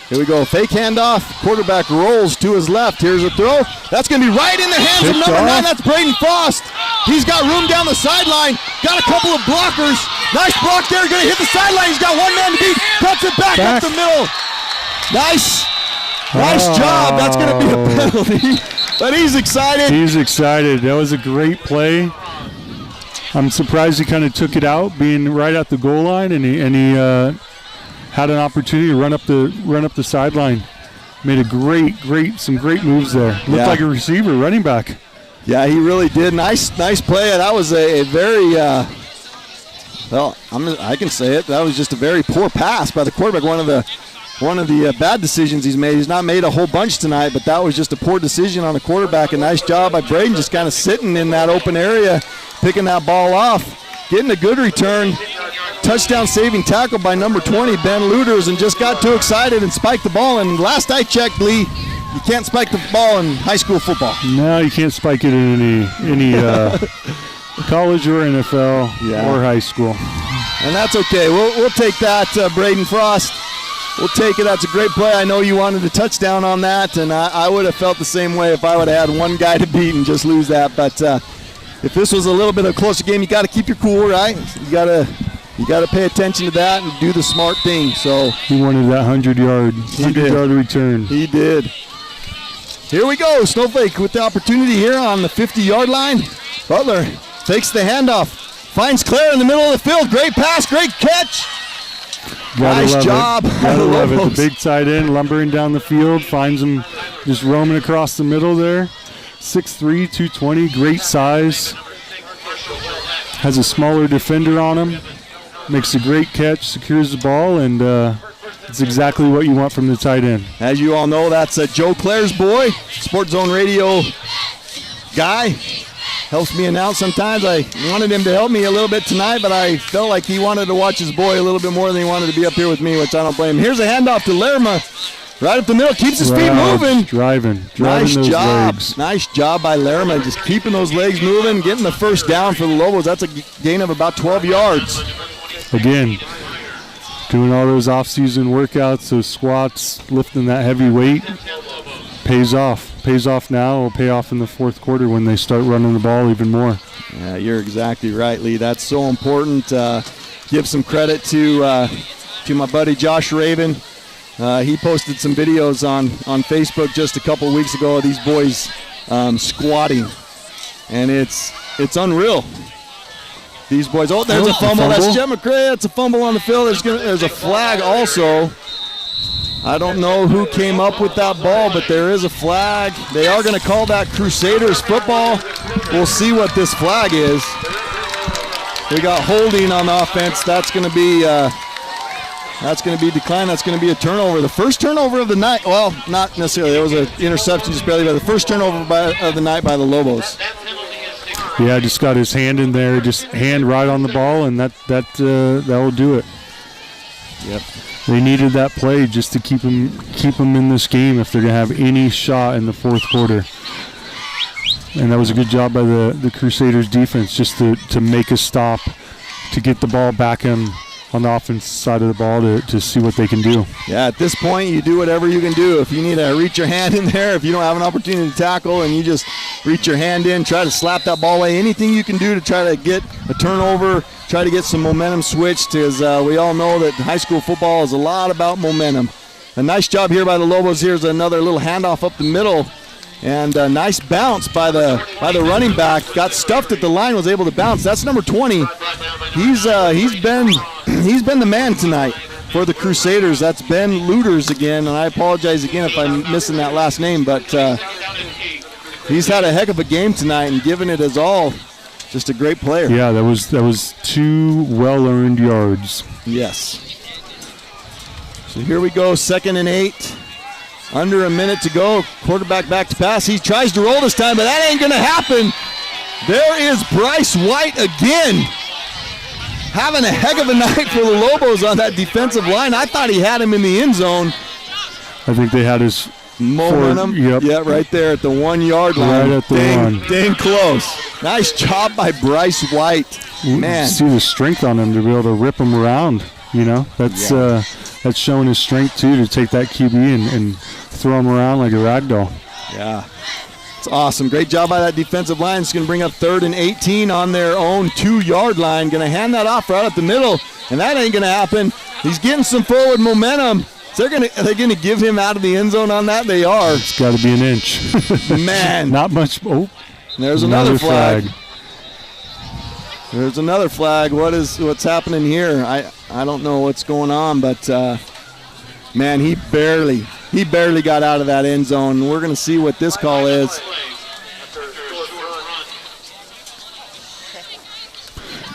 Speaker 2: here we go. Fake handoff. Quarterback rolls to his left. Here's a throw. That's going to be right in the hands of number 9. That's Braden Frost. He's got room down the sideline. Got a couple of blockers. Nice block there. Going to hit the sideline. He's got one man to beat. Cuts it back up the middle. Nice job. That's going to be a penalty. But he's excited.
Speaker 4: He's excited. That was a great play. I'm surprised he kind of took it out, being right at the goal line, and he had an opportunity to run up the sideline. Made some great moves there. Looked like a receiver, running back.
Speaker 2: Yeah, he really did. Nice play. That was a very I can say it. That was just a very poor pass by the quarterback. One of the bad decisions he's made. He's not made a whole bunch tonight, but that was just a poor decision on the quarterback. A nice job by Braden, just kind of sitting in that open area, picking that ball off, getting a good return. Touchdown saving tackle by number 20, Ben Luders, and just got too excited and spiked the ball. And last I checked, Lee, you can't spike the ball in high school football.
Speaker 4: No, you can't spike it in any college or NFL or high school.
Speaker 2: And that's okay. We'll take that, Braden Frost. We'll take it. That's a great play. I know you wanted a touchdown on that, and I would have felt the same way if I would have had one guy to beat and just lose that. But if this was a little bit of a closer game, you got to keep your cool, right? You got to pay attention to that and do the smart thing. So
Speaker 4: he wanted that 100-yard return.
Speaker 2: He did. Here we go. Snowflake with the opportunity here on the 50-yard line. Butler takes the handoff, finds Claire in the middle of the field. Great pass, great catch. Nice job.
Speaker 4: Gotta love it. The big tight end lumbering down the field, finds him just roaming across the middle there. 6'3", 220, great size. Has a smaller defender on him. Makes a great catch, secures the ball, and it's exactly what you want from the tight end.
Speaker 2: As you all know, that's Joe Claire's boy, Sports Zone Radio guy. Helps me announce sometimes. I wanted him to help me a little bit tonight, but I felt like he wanted to watch his boy a little bit more than he wanted to be up here with me, which I don't blame him. Here's a handoff to Lerma. Right up the middle, keeps his feet moving.
Speaker 4: Driving
Speaker 2: nice
Speaker 4: those
Speaker 2: job.
Speaker 4: legs.
Speaker 2: Nice job by Lerma, just keeping those legs moving, getting the first down for the Lobos. That's a gain of about 12 yards.
Speaker 4: Again, doing all those off-season workouts, those squats, lifting that heavy weight, pays off. Pays off now. Will pay off in the fourth quarter when they start running the ball even more.
Speaker 2: Yeah, you're exactly right, Lee. That's so important. Give some credit to my buddy Josh Raven. He posted some videos on Facebook just a couple weeks ago of these boys squatting, and it's unreal. These boys. Oh, there's a fumble. That's Jet McCray. That's a fumble on the field. There's a flag also. I don't know who came up with that ball, but there is a flag. They are going to call that Crusaders football. We'll see what this flag is. We got holding on the offense. That's going to be declined. That's going to be a turnover. The first turnover of the night. Well, not necessarily. There was an interception just barely, but the first turnover of the night by the Lobos.
Speaker 4: Yeah, just got his hand in there, just hand right on the ball, and that will do it.
Speaker 2: Yep.
Speaker 4: They needed that play just to keep them in this game if they're going to have any shot in the fourth quarter. And that was a good job by the Crusaders defense just to make a stop, to get the ball back on the offense side of the ball to see what they can do.
Speaker 2: Yeah, at this point, you do whatever you can do. If you need to reach your hand in there, if you don't have an opportunity to tackle and you just reach your hand in, try to slap that ball away, anything you can do to try to get a turnover, try to get some momentum switched, because we all know that high school football is a lot about momentum. A nice job here by the Lobos. Here's another little handoff up the middle. And a nice bounce by the running back. Got stuffed at the line, was able to bounce. That's number 20. He's been the man tonight for the Crusaders. That's Ben Luders again, and I apologize again if I'm missing that last name, but he's had a heck of a game tonight and given it his all. Just a great player.
Speaker 4: Yeah, that was 2 well-earned yards.
Speaker 2: Yes. So here we go, 2nd and 8. Under a minute to go. Quarterback back to pass. He tries to roll this time, but that ain't going to happen. There is Bryce White again. Having a heck of a night for the Lobos on that defensive line. I thought he had him in the end zone.
Speaker 4: I think they had his
Speaker 2: Momentum.
Speaker 4: Yep.
Speaker 2: Yeah, right there at the 1 yard line.
Speaker 4: Right at the one.
Speaker 2: Dang close. Nice job by Bryce White. Man.
Speaker 4: See the strength on him to be able to rip him around. That's showing his strength too, to take that QB and throw him around like a rag doll.
Speaker 2: Yeah. It's awesome. Great job by that defensive line. It's going to bring up 3rd and 18 on their own 2 yard line. Going to hand that off right up the middle, and that ain't going to happen. He's getting some forward momentum. Are they going to give him out of the end zone on that? They are.
Speaker 4: It's got to be an inch.
Speaker 2: Man.
Speaker 4: Not much. Oh,
Speaker 2: there's another flag. There's another flag. What's happening here? I don't know what's going on, but man, he barely got out of that end zone. We're going to see what this call is.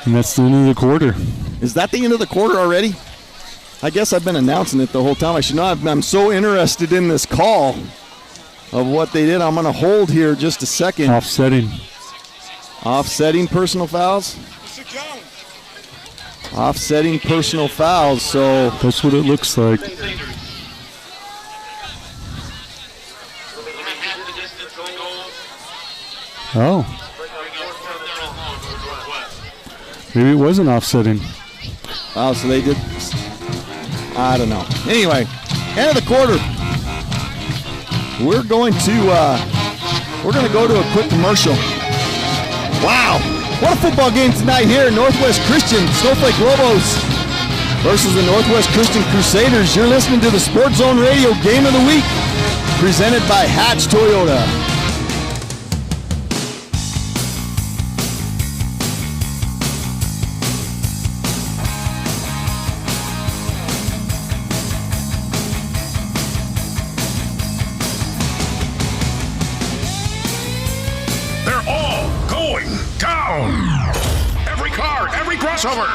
Speaker 4: And that's the end of the quarter.
Speaker 2: Is that the end of the quarter already? I guess I've been announcing it the whole time. I should not. I'm so interested in this call of what they did. I'm going to hold here just a second. Offsetting personal fouls. Offsetting personal fouls. So
Speaker 4: that's what it looks like. Oh. Maybe it wasn't offsetting.
Speaker 2: Oh, so they did. I don't know. Anyway, end of the quarter. We're going to go to a quick commercial. Wow, what a football game tonight here at Northwest Christian. Snowflake Lobos versus the Northwest Christian Crusaders. You're listening to the Sports Zone Radio Game of the Week, presented by Hatch Toyota.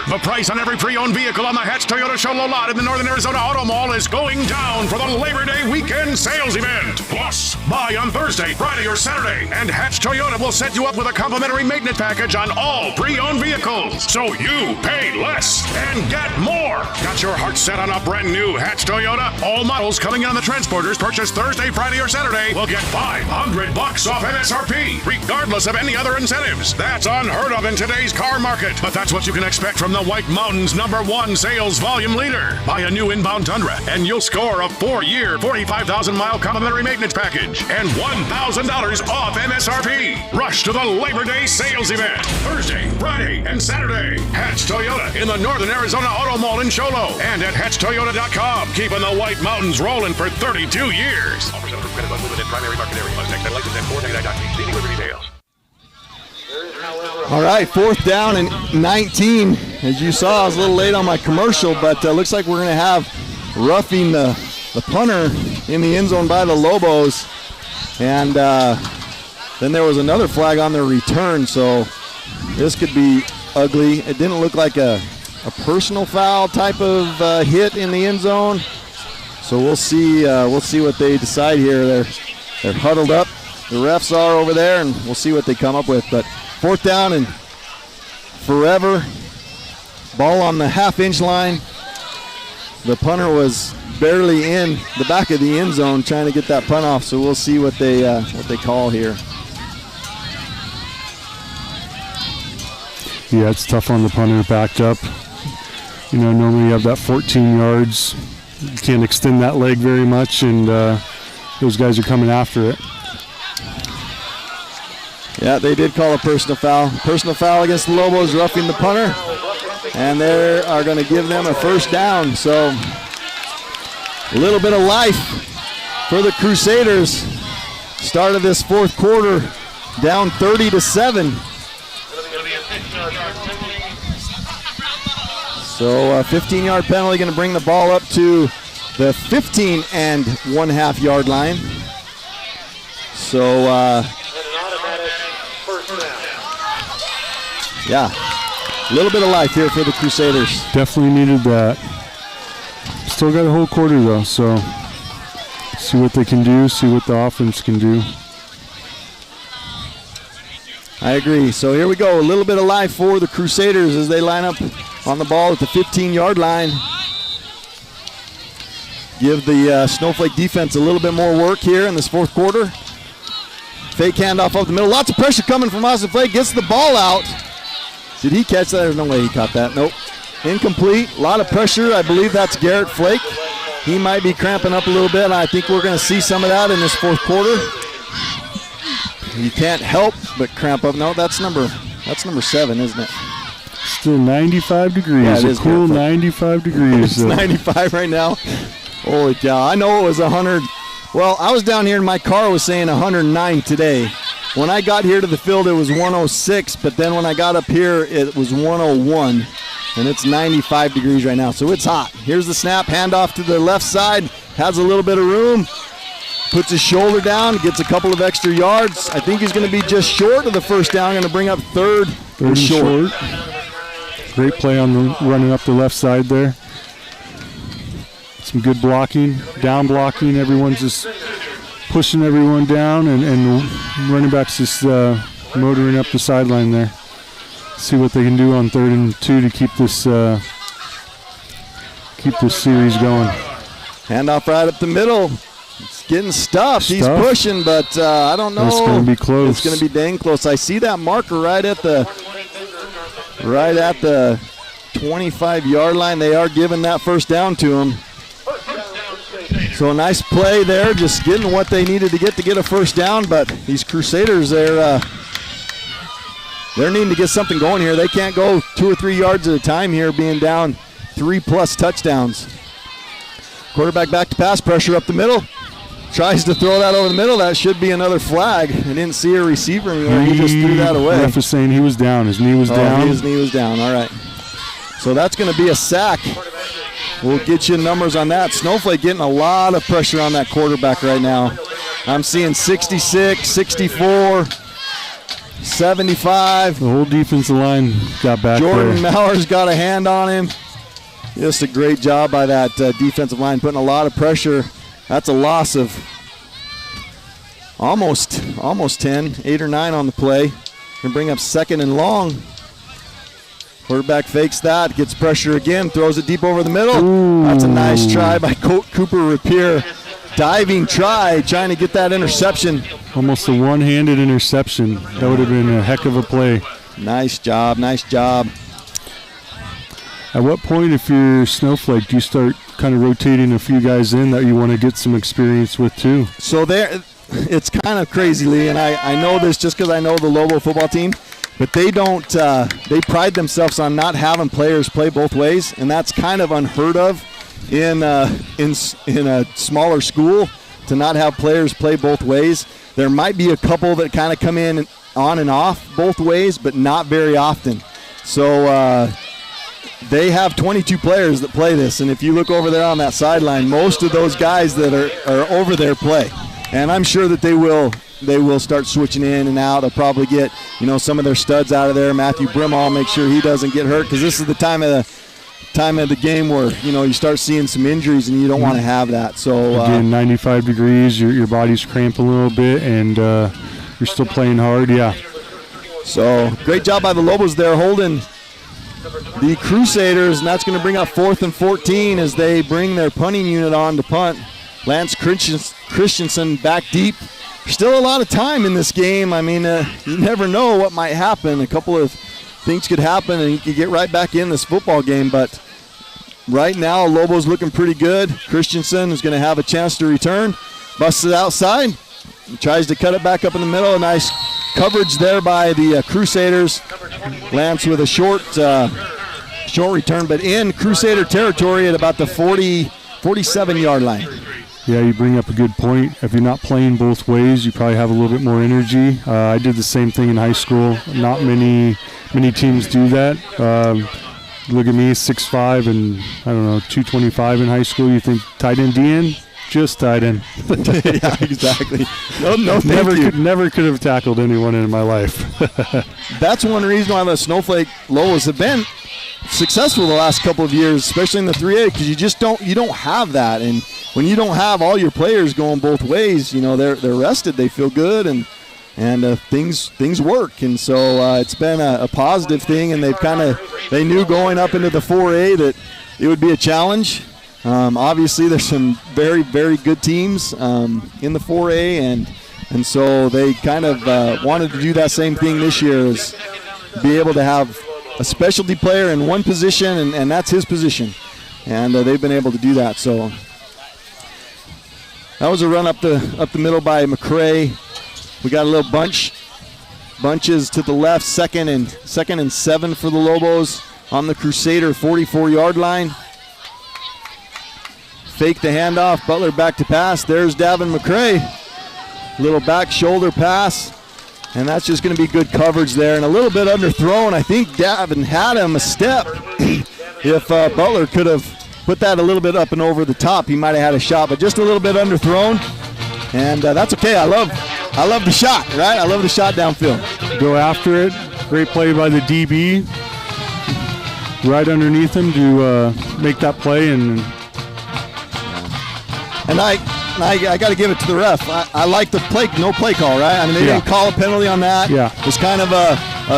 Speaker 6: The price on every pre-owned vehicle on the Hatch Toyota Show lot in the Northern Arizona Auto Mall is going down for the Labor Day weekend sales event. Plus, buy on Thursday, Friday, or Saturday, and Hatch Toyota will set you up with a complimentary maintenance package on all pre-owned vehicles. So you pay less and get more. Got your heart set on a brand new Hatch Toyota? All models coming in on the transporters purchased Thursday, Friday, or Saturday will get $500 off MSRP, regardless of any other incentives. That's unheard of in today's car market, but that's what you can expect from the White Mountains #1 sales volume leader. Buy a new inbound Tundra and you'll score a 4-year, 45,000-mile complimentary maintenance package and $1,000 off MSRP. Rush to the Labor Day sales event Thursday, Friday, and Saturday. Hatch Toyota in the Northern Arizona Auto Mall in Sholo and at HatchToyota.com. Keeping the White Mountains rolling for 32 years. All percent credit on movement in primary market area. Next license at 499.3. See delivery details.
Speaker 2: All right, 4th down and 19. As you saw, I was a little late on my commercial, but looks like we're going to have roughing the punter in the end zone by the Lobos. And then there was another flag on their return, so this could be ugly. It didn't look like a personal foul type of hit in the end zone. So we'll see what they decide here. They're huddled up. The refs are over there, and we'll see what they come up with. But 4th down and forever. Ball on the half-inch line. The punter was barely in the back of the end zone trying to get that punt off, so we'll see what they call here.
Speaker 4: Yeah, it's tough on the punter backed up. You know, normally you have that 14 yards. You can't extend that leg very much, and those guys are coming after it.
Speaker 2: Yeah, they did call a personal foul. Personal foul against the Lobos, roughing the punter. And they are going to give them a 1st down. So a little bit of life for the Crusaders. Start of this 4th quarter, down 30-7. So a 15-yard penalty going to bring the ball up to the 15 and 1/2 yard line. So, yeah, a little bit of life here for the Crusaders.
Speaker 4: Definitely needed that. Still got a whole quarter though, so see what they can do, see what the offense can do.
Speaker 2: I agree. So here we go, a little bit of life for the Crusaders as they line up on the ball at the 15-yard line. give the Snowflake defense a little bit more work here in this fourth quarter. Fake handoff up the middle. Lots of pressure coming from Austin Flake. Gets the ball out. Did he catch that? There's no way he caught that. Nope. Incomplete. A lot of pressure. I believe that's Garrett Flake. He might be cramping up a little bit. I think we're going to see some of that in this fourth quarter. You can't help but cramp up. No, that's number 7, isn't it?
Speaker 4: Still 95 degrees.
Speaker 2: Yeah, it is
Speaker 4: cool 95 degrees.
Speaker 2: It's 95 right now. Holy cow. I know it was 100. Well, I was down here and my car was saying 109 today. When I got here to the field, it was 106, but then when I got up here, it was 101, and it's 95 degrees right now, so it's hot. Here's the snap, handoff to the left side, has a little bit of room, puts his shoulder down, gets a couple of extra yards. I think he's going to be just short of the first down, going to bring up third and short.
Speaker 4: Great play on the running up the left side there. Some good blocking, down blocking. Everyone's just pushing everyone down, and running back's just motoring up the sideline there. See what they can do on 3rd and 2 to keep this series going.
Speaker 2: Handoff right up the middle. It's getting stuffed. He's pushing, but I don't know.
Speaker 4: It's going to be close.
Speaker 2: It's going to be dang close. I see that marker right at the 25-yard line. They are giving that first down to him. So a nice play there, just getting what they needed to get a first down, but these Crusaders, they're needing to get something going here. They can't go 2 or 3 yards at a time here, being down 3+ touchdowns. Quarterback back to pass, pressure up the middle. Tries to throw that over the middle. That should be another flag. I didn't see a receiver anywhere. He just threw that away.
Speaker 4: Ref is saying he was down. His knee was down.
Speaker 2: His knee was down. All right. So that's going to be a sack. We'll get you numbers on that. Snowflake getting a lot of pressure on that quarterback right now. I'm seeing 66, 64, 75.
Speaker 4: The whole defensive line got back
Speaker 2: Jordan
Speaker 4: there.
Speaker 2: Mowers got a hand on him. Just a great job by that defensive line, putting a lot of pressure. That's a loss of almost 10, 8 or 9 on the play. Gonna bring up 2nd and long. Quarterback fakes that, gets pressure again, throws it deep over the middle. Ooh. That's a nice try by Cooper Rapier. Diving try, trying to get that interception.
Speaker 4: Almost a one-handed interception. That would have been a heck of a play.
Speaker 2: Nice job, nice job.
Speaker 4: At what point, if you're Snowflake, do you start kind of rotating a few guys in that you want to get some experience with too?
Speaker 2: So there, it's kind of crazy, Lee, and I know this just because I know the Lobo football team. But they don't. They pride themselves on not having players play both ways, and that's kind of unheard of in a smaller school to not have players play both ways. There might be a couple that kind of come in on and off both ways, but not very often. So they have 22 players that play this, and if you look over there on that sideline, most of those guys that are over there play, and I'm sure that they will start switching in and out. They'll probably get, some of their studs out of there. Matthew Brimall, make sure he doesn't get hurt, because this is the time of the game where, you start seeing some injuries and you don't want to have that. So
Speaker 4: again, 95 degrees, your body's cramped a little bit, and you're still playing hard. Yeah.
Speaker 2: So great job by the Lobos there holding the Crusaders, and that's going to bring up 4th and 14 as they bring their punting unit on to punt. Lance Christensen back deep. Still a lot of time in this game. I mean, you never know what might happen. A couple of things could happen, and you could get right back in this football game. But right now, Lobo's looking pretty good. Christensen is going to have a chance to return. Busts it outside. He tries to cut it back up in the middle. A nice coverage there by the Crusaders. Lance with a short return, but in Crusader territory at about the 47-yard line.
Speaker 4: Yeah, you bring up a good point. If you're not playing both ways, you probably have a little bit more energy. I did the same thing in high school. Not many teams do that. Look at me, 6'5", and I don't know, 225 in high school. You think tight end DN? Just tight end.
Speaker 2: Yeah, exactly. No,
Speaker 4: never could have tackled anyone in my life.
Speaker 2: That's one reason why the Snowflake Lobos have been successful the last couple of years, especially in the 3A, because you don't have that. And when you don't have all your players going both ways, they're rested, they feel good, and things work. And so it's been a positive thing, and they knew going up into the 4A that it would be a challenge. Obviously, there's some very, very good teams in the 4A, and so they kind of wanted to do that same thing this year, is be able to have a specialty player in one position, and that's his position. And they've been able to do that. So that was a run up the middle by McCray. We got a little bunches to the left, second and 7 for the Lobos on the Crusader 44-yard line. Fake the handoff, Butler back to pass. There's Davin McCray. Little back shoulder pass, and that's just going to be good coverage there. And a little bit underthrown. I think Davin had him a step. If Butler could have put that a little bit up and over the top, he might have had a shot, but just a little bit underthrown. And that's okay. I love the shot, right? I love the shot downfield.
Speaker 4: Go after it. Great play by the DB. Right underneath him to make that play. And
Speaker 2: I got to give it to the ref. I like the no play call, right? I mean, they didn't call a penalty on that.
Speaker 4: Yeah.
Speaker 2: It was kind of a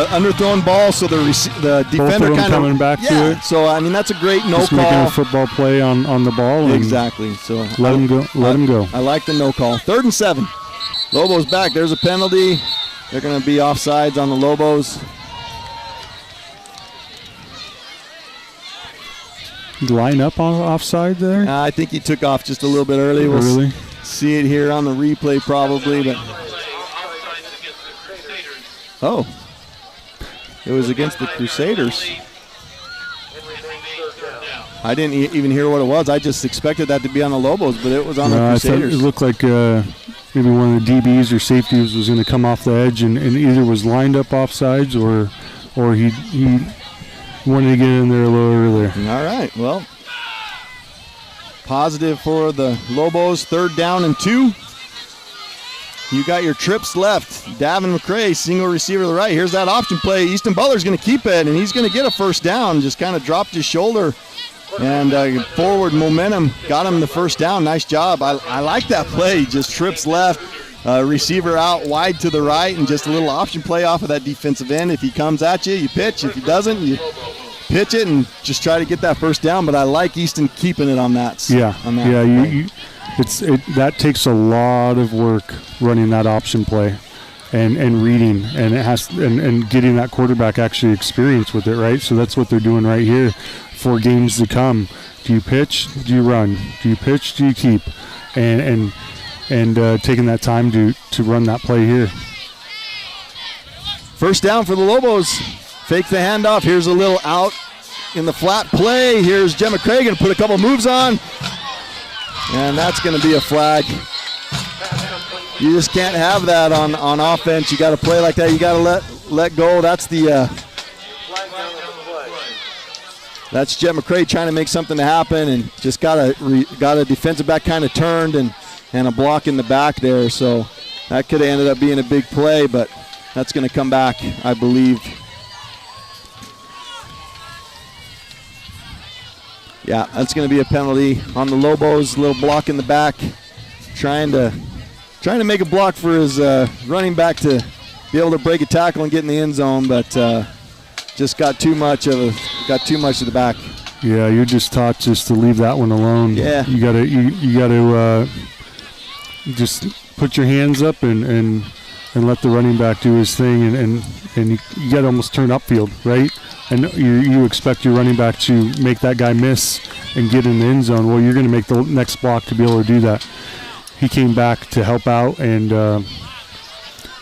Speaker 2: underthrown ball, so the defender
Speaker 4: kind of
Speaker 2: coming
Speaker 4: back to it.
Speaker 2: So I mean, that's a great no
Speaker 4: just
Speaker 2: call.
Speaker 4: Making a football play on the ball.
Speaker 2: Exactly. So
Speaker 4: let him go. Let him go.
Speaker 2: I like the no call. 3rd and 7. Lobos back. There's a penalty. They're going to be offsides on the Lobos.
Speaker 4: Line up on offside there?
Speaker 2: I think he took off just a little bit early. We'll see it here on the replay probably, but it was against the Crusaders. I didn't even hear what it was. I just expected that to be on the Lobos, but it was on the Crusaders.
Speaker 4: It looked like maybe one of the DBs or safeties was going to come off the edge and either was lined up offsides or he wanted to get in there a little earlier.
Speaker 2: All right, well, positive for the Lobos. 3rd down and 2. You got your trips left. Davin McCray, single receiver to the right. Here's that option play. Easton Butler's going to keep it, and he's going to get a first down. Just kind of dropped his shoulder, and forward momentum got him the first down. Nice job. I like that play. Just trips left. Receiver out wide to the right, and just a little option play off of that defensive end. If he comes at you, you pitch. If he doesn't, you pitch it and just try to get that first down. But I like Easton keeping it on that.
Speaker 4: That takes a lot of work running that option play, and reading, and it has and getting that quarterback actually experience with it, right? So that's what they're doing right here for games to come. Do you pitch? Do you run? Do you pitch? Do you keep? And taking that time to run that play here.
Speaker 2: First down for the Lobos. Fake the handoff. Here's a little out in the flat play. Here's Jem McCray going to put a couple moves on. And that's going to be a flag. You just can't have that on offense. You got to play like that. You got to let go. That's that's Jem McCray trying to make something to happen, and just got a defensive back kind of turned and a block in the back there. So that could have ended up being a big play, but that's going to come back, I believe. Yeah, that's going to be a penalty on the Lobos. Little block in the back, trying to make a block for his running back to be able to break a tackle and get in the end zone, but just got too much to the back.
Speaker 4: Yeah, you're just taught just to leave that one alone.
Speaker 2: Yeah,
Speaker 4: you gotta just put your hands up and let the running back do his thing, and you got to almost turn upfield, right? And you expect your running back to make that guy miss and get in the end zone. Well, you're going to make the next block to be able to do that. He came back to help out and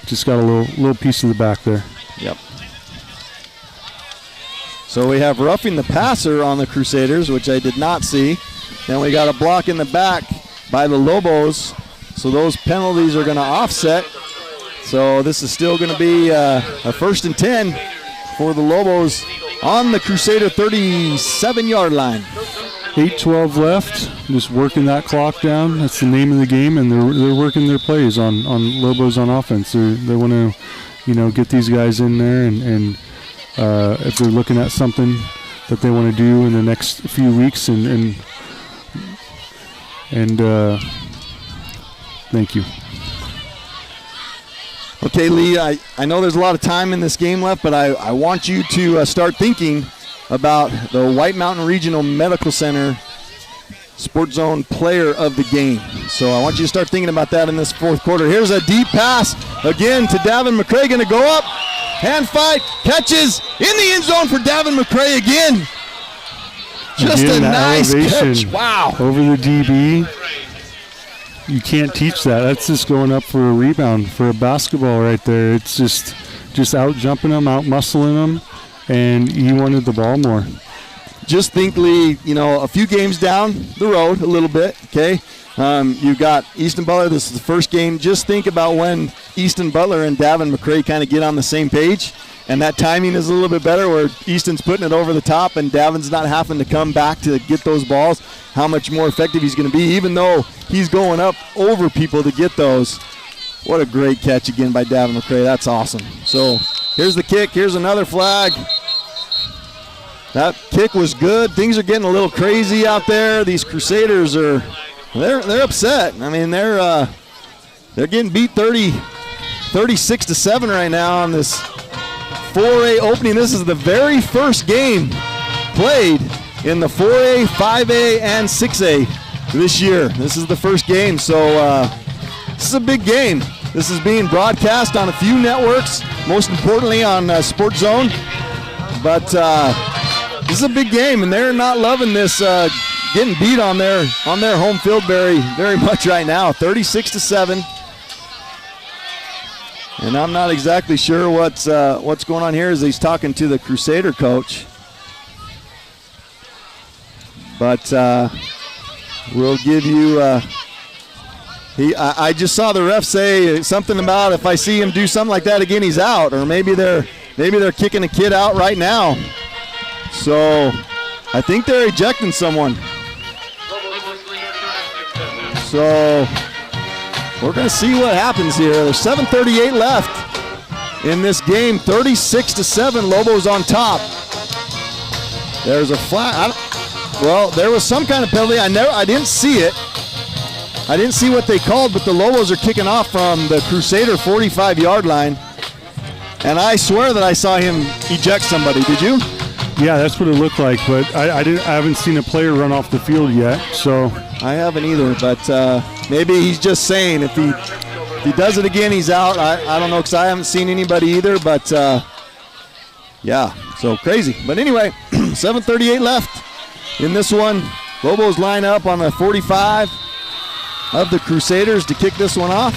Speaker 4: just got a little piece of the back there.
Speaker 2: Yep. So we have roughing the passer on the Crusaders, which I did not see. Then we got a block in the back by the Lobos. So those penalties are going to offset. So this is still going to be a 1st and 10 for the Lobos on the Crusader 37-yard line.
Speaker 4: 8:12 left, just working that clock down. That's the name of the game, and they're working their plays on Lobos on offense. They want to, get these guys in there, and if they're looking at something that they want to do in the next few weeks, and thank you.
Speaker 2: Okay, Lee, I know there's a lot of time in this game left, but I want you to start thinking about the White Mountain Regional Medical Center Sports Zone player of the game. So I want you to start thinking about that in this fourth quarter. Here's a deep pass again to Davin McCray. Going to go up. Hand fight. Catches in the end zone for Davin McCray again. Just a nice catch. Wow.
Speaker 4: Over the DB. You can't teach that. That's just going up for a rebound for a basketball right there. It's just out jumping them, out muscling them, and he wanted the ball more.
Speaker 2: Just think, Lee, a few games down the road a little bit, okay? You've got Easton Butler. This is the first game. Just think about when Easton Butler and Davin McCray kind of get on the same page, and that timing is a little bit better where Easton's putting it over the top and Davin's not having to come back to get those balls, how much more effective he's going to be, even though he's going up over people to get those. What a great catch again by Davin McCray. That's awesome. So here's the kick. Here's another flag. That kick was good. Things are getting a little crazy out there. These Crusaders they're upset. I mean, they're getting beat 36-7 right now on this 4A opening. This is the very first game played in the 4A, 5A, and 6A this year. This is the first game, so this is a big game. This is being broadcast on a few networks, most importantly on Sports Zone. But this is a big game, and they're not loving this getting beat on their home field very, very much right now, 36-7. And I'm not exactly sure what's going on here as he's talking to the Crusader coach. But we'll give you. I just saw the ref say something about if I see him do something like that again, he's out, or maybe they're kicking a kid out right now. So I think they're ejecting someone. So we're going to see what happens here. There's 7:38 left in this game. 36-7, Lobos on top. There's a flag. Well, there was some kind of penalty. I didn't see it. I didn't see what they called, but the Lobos are kicking off from the Crusader 45-yard line. And I swear that I saw him eject somebody. Did you?
Speaker 4: Yeah, that's what it looked like, but I haven't seen a player run off the field yet, so.
Speaker 2: I haven't either, but maybe he's just saying if he does it again, he's out. I don't know, because I haven't seen anybody either, but yeah, so crazy. But anyway, 7:38 left in this one. Lobos line up on the 45 of the Crusaders to kick this one off.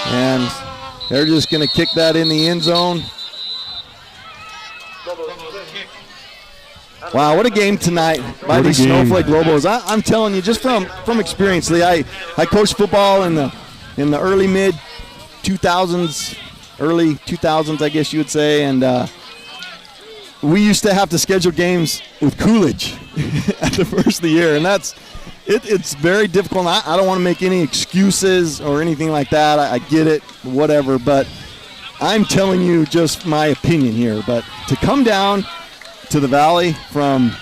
Speaker 2: And they're just going to kick that in the end zone. Wow, what a game tonight by these Snowflake Lobos. I'm telling you, just from experience, Lee, I coached football in the early mid 2000s, early 2000s, I guess you would say, and we used to have to schedule games with Coolidge at the first of the year, and it's very difficult. I don't want to make any excuses or anything like that. I get it, whatever, but I'm telling you just my opinion here. But to come down to the valley from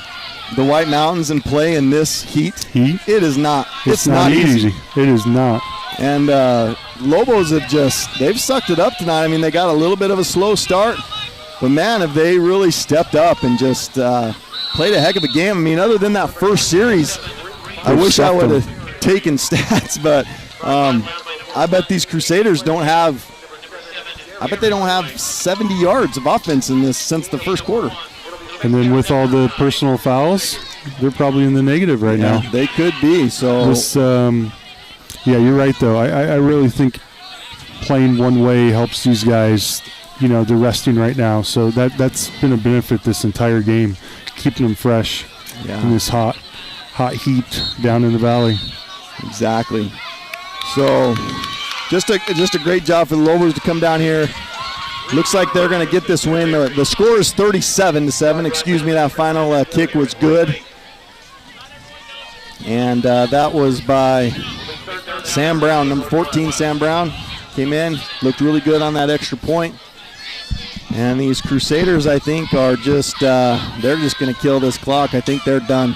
Speaker 2: the White Mountains and play in this heat? It is not. It's not easy.
Speaker 4: It is not.
Speaker 2: And Lobos they've sucked it up tonight. I mean, they got a little bit of a slow start, but man, have they really stepped up and just played a heck of a game. I mean, other than that first series, I wish I would have taken stats, but I bet these Crusaders don't have 70 yards of offense in this since the first quarter.
Speaker 4: And then with all the personal fouls, they're probably in the negative right now.
Speaker 2: They could be. So
Speaker 4: yeah, you're right, though. I really think playing one way helps these guys. They're resting right now. So that's been a benefit this entire game, keeping them fresh in this hot heat down in the valley.
Speaker 2: Exactly. So just a great job for the Lobos to come down here. Looks like they're going to get this win. The score is 37-7. Excuse me, that final kick was good. And that was by Sam Brown, number 14, Sam Brown. Came in, looked really good on that extra point. And these Crusaders, I think, are they're just going to kill this clock. I think they're done.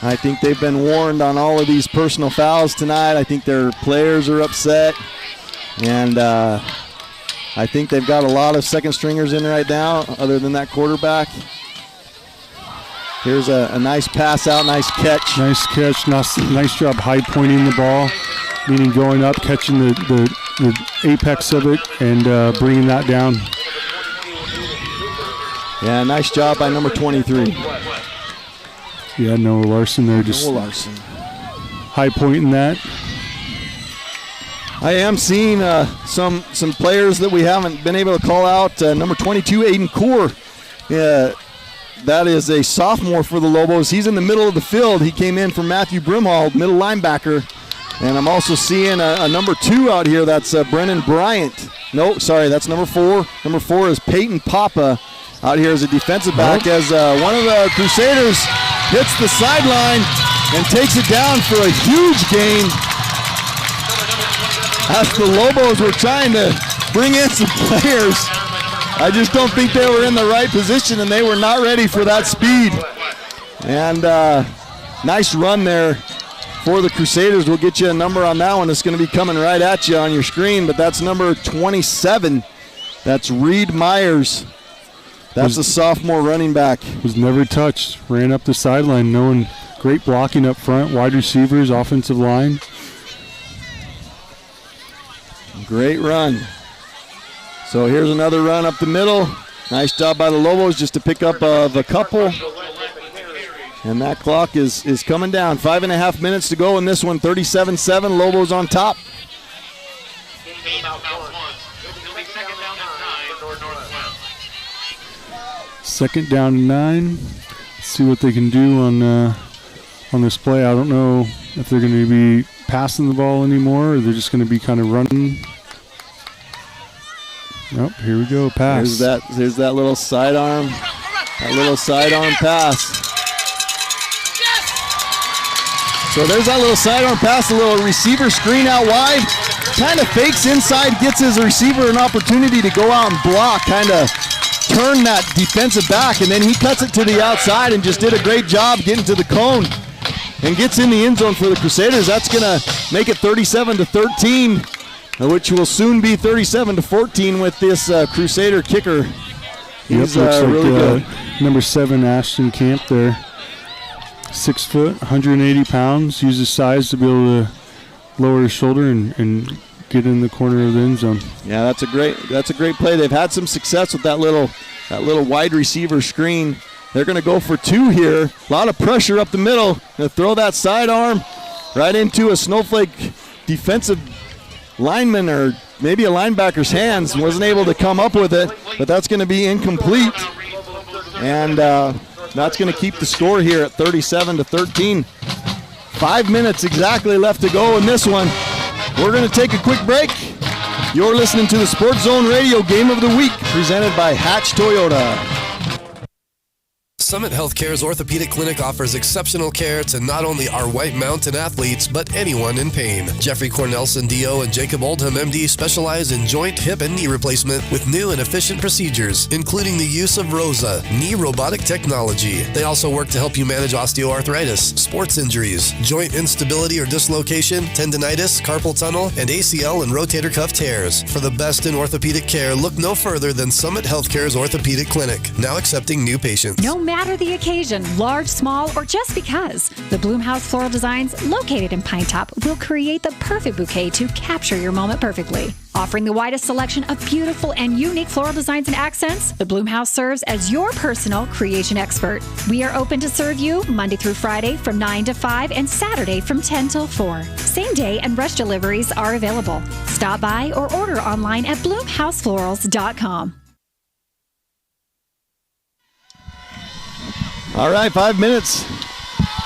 Speaker 2: I think they've been warned on all of these personal fouls tonight. I think their players are upset. And I think they've got a lot of second stringers in right now, other than that quarterback. Here's a nice pass out, nice catch.
Speaker 4: Nice catch, nice job high pointing the ball, meaning going up, catching the apex of it, and bringing that down.
Speaker 2: Yeah, nice job by number 23.
Speaker 4: Yeah, Noah Larson there, just
Speaker 2: Larson.
Speaker 4: high pointing that.
Speaker 2: I am seeing some players that we haven't been able to call out. Number 22, Aiden Kaur. That is a sophomore for the Lobos. He's in the middle of the field. He came in from Matthew Brimhall, middle linebacker. And I'm also seeing a number 2 out here. That's Brennan Bryant. No, sorry, that's number 4. Number 4 is Peyton Papa out here as a defensive back as one of the Crusaders hits the sideline and takes it down for a huge gain. As the Lobos were trying to bring in some players, I just don't think they were in the right position, and they were not ready for that speed. And nice run there for the Crusaders. We'll get you a number on that one. It's going to be coming right at you on your screen, but that's number 27. That's Reed Myers. That's a sophomore running back.
Speaker 4: Was never touched. Ran up the sideline. Knowing great blocking up front. Wide receivers, offensive line.
Speaker 2: Great run. So here's another run up the middle. Nice job by the Lobos just to pick up a couple. And that clock is coming down. 5.5 minutes to go in this one. 37-7. Lobos on top.
Speaker 4: Second down and 9. Let's see what they can do on this play. I don't know if they're going to be passing the ball anymore or they're just going to be kind of running. Nope, here we go, pass.
Speaker 2: There's that little sidearm. That little sidearm pass. So there's that little sidearm pass, a little receiver screen out wide. Kind of fakes inside, gets his receiver an opportunity to go out and block, kind of turn that defensive back, and then he cuts it to the outside and just did a great job getting to the cone and gets in the end zone for the Crusaders. That's going to make it 37-13, which will soon be 37-14 with this Crusader kicker. He's really good.
Speaker 4: Number 7, Ashton Camp there. 6 foot, 180 pounds. Uses size to be able to lower his shoulder and get in the corner of the end zone.
Speaker 2: Yeah, that's a great play. They've had some success with that little wide receiver screen. They're going to go for 2 here. A lot of pressure up the middle. Going to throw that sidearm right into a Snowflake defensive lineman or maybe a linebacker's hands. Wasn't able to come up with it, but that's going to be incomplete. And that's going to keep the score here at 37-13. 5 minutes exactly left to go in this one. We're going to take a quick break. You're listening to the Sports Zone Radio Game of the Week, presented by Hatch Toyota.
Speaker 13: Summit Healthcare's Orthopedic Clinic offers exceptional care to not only our White Mountain athletes, but anyone in pain. Jeffrey Cornelson, DO, and Jacob Oldham, MD, specialize in joint, hip, and knee replacement with new and efficient procedures, including the use of ROSA, knee robotic technology. They also work to help you manage osteoarthritis, sports injuries, joint instability or dislocation, tendinitis, carpal tunnel, and ACL and rotator cuff tears. For the best in orthopedic care, look no further than Summit Healthcare's Orthopedic Clinic, now accepting new patients.
Speaker 7: No matter the occasion, large, small, or just because, the Bloomhouse Floral Designs, located in Pine Top, will create the perfect bouquet to capture your moment perfectly. Offering the widest selection of beautiful and unique floral designs and accents, the Bloomhouse serves as your personal creation expert. We are open to serve you Monday through Friday from 9 to 5 and Saturday from 10 till 4. Same day and rush deliveries are available. Stop by or order online at bloomhouseflorals.com.
Speaker 2: All right, 5 minutes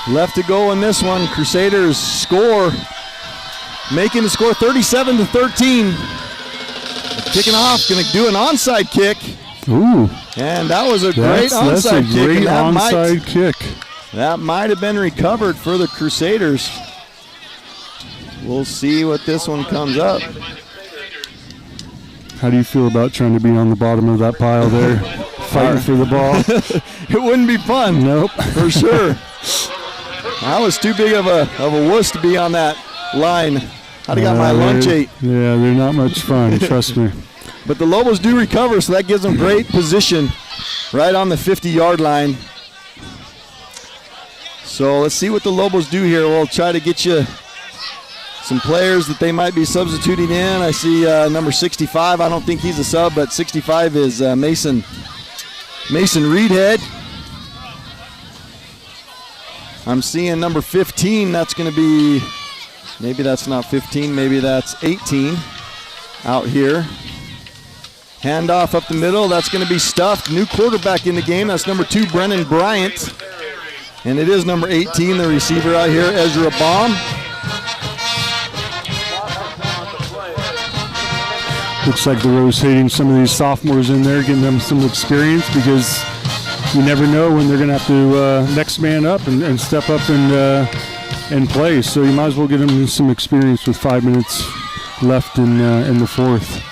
Speaker 2: left to go in this one. Crusaders score, making the score 37-13. Kicking off, going to do an onside kick.
Speaker 4: Ooh.
Speaker 2: And that was a great onside kick.
Speaker 4: That's a great onside kick.
Speaker 2: That might have been recovered for the Crusaders. We'll see what this one comes up.
Speaker 4: How do you feel about trying to be on the bottom of that pile there, fighting for the ball?
Speaker 2: It wouldn't be fun.
Speaker 4: Nope.
Speaker 2: For sure. I was too big of a wuss to be on that line. I'd have got my lunch ate.
Speaker 4: Yeah, they're not much fun, trust me.
Speaker 2: But the Lobos do recover, so that gives them great position right on the 50-yard line. So let's see what the Lobos do here. We'll try to get you some players that they might be substituting in. I see number 65. I don't think he's a sub, but 65 is Mason Reedhead. I'm seeing number 15. That's going to be, maybe that's not 15, maybe that's 18 out here. Handoff up the middle. That's going to be stuffed. New quarterback in the game. That's number 2, Brennan Bryant. And it is number 18, the receiver out here, Ezra Baum.
Speaker 4: Looks like the rotating some of these sophomores in there, getting them some experience, because you never know when they're going to have to next man up and step up and play. So you might as well get them some experience with 5 minutes left in the fourth.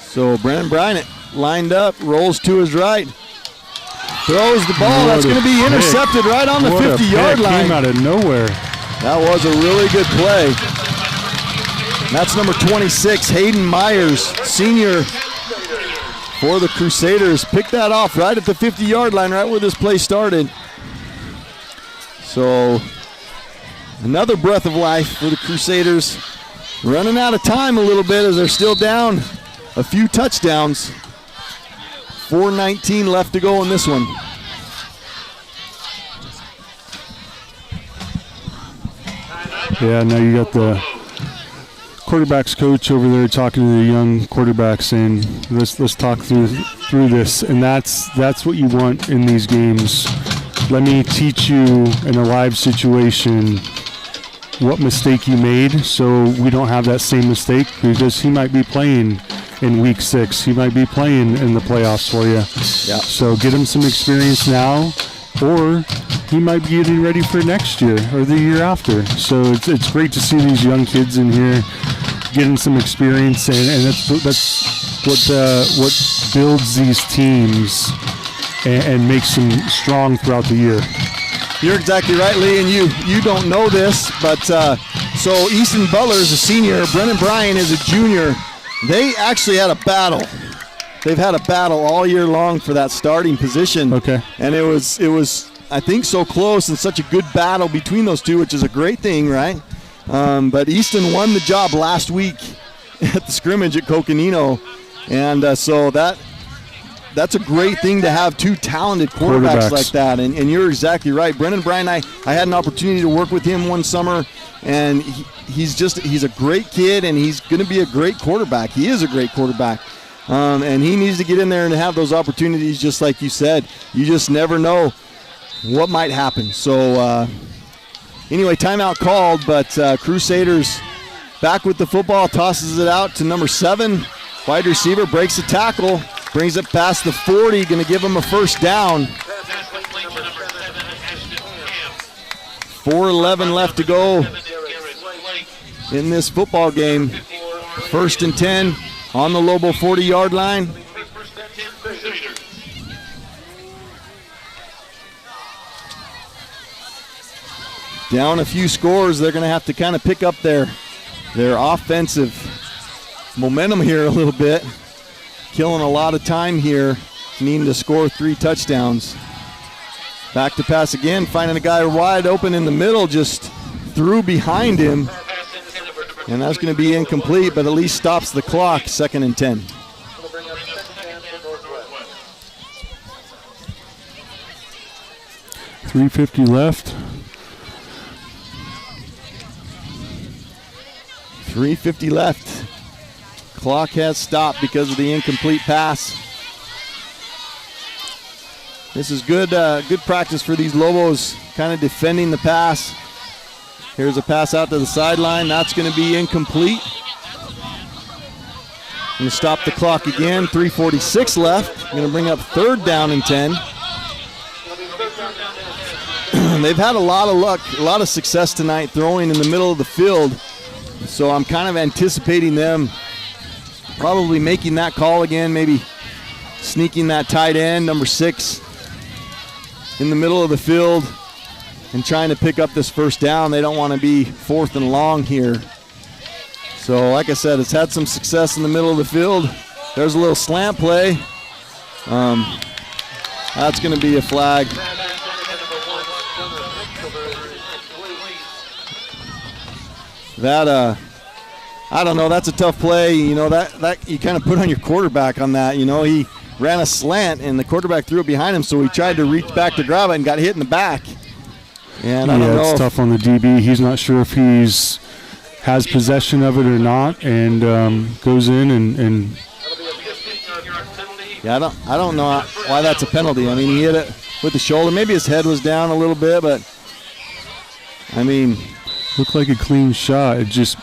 Speaker 2: So Brennan Bryant lined up, rolls to his right, throws the ball. That's going to be intercepted right on the 50-yard line.
Speaker 4: Came out of nowhere.
Speaker 2: That was a really good play. That's number 26, Hayden Myers, senior for the Crusaders. Picked that off right at the 50-yard line, right where this play started. So another breath of life for the Crusaders. Running out of time a little bit as they're still down a few touchdowns. 4:19 left to go in this one.
Speaker 4: Yeah, now you got the quarterback's coach over there talking to the young quarterback, saying, let's talk through this. And that's what you want in these games. Let me teach you in a live situation what mistake you made, so we don't have that same mistake, because he might be playing in week 6. He might be playing in the playoffs for you.
Speaker 2: Yeah.
Speaker 4: So get him some experience now, or he might be getting ready for next year or the year after. So it's great to see these young kids in here getting some experience, and that's what builds these teams and makes them strong throughout the year.
Speaker 2: You're exactly right, Lee, and you don't know this, but so Easton Butler is a senior, Brennan Bryan is a junior. They actually had a battle. They've had a battle all year long for that starting position.
Speaker 4: Okay.
Speaker 2: And it was I think so close, and such a good battle between those two, which is a great thing, right? But Easton won the job last week at the scrimmage at Coconino, and so that's a great thing to have two talented quarterbacks like that. And you're exactly right. Brendan Bryan, I had an opportunity to work with him one summer, and he's a great kid, and he's going to be a great quarterback. He is a great quarterback. And he needs to get in there and have those opportunities, just like you said. You just never know what might happen. So anyway, timeout called, but Crusaders back with the football, tosses it out to number 7. Wide receiver breaks the tackle, brings it past the 40, going to give him a first down. 4:11 left to go in this football game. 1st and 10 on the Lobo 40-yard line. Down a few scores, they're going to have to kind of pick up their offensive momentum here a little bit. Killing a lot of time here, needing to score 3 touchdowns. Back to pass again, finding a guy wide open in the middle, just threw behind him. And that's going to be incomplete, but at least stops the clock. 2nd and 10.
Speaker 4: $3:50 left.
Speaker 2: 3:50 left. Clock has stopped because of the incomplete pass. This is good practice for these Lobos, kind of defending the pass. Here's a pass out to the sideline. That's going to be incomplete. Going to stop the clock again. 3:46 left. Going to bring up 3rd down and 10. They've had a lot of luck, a lot of success tonight throwing in the middle of the field. So I'm kind of anticipating them probably making that call again, maybe sneaking that tight end, number 6, in the middle of the field and trying to pick up this first down. They don't want to be 4th and long here. So like I said, it's had some success in the middle of the field. There's a little slant play. That's going to be a flag. that I don't know, that's a tough play. You know, that you kind of put on your quarterback on that. You know, he ran a slant and the quarterback threw it behind him, so he tried to reach back to grab it and got hit in the back. And I don't know.
Speaker 4: It's tough on the DB. He's not sure if has possession of it or not, and goes in and
Speaker 2: yeah, I don't know why that's a penalty. I mean, he hit it with the shoulder. Maybe his head was down a little bit, but I mean,
Speaker 4: looked like a clean shot. It just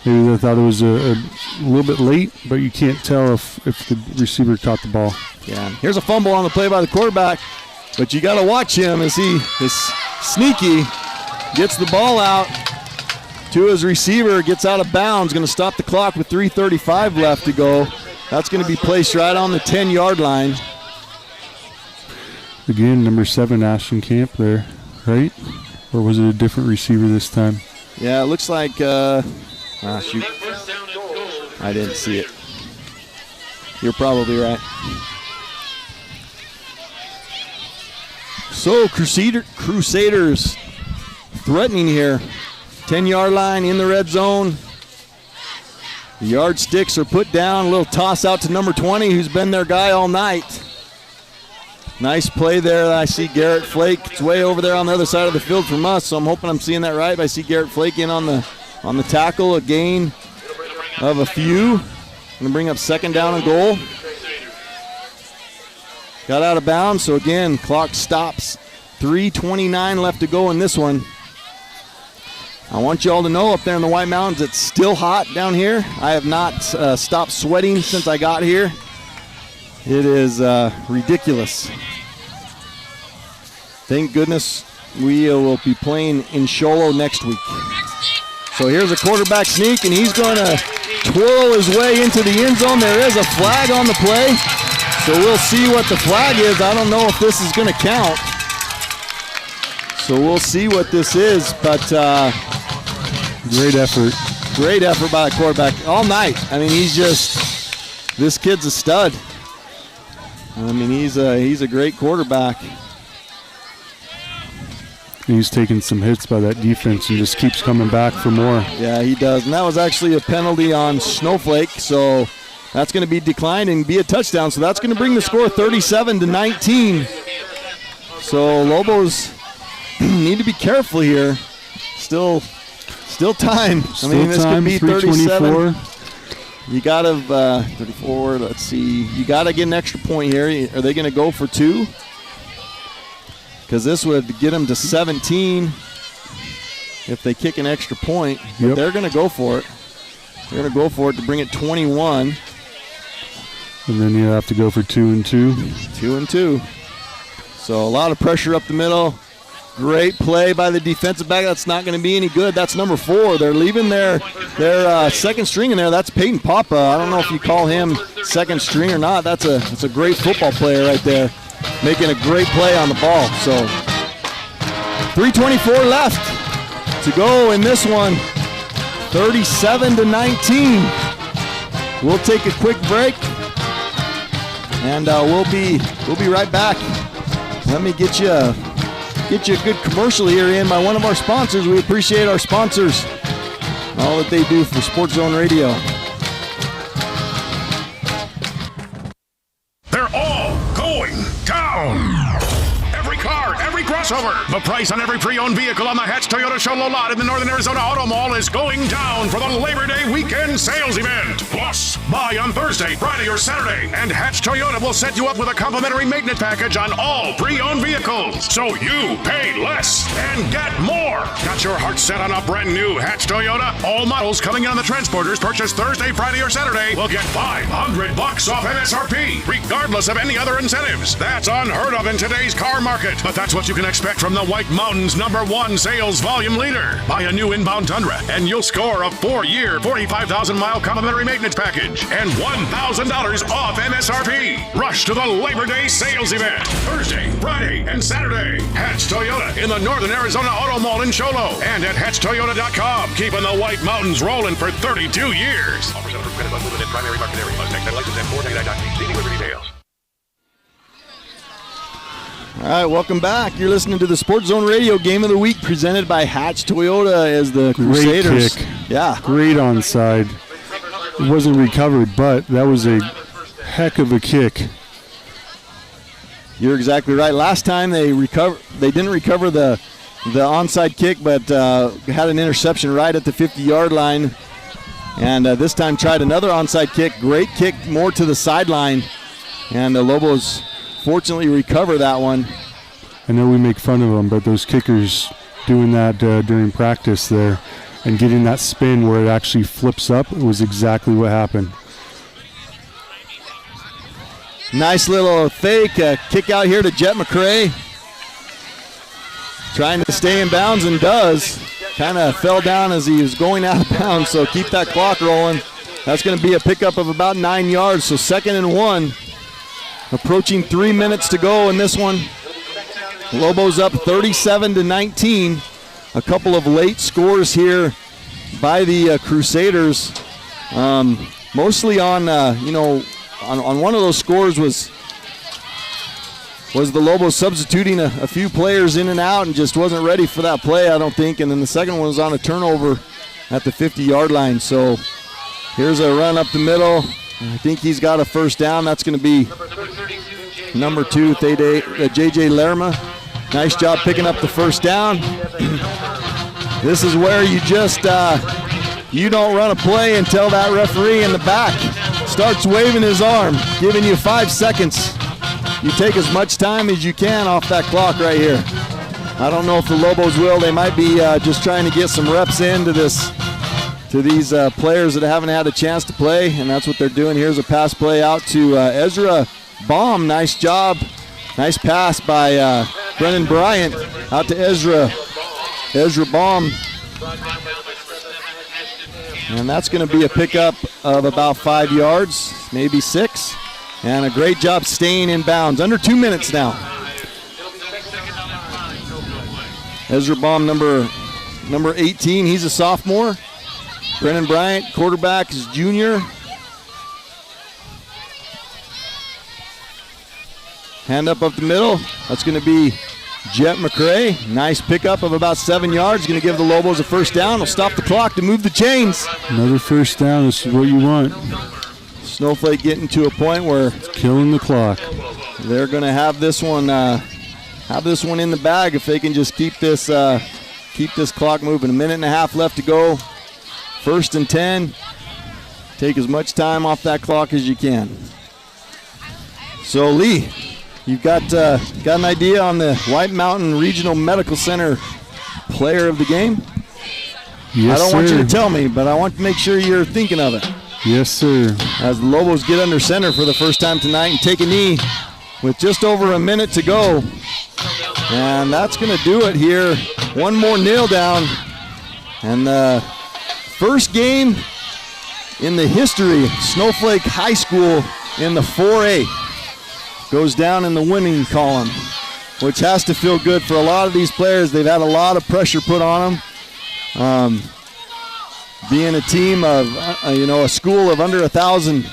Speaker 4: maybe they thought it was a little bit late, but you can't tell if the receiver caught the ball.
Speaker 2: Yeah, here's a fumble on the play by the quarterback, but you got to watch him as he is sneaky, gets the ball out to his receiver, gets out of bounds, going to stop the clock with 3:35 left to go. That's going to be placed right on the 10-yard line.
Speaker 4: Again, number 7, Ashton Camp there, right? Or was it a different receiver this time?
Speaker 2: Yeah, it looks like, shoot. I didn't see it. You're probably right. So, Crusaders threatening here. 10-yard line in the red zone. The yardsticks are put down. A little toss out to number 20, who's been their guy all night. Nice play there. I see Garrett Flake. It's way over there on the other side of the field from us, so I'm hoping I'm seeing that right. But I see Garrett Flake in on the tackle, a gain of a few. Going to bring up 2nd down and goal. Got out of bounds, so again, clock stops. 3:29 left to go in this one. I want you all to know up there in the White Mountains, it's still hot down here. I have not stopped sweating since I got here. It is ridiculous. Thank goodness we will be playing in Show Low next week. So here's a quarterback sneak, and he's going to twirl his way into the end zone. There is a flag on the play, so we'll see what the flag is. I don't know if this is going to count. So we'll see what this is, but
Speaker 4: great effort.
Speaker 2: Great effort by the quarterback all night. I mean, this kid's a stud. I mean, he's a great quarterback.
Speaker 4: He's taking some hits by that defense and just keeps coming back for more.
Speaker 2: Yeah, he does. And that was actually a penalty on Snowflake, so that's going to be declined and be a touchdown. So that's going to bring the score 37-19. So Lobos need to be careful here. Still time.
Speaker 4: Still
Speaker 2: I mean, this
Speaker 4: time,
Speaker 2: could be 37. You got to 34. Let's see. You got to get an extra point here. Are they going to go for 2? Because this would get them to 17 if they kick an extra point. But they're going to go for it. They're going to go for it to bring it 21.
Speaker 4: And then you have to go for 2 and 2.
Speaker 2: 2 and 2. So a lot of pressure up the middle. Great play by the defensive back. That's not going to be any good. That's number 4. They're leaving their second string in there. That's Peyton Papa. I don't know if you call him second string or not. That's a great football player right there, making a great play on the ball. So 3:24 left to go in this one. 37-19. We'll take a quick break, and we'll be right back. Let me get you a good commercial here in by one of our sponsors. We appreciate our sponsors, all that they do for Sports Zone Radio.
Speaker 6: They're all going down. Every car, every crossover. The price on every pre-owned vehicle on the Hatch Toyota Show Low lot in the Northern Arizona Auto Mall is going down for the Labor Day weekend sales event. Plus, buy on Thursday, Friday, or Saturday, and Hatch Toyota will set you up with a complimentary maintenance package on all pre-owned vehicles. So you pay less and get more. Got your heart set on a brand new Hatch Toyota? All models coming in on the transporters purchased Thursday, Friday, or Saturday will get $500 off MSRP, regardless of any other incentives. That's unheard of in today's car market, but that's what you can expect from the White Mountains #1 sales volume leader. Buy a new inbound Tundra and you'll score a 4-year, 45,000-mile complimentary maintenance package and $1,000 off MSRP. Rush to the Labor Day sales event Thursday, Friday, and Saturday. Hatch Toyota in the Northern Arizona Auto Mall in Show Low and at HatchToyota.com. Keeping the White Mountains rolling for 32 years. Offers under credit bus within primary market area. Must take that license and 499.99. See dealer for details.
Speaker 2: All right, welcome back. You're listening to the Sports Zone Radio Game of the Week presented by Hatch Toyota as the Crusaders.
Speaker 4: Great kick.
Speaker 2: Yeah.
Speaker 4: Great onside. It wasn't recovered, but that was a heck of a kick.
Speaker 2: You're exactly right. Last time they didn't recover the onside kick, but had an interception right at the 50-yard line. And this time tried another onside kick. Great kick, more to the sideline. And the Lobos fortunately recover that one.
Speaker 4: I know we make fun of them, but those kickers doing that during practice there and getting that spin where it actually flips up, it was exactly what happened.
Speaker 2: Nice little fake kick out here to Jet McCray. Trying to stay in bounds and does. Kind of fell down as he was going out of bounds, so keep that clock rolling. That's going to be a pickup of about 9 yards, so 2nd and 1. Approaching 3 minutes to go in this one. Lobos up 37-19. A couple of late scores here by the Crusaders. Mostly on, on one of those scores was the Lobos substituting a few players in and out and just wasn't ready for that play, I don't think. And then the second one was on a turnover at the 50-yard line. So here's a run up the middle. I think he's got a first down. That's going to be number 2, J.J. Lerma. Nice job picking up the first down. This is where you just, you don't run a play until that referee in the back starts waving his arm, giving you 5 seconds. You take as much time as you can off that clock right here. I don't know if the Lobos will. They might be just trying to get some reps into these players that haven't had a chance to play, and that's what they're doing. Here's a pass play out to Ezra Baum. Nice job. Nice pass by Brennan Bryant out to Ezra Baum. And that's going to be a pickup of about 5 yards, maybe 6. And a great job staying in bounds. Under 2 minutes now. Ezra Baum, number 18, he's a sophomore. Brennan Bryant, quarterback, is junior. Hand up the middle. That's going to be Jet McCray. Nice pickup of about 7 yards. Going to give the Lobos a first down. Will stop the clock to move the chains.
Speaker 4: Another first down. This is what you want.
Speaker 2: Snowflake getting to a point where
Speaker 4: it's killing the clock.
Speaker 2: They're going to have this one in the bag if they can just keep this clock moving. 1.5 minutes left to go. 1st and 10. Take as much time off that clock as you can. So Lee, you've got an idea on the White Mountain Regional Medical Center player of the game?
Speaker 4: Yes,
Speaker 2: I don't
Speaker 4: sir.
Speaker 2: want you to tell me, but I want to make sure you're thinking of it.
Speaker 4: Yes, sir.
Speaker 2: As the Lobos get under center for the first time tonight and take a knee with just over a minute to go. And that's going to do it here. One more nail down. And the first game in the history of Snowflake High School in the 4A goes down in the winning column, which has to feel good for a lot of these players. They've had a lot of pressure put on them. Being a team of, a school of under 1,000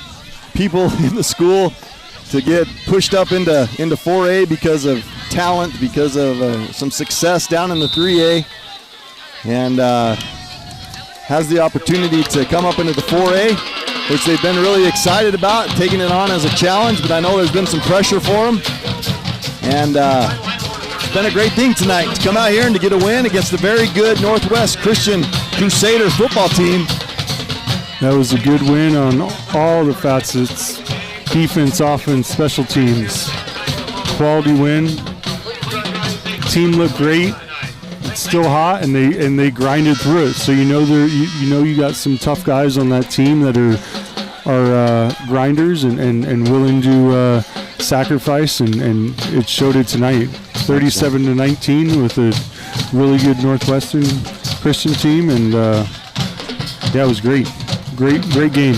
Speaker 2: people in the school, to get pushed up into 4A because of talent, because of some success down in the 3A, and has the opportunity to come up into the 4A, which they've been really excited about, taking it on as a challenge, but I know there's been some pressure for them. And it's been a great thing tonight to come out here and to get a win against the very good Northwest Christian Crusaders football team.
Speaker 4: That was a good win on all the facets. Defense, offense, special teams. Quality win. Team looked great. It's still hot, and they grinded through it. So you got some tough guys on that team that are grinders and willing to sacrifice, and it showed it tonight. 37-19 with a really good Northwestern Christian team, and it was great game.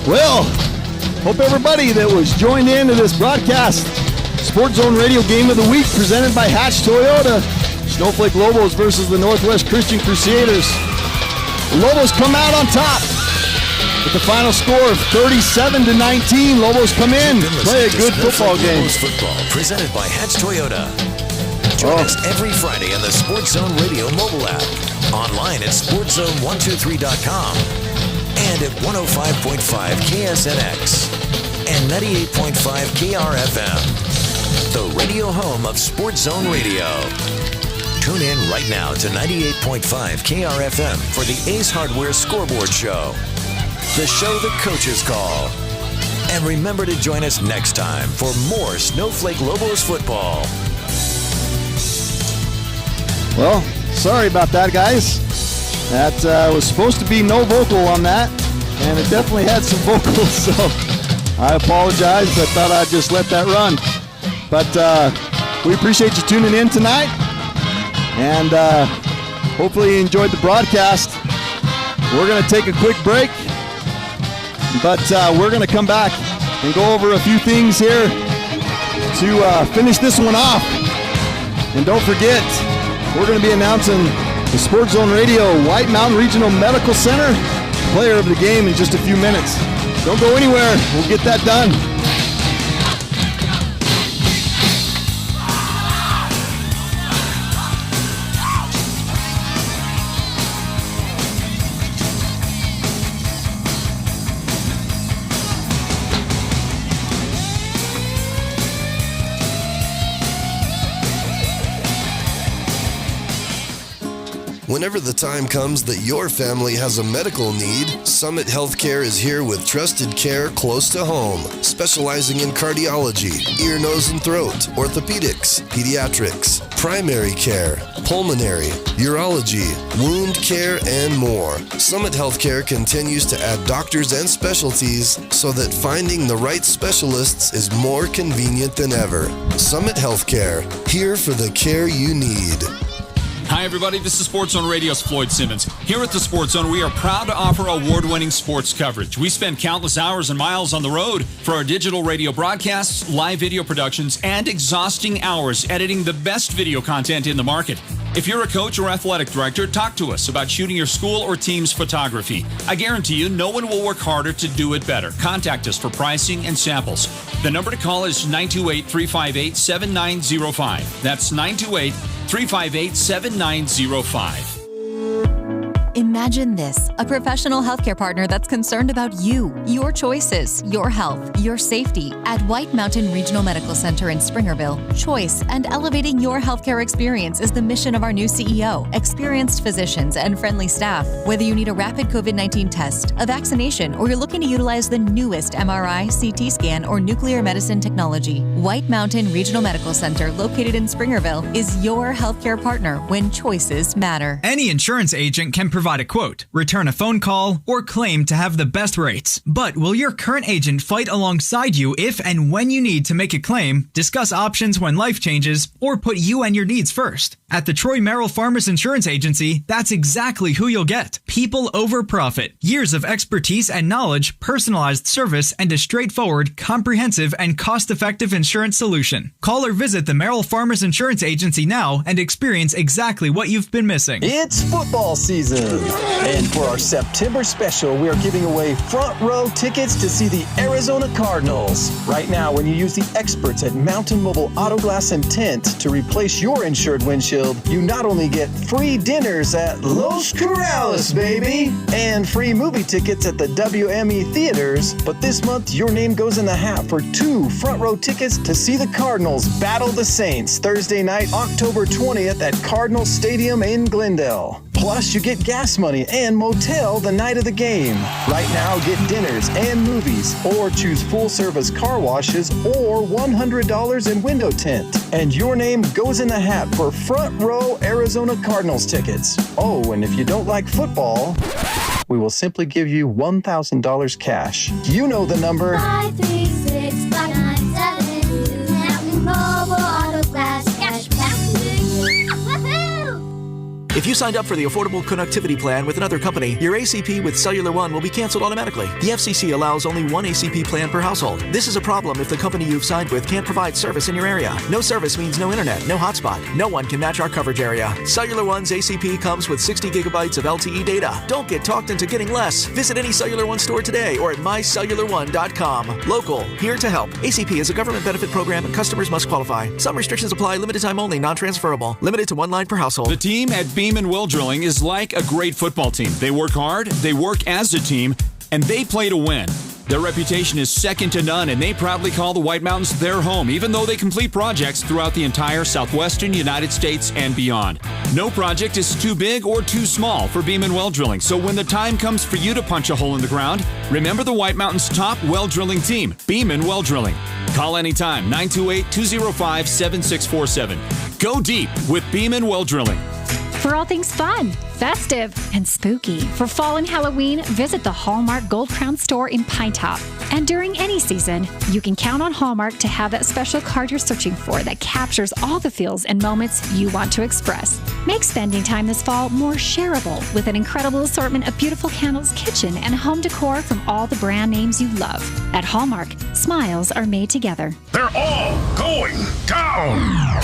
Speaker 2: Well, hope everybody that was joined into this broadcast, Sports Zone Radio Game of the Week, presented by Hatch Toyota, Snowflake Lobos versus the Northwest Christian Crusaders. The Lobos come out on top, With the final score of 37-19, Lobos come in, play a good football game.
Speaker 1: Lobos football, presented by Hatch Toyota. Join us every Friday on the Sports Zone Radio mobile app, online at sportszone123.com, and at 105.5 KSNX and 98.5 KRFM, the radio home of Sports Zone Radio. Tune in right now to 98.5 KRFM for the Ace Hardware Scoreboard Show, the show the coaches call. And remember to join us next time for more Snowflake Lobos football.
Speaker 2: Well, sorry about that, guys. That was supposed to be no vocal on that, and it definitely had some vocals, so I apologize. I thought I'd just let that run. But we appreciate you tuning in tonight, and hopefully you enjoyed the broadcast. We're going to take a quick break, but we're going to come back and go over a few things here to finish this one off. And don't forget, we're going to be announcing the Sports Zone Radio White Mountain Regional Medical Center player of the game in just a few minutes. Don't go anywhere. We'll get that done.
Speaker 13: Whenever the time comes that your family has a medical need, Summit Healthcare is here with trusted care close to home, specializing in cardiology, ear, nose, and throat, orthopedics, pediatrics, primary care, pulmonary, urology, wound care, and more. Summit Healthcare continues to add doctors and specialties so that finding the right specialists is more convenient than ever. Summit Healthcare, here for the care you need.
Speaker 10: Hi, everybody. This is Sports Zone Radio's Floyd Simmons. Here at the Sports Zone, we are proud to offer award-winning sports coverage. We spend countless hours and miles on the road for our digital radio broadcasts, live video productions, and exhausting hours editing the best video content in the market. If you're a coach or athletic director, talk to us about shooting your school or team's photography. I guarantee you, no one will work harder to do it better. Contact us for pricing and samples. The number to call is 928-358-7905. That's 928-358-7905.
Speaker 12: Imagine this, a professional healthcare partner that's concerned about you, your choices, your health, your safety. At White Mountain Regional Medical Center in Springerville, choice and elevating your healthcare experience is the mission of our new CEO. Experienced physicians and friendly staff. Whether you need a rapid COVID-19 test, a vaccination, or you're looking to utilize the newest MRI, CT scan, or nuclear medicine technology, White Mountain Regional Medical Center, located in Springerville, is your healthcare partner when choices matter.
Speaker 11: Any insurance agent can provide a quote, return a phone call, or claim to have the best rates. But will your current agent fight alongside you if and when you need to make a claim, discuss options when life changes, or put you and your needs first? At the Troy Merrill Farmers Insurance Agency, that's exactly who you'll get. People over profit. Years of expertise and knowledge, personalized service, and a straightforward, comprehensive, and cost-effective insurance solution. Call or visit the Merrill Farmers Insurance Agency now and experience exactly what you've been missing.
Speaker 5: It's football season. And for our September special, we are giving away front row tickets to see the Arizona Cardinals. Right now, when you use the experts at Mountain Mobile Auto Glass and Tint to replace your insured windshield, you not only get free dinners at Los Corrales, baby, and free movie tickets at the WME theaters, but this month your name goes in the hat for 2 front row tickets to see the Cardinals battle the Saints Thursday night, October 20th at Cardinal Stadium in Glendale. Plus, you get gas money and motel the night of the game. Right now, get dinners and movies, or choose full-service car washes, or $100 in window tint. And your name goes in the hat for front row Arizona Cardinals tickets. Oh, and if you don't like football, we will simply give you $1,000 cash. You know the number.
Speaker 9: 536-597. Mountain Mobile Auto Glass cash back to you. Woohoo!
Speaker 14: If you signed up for the Affordable Connectivity Plan with another company, your ACP with Cellular One will be canceled automatically. The FCC allows only one ACP plan per household. This is a problem if the company you've signed with can't provide service in your area. No service means no internet, no hotspot. No one can match our coverage area. Cellular One's ACP comes with 60 gigabytes of LTE data. Don't get talked into getting less. Visit any Cellular One store today or at mycellular1.com. Local, here to help. ACP is a government benefit program and customers must qualify. Some restrictions apply, limited time only, non-transferable. Limited to one line per household.
Speaker 10: The team at Beam & Well Drilling is like a great football team. They work hard, they work as a team, and they play to win. Their reputation is second to none, and they proudly call the White Mountains their home, even though they complete projects throughout the entire southwestern United States and beyond. No project is too big or too small for Beam & Well Drilling, so when the time comes for you to punch a hole in the ground, remember the White Mountains' top well drilling team, Beam & Well Drilling. Call anytime, 928-205-7647. Go deep with Beam & Well Drilling.
Speaker 7: For all things fun, festive, and spooky. For fall and Halloween, visit the Hallmark Gold Crown store in Pine Top. And during any season, you can count on Hallmark to have that special card you're searching for that captures all the feels and moments you want to express. Make spending time this fall more shareable with an incredible assortment of beautiful candles, kitchen, and home decor from all the brand names you love. At Hallmark, smiles are made together.
Speaker 6: They're all going down.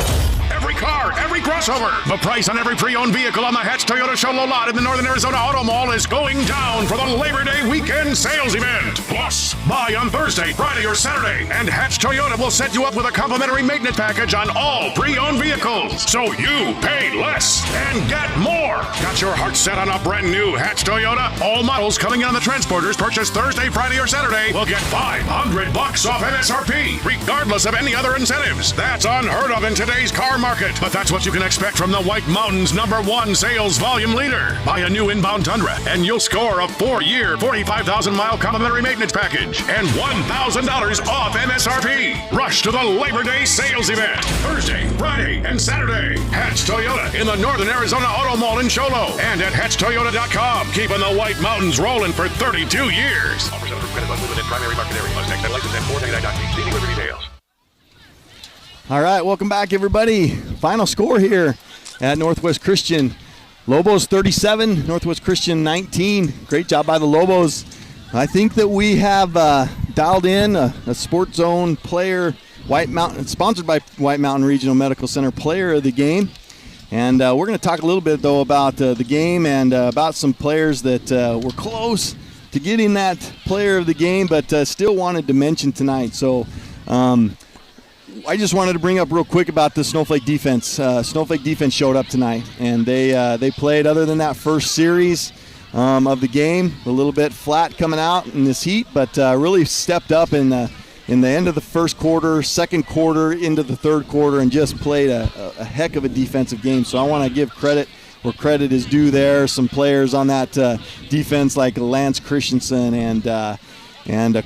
Speaker 6: Every car, every crossover. The price on every pre-owned vehicle on the Hatch Toyota Show Lot in the Northern Arizona Auto Mall is going down for the Labor Day weekend sales event. Plus, buy on Thursday, Friday, or Saturday, and Hatch Toyota will set you up with a complimentary maintenance package on all pre-owned vehicles. So you pay less and get more. Got your heart set on a brand new Hatch Toyota? All models coming in on the transporters purchased Thursday, Friday, or Saturday will get $500 off MSRP, regardless of any other incentives. That's unheard of in today's car market. But that's what you can expect from the White Mountains #1 sales volume leader. Buy a new inbound Tundra and you'll score a 4-year, 45,000-mile complimentary maintenance package and $1,000 off MSRP. Rush to the Labor Day sales event Thursday, Friday, and Saturday. Hatch Toyota in the Northern Arizona Auto Mall in Show Low and at HatchToyota.com. Keeping the White Mountains rolling for 32 years. Offers under credit button within primary market area. Must take that license and 499.8. See dealer for details.
Speaker 2: All right, welcome back, everybody. Final score here at Northwest Christian. Lobos 37, Northwest Christian 19. Great job by the Lobos. I think that we have dialed in a Sports Zone player, White Mountain, sponsored by White Mountain Regional Medical Center, player of the game. And we're going to talk a little bit, though, about the game and about some players that were close to getting that player of the game, but still wanted to mention tonight. So, I just wanted to bring up real quick about the Snowflake defense. Snowflake defense showed up tonight, and they played, other than that first series of the game, a little bit flat coming out in this heat, but really stepped up in the end of the first quarter, second quarter, into the third quarter, and just played a heck of a defensive game. So I want to give credit where credit is due there. Some players on that defense like Lance Christensen and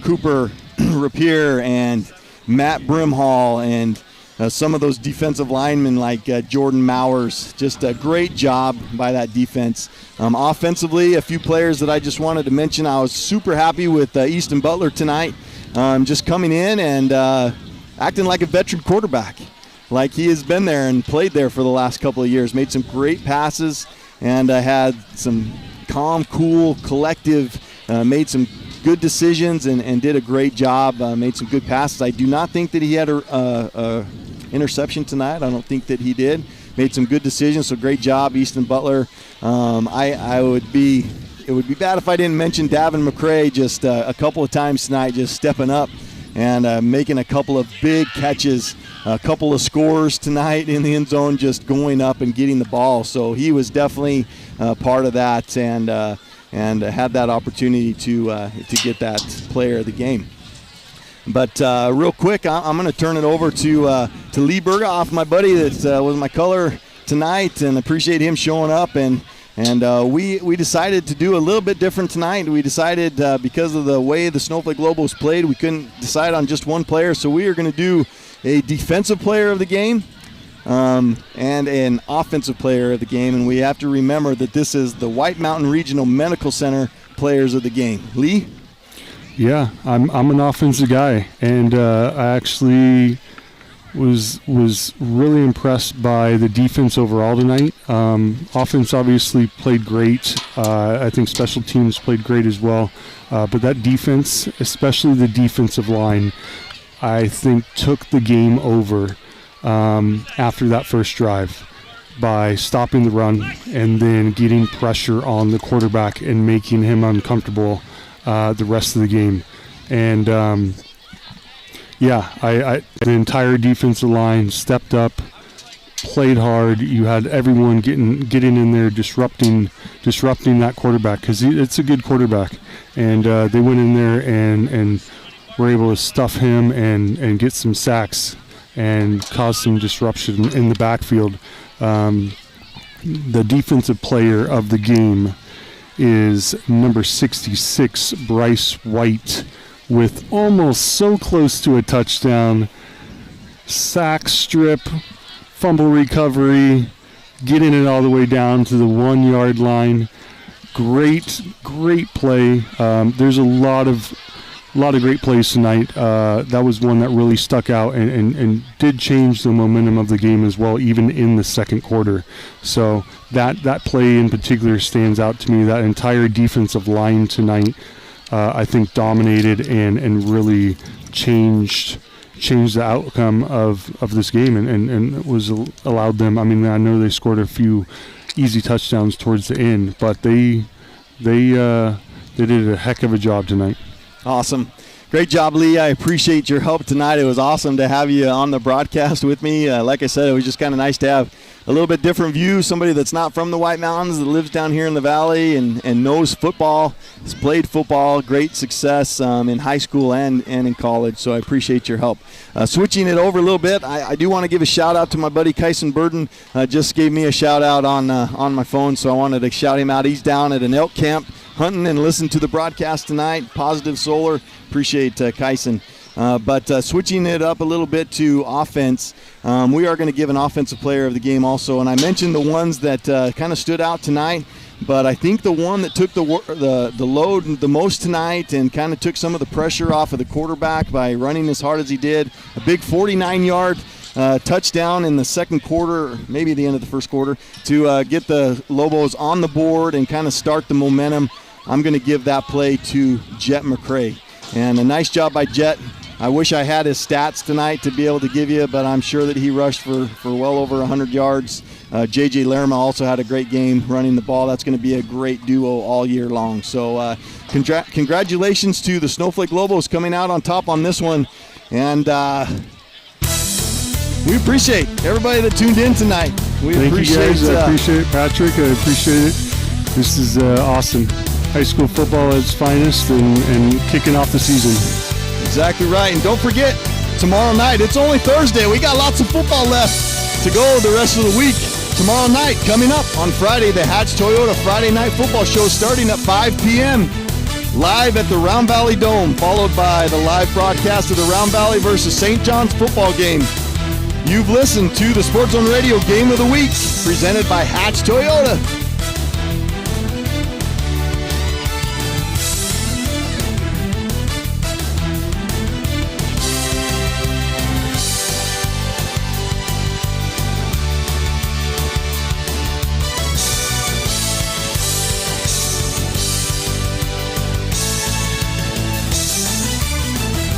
Speaker 2: Cooper Rapier and Matt Brimhall and some of those defensive linemen like Jordan Mowers. Just a great job by that defense. Offensively, a few players that I just wanted to mention. I was super happy with Easton Butler tonight, just coming in and acting like a veteran quarterback, like he has been there and played there for the last couple of years. Made some great passes and had some calm, cool, collective, made some good decisions and did a great job, made some good passes. I do not think that he had a interception tonight. I don't think that he did. Made some good decisions, so great job, Easton Butler. It would be bad if I didn't mention Davin McCray just a couple of times tonight, just stepping up and making a couple of big catches, a couple of scores tonight in the end zone, just going up and getting the ball. So he was definitely part of that and had that opportunity to get that player of the game. But real quick, I'm going to turn it over to Lee Berghoff, my buddy that was my color tonight, and appreciate him showing up. And we decided to do a little bit different tonight. We decided because of the way the Snowflake Lobos played, we couldn't decide on just one player. So we are going to do a defensive player of the game and an offensive player of the game. And we have to remember that this is the White Mountain Regional Medical Center players of the game. Lee?
Speaker 4: Yeah, I'm an offensive guy, and I actually was really impressed by the defense overall tonight. Offense obviously played great. I think special teams played great as well. But that defense, especially the defensive line, I think took the game over after that first drive by stopping the run and then getting pressure on the quarterback and making him uncomfortable the rest of the game. And the entire defensive line stepped up, played hard. You had everyone getting in there, disrupting that quarterback, because it's a good quarterback. And they went in there and were able to stuff him and get some sacks and cause some disruption in the backfield. The defensive player of the game is number 66, Bryce White, with almost so close to a touchdown. Sack, strip, fumble recovery, getting it all the way down to the 1 yard line. Great play. There's a lot of great plays tonight. That was one that really stuck out and did change the momentum of the game as well, even in the second quarter. So that play in particular stands out to me. That entire defensive line tonight, I think, dominated and really changed the outcome of this game and was allowed them. I mean, I know they scored a few easy touchdowns towards the end, but they did a heck of a job tonight.
Speaker 2: Awesome. Great job, Lee. I appreciate your help tonight. It was awesome to have you on the broadcast with me. Like I said, it was just kind of nice to have a little bit different view, somebody that's not from the White Mountains, that lives down here in the valley and knows football, has played football, great success in high school and in college. So I appreciate your help. Switching it over a little bit, I do want to give a shout out to my buddy Kyson Burden. Just gave me a shout out on my phone, so I wanted to shout him out. He's down at an elk camp hunting and listening to the broadcast tonight. Positive Solar. Appreciate Kyson. But switching it up a little bit to offense, we are going to give an offensive player of the game also. And I mentioned the ones that kind of stood out tonight, but I think the one that took the load the most tonight and kind of took some of the pressure off of the quarterback by running as hard as he did, a big 49-yard touchdown in the second quarter, maybe the end of the first quarter, to get the Lobos on the board and kind of start the momentum. I'm going to give that play to Jet McCray. And a nice job by Jet. I wish I had his stats tonight to be able to give you, but I'm sure that he rushed for well over 100 yards. J.J. Lerma also had a great game running the ball. That's going to be a great duo all year long. So congratulations to the Snowflake Lobos coming out on top on this one. And we appreciate everybody that tuned in tonight.
Speaker 4: Thank you guys. I appreciate it, Patrick. I appreciate it. This is awesome. High school football at its finest and kicking off the season.
Speaker 2: Exactly right. And don't forget, tomorrow night, it's only Thursday. We got lots of football left to go the rest of the week. Tomorrow night, coming up on Friday, the Hatch Toyota Friday Night Football Show starting at 5 p.m. live at the Round Valley Dome, followed by the live broadcast of the Round Valley versus St. John's football game. You've listened to the Sports Zone Radio Game of the Week, presented by Hatch Toyota.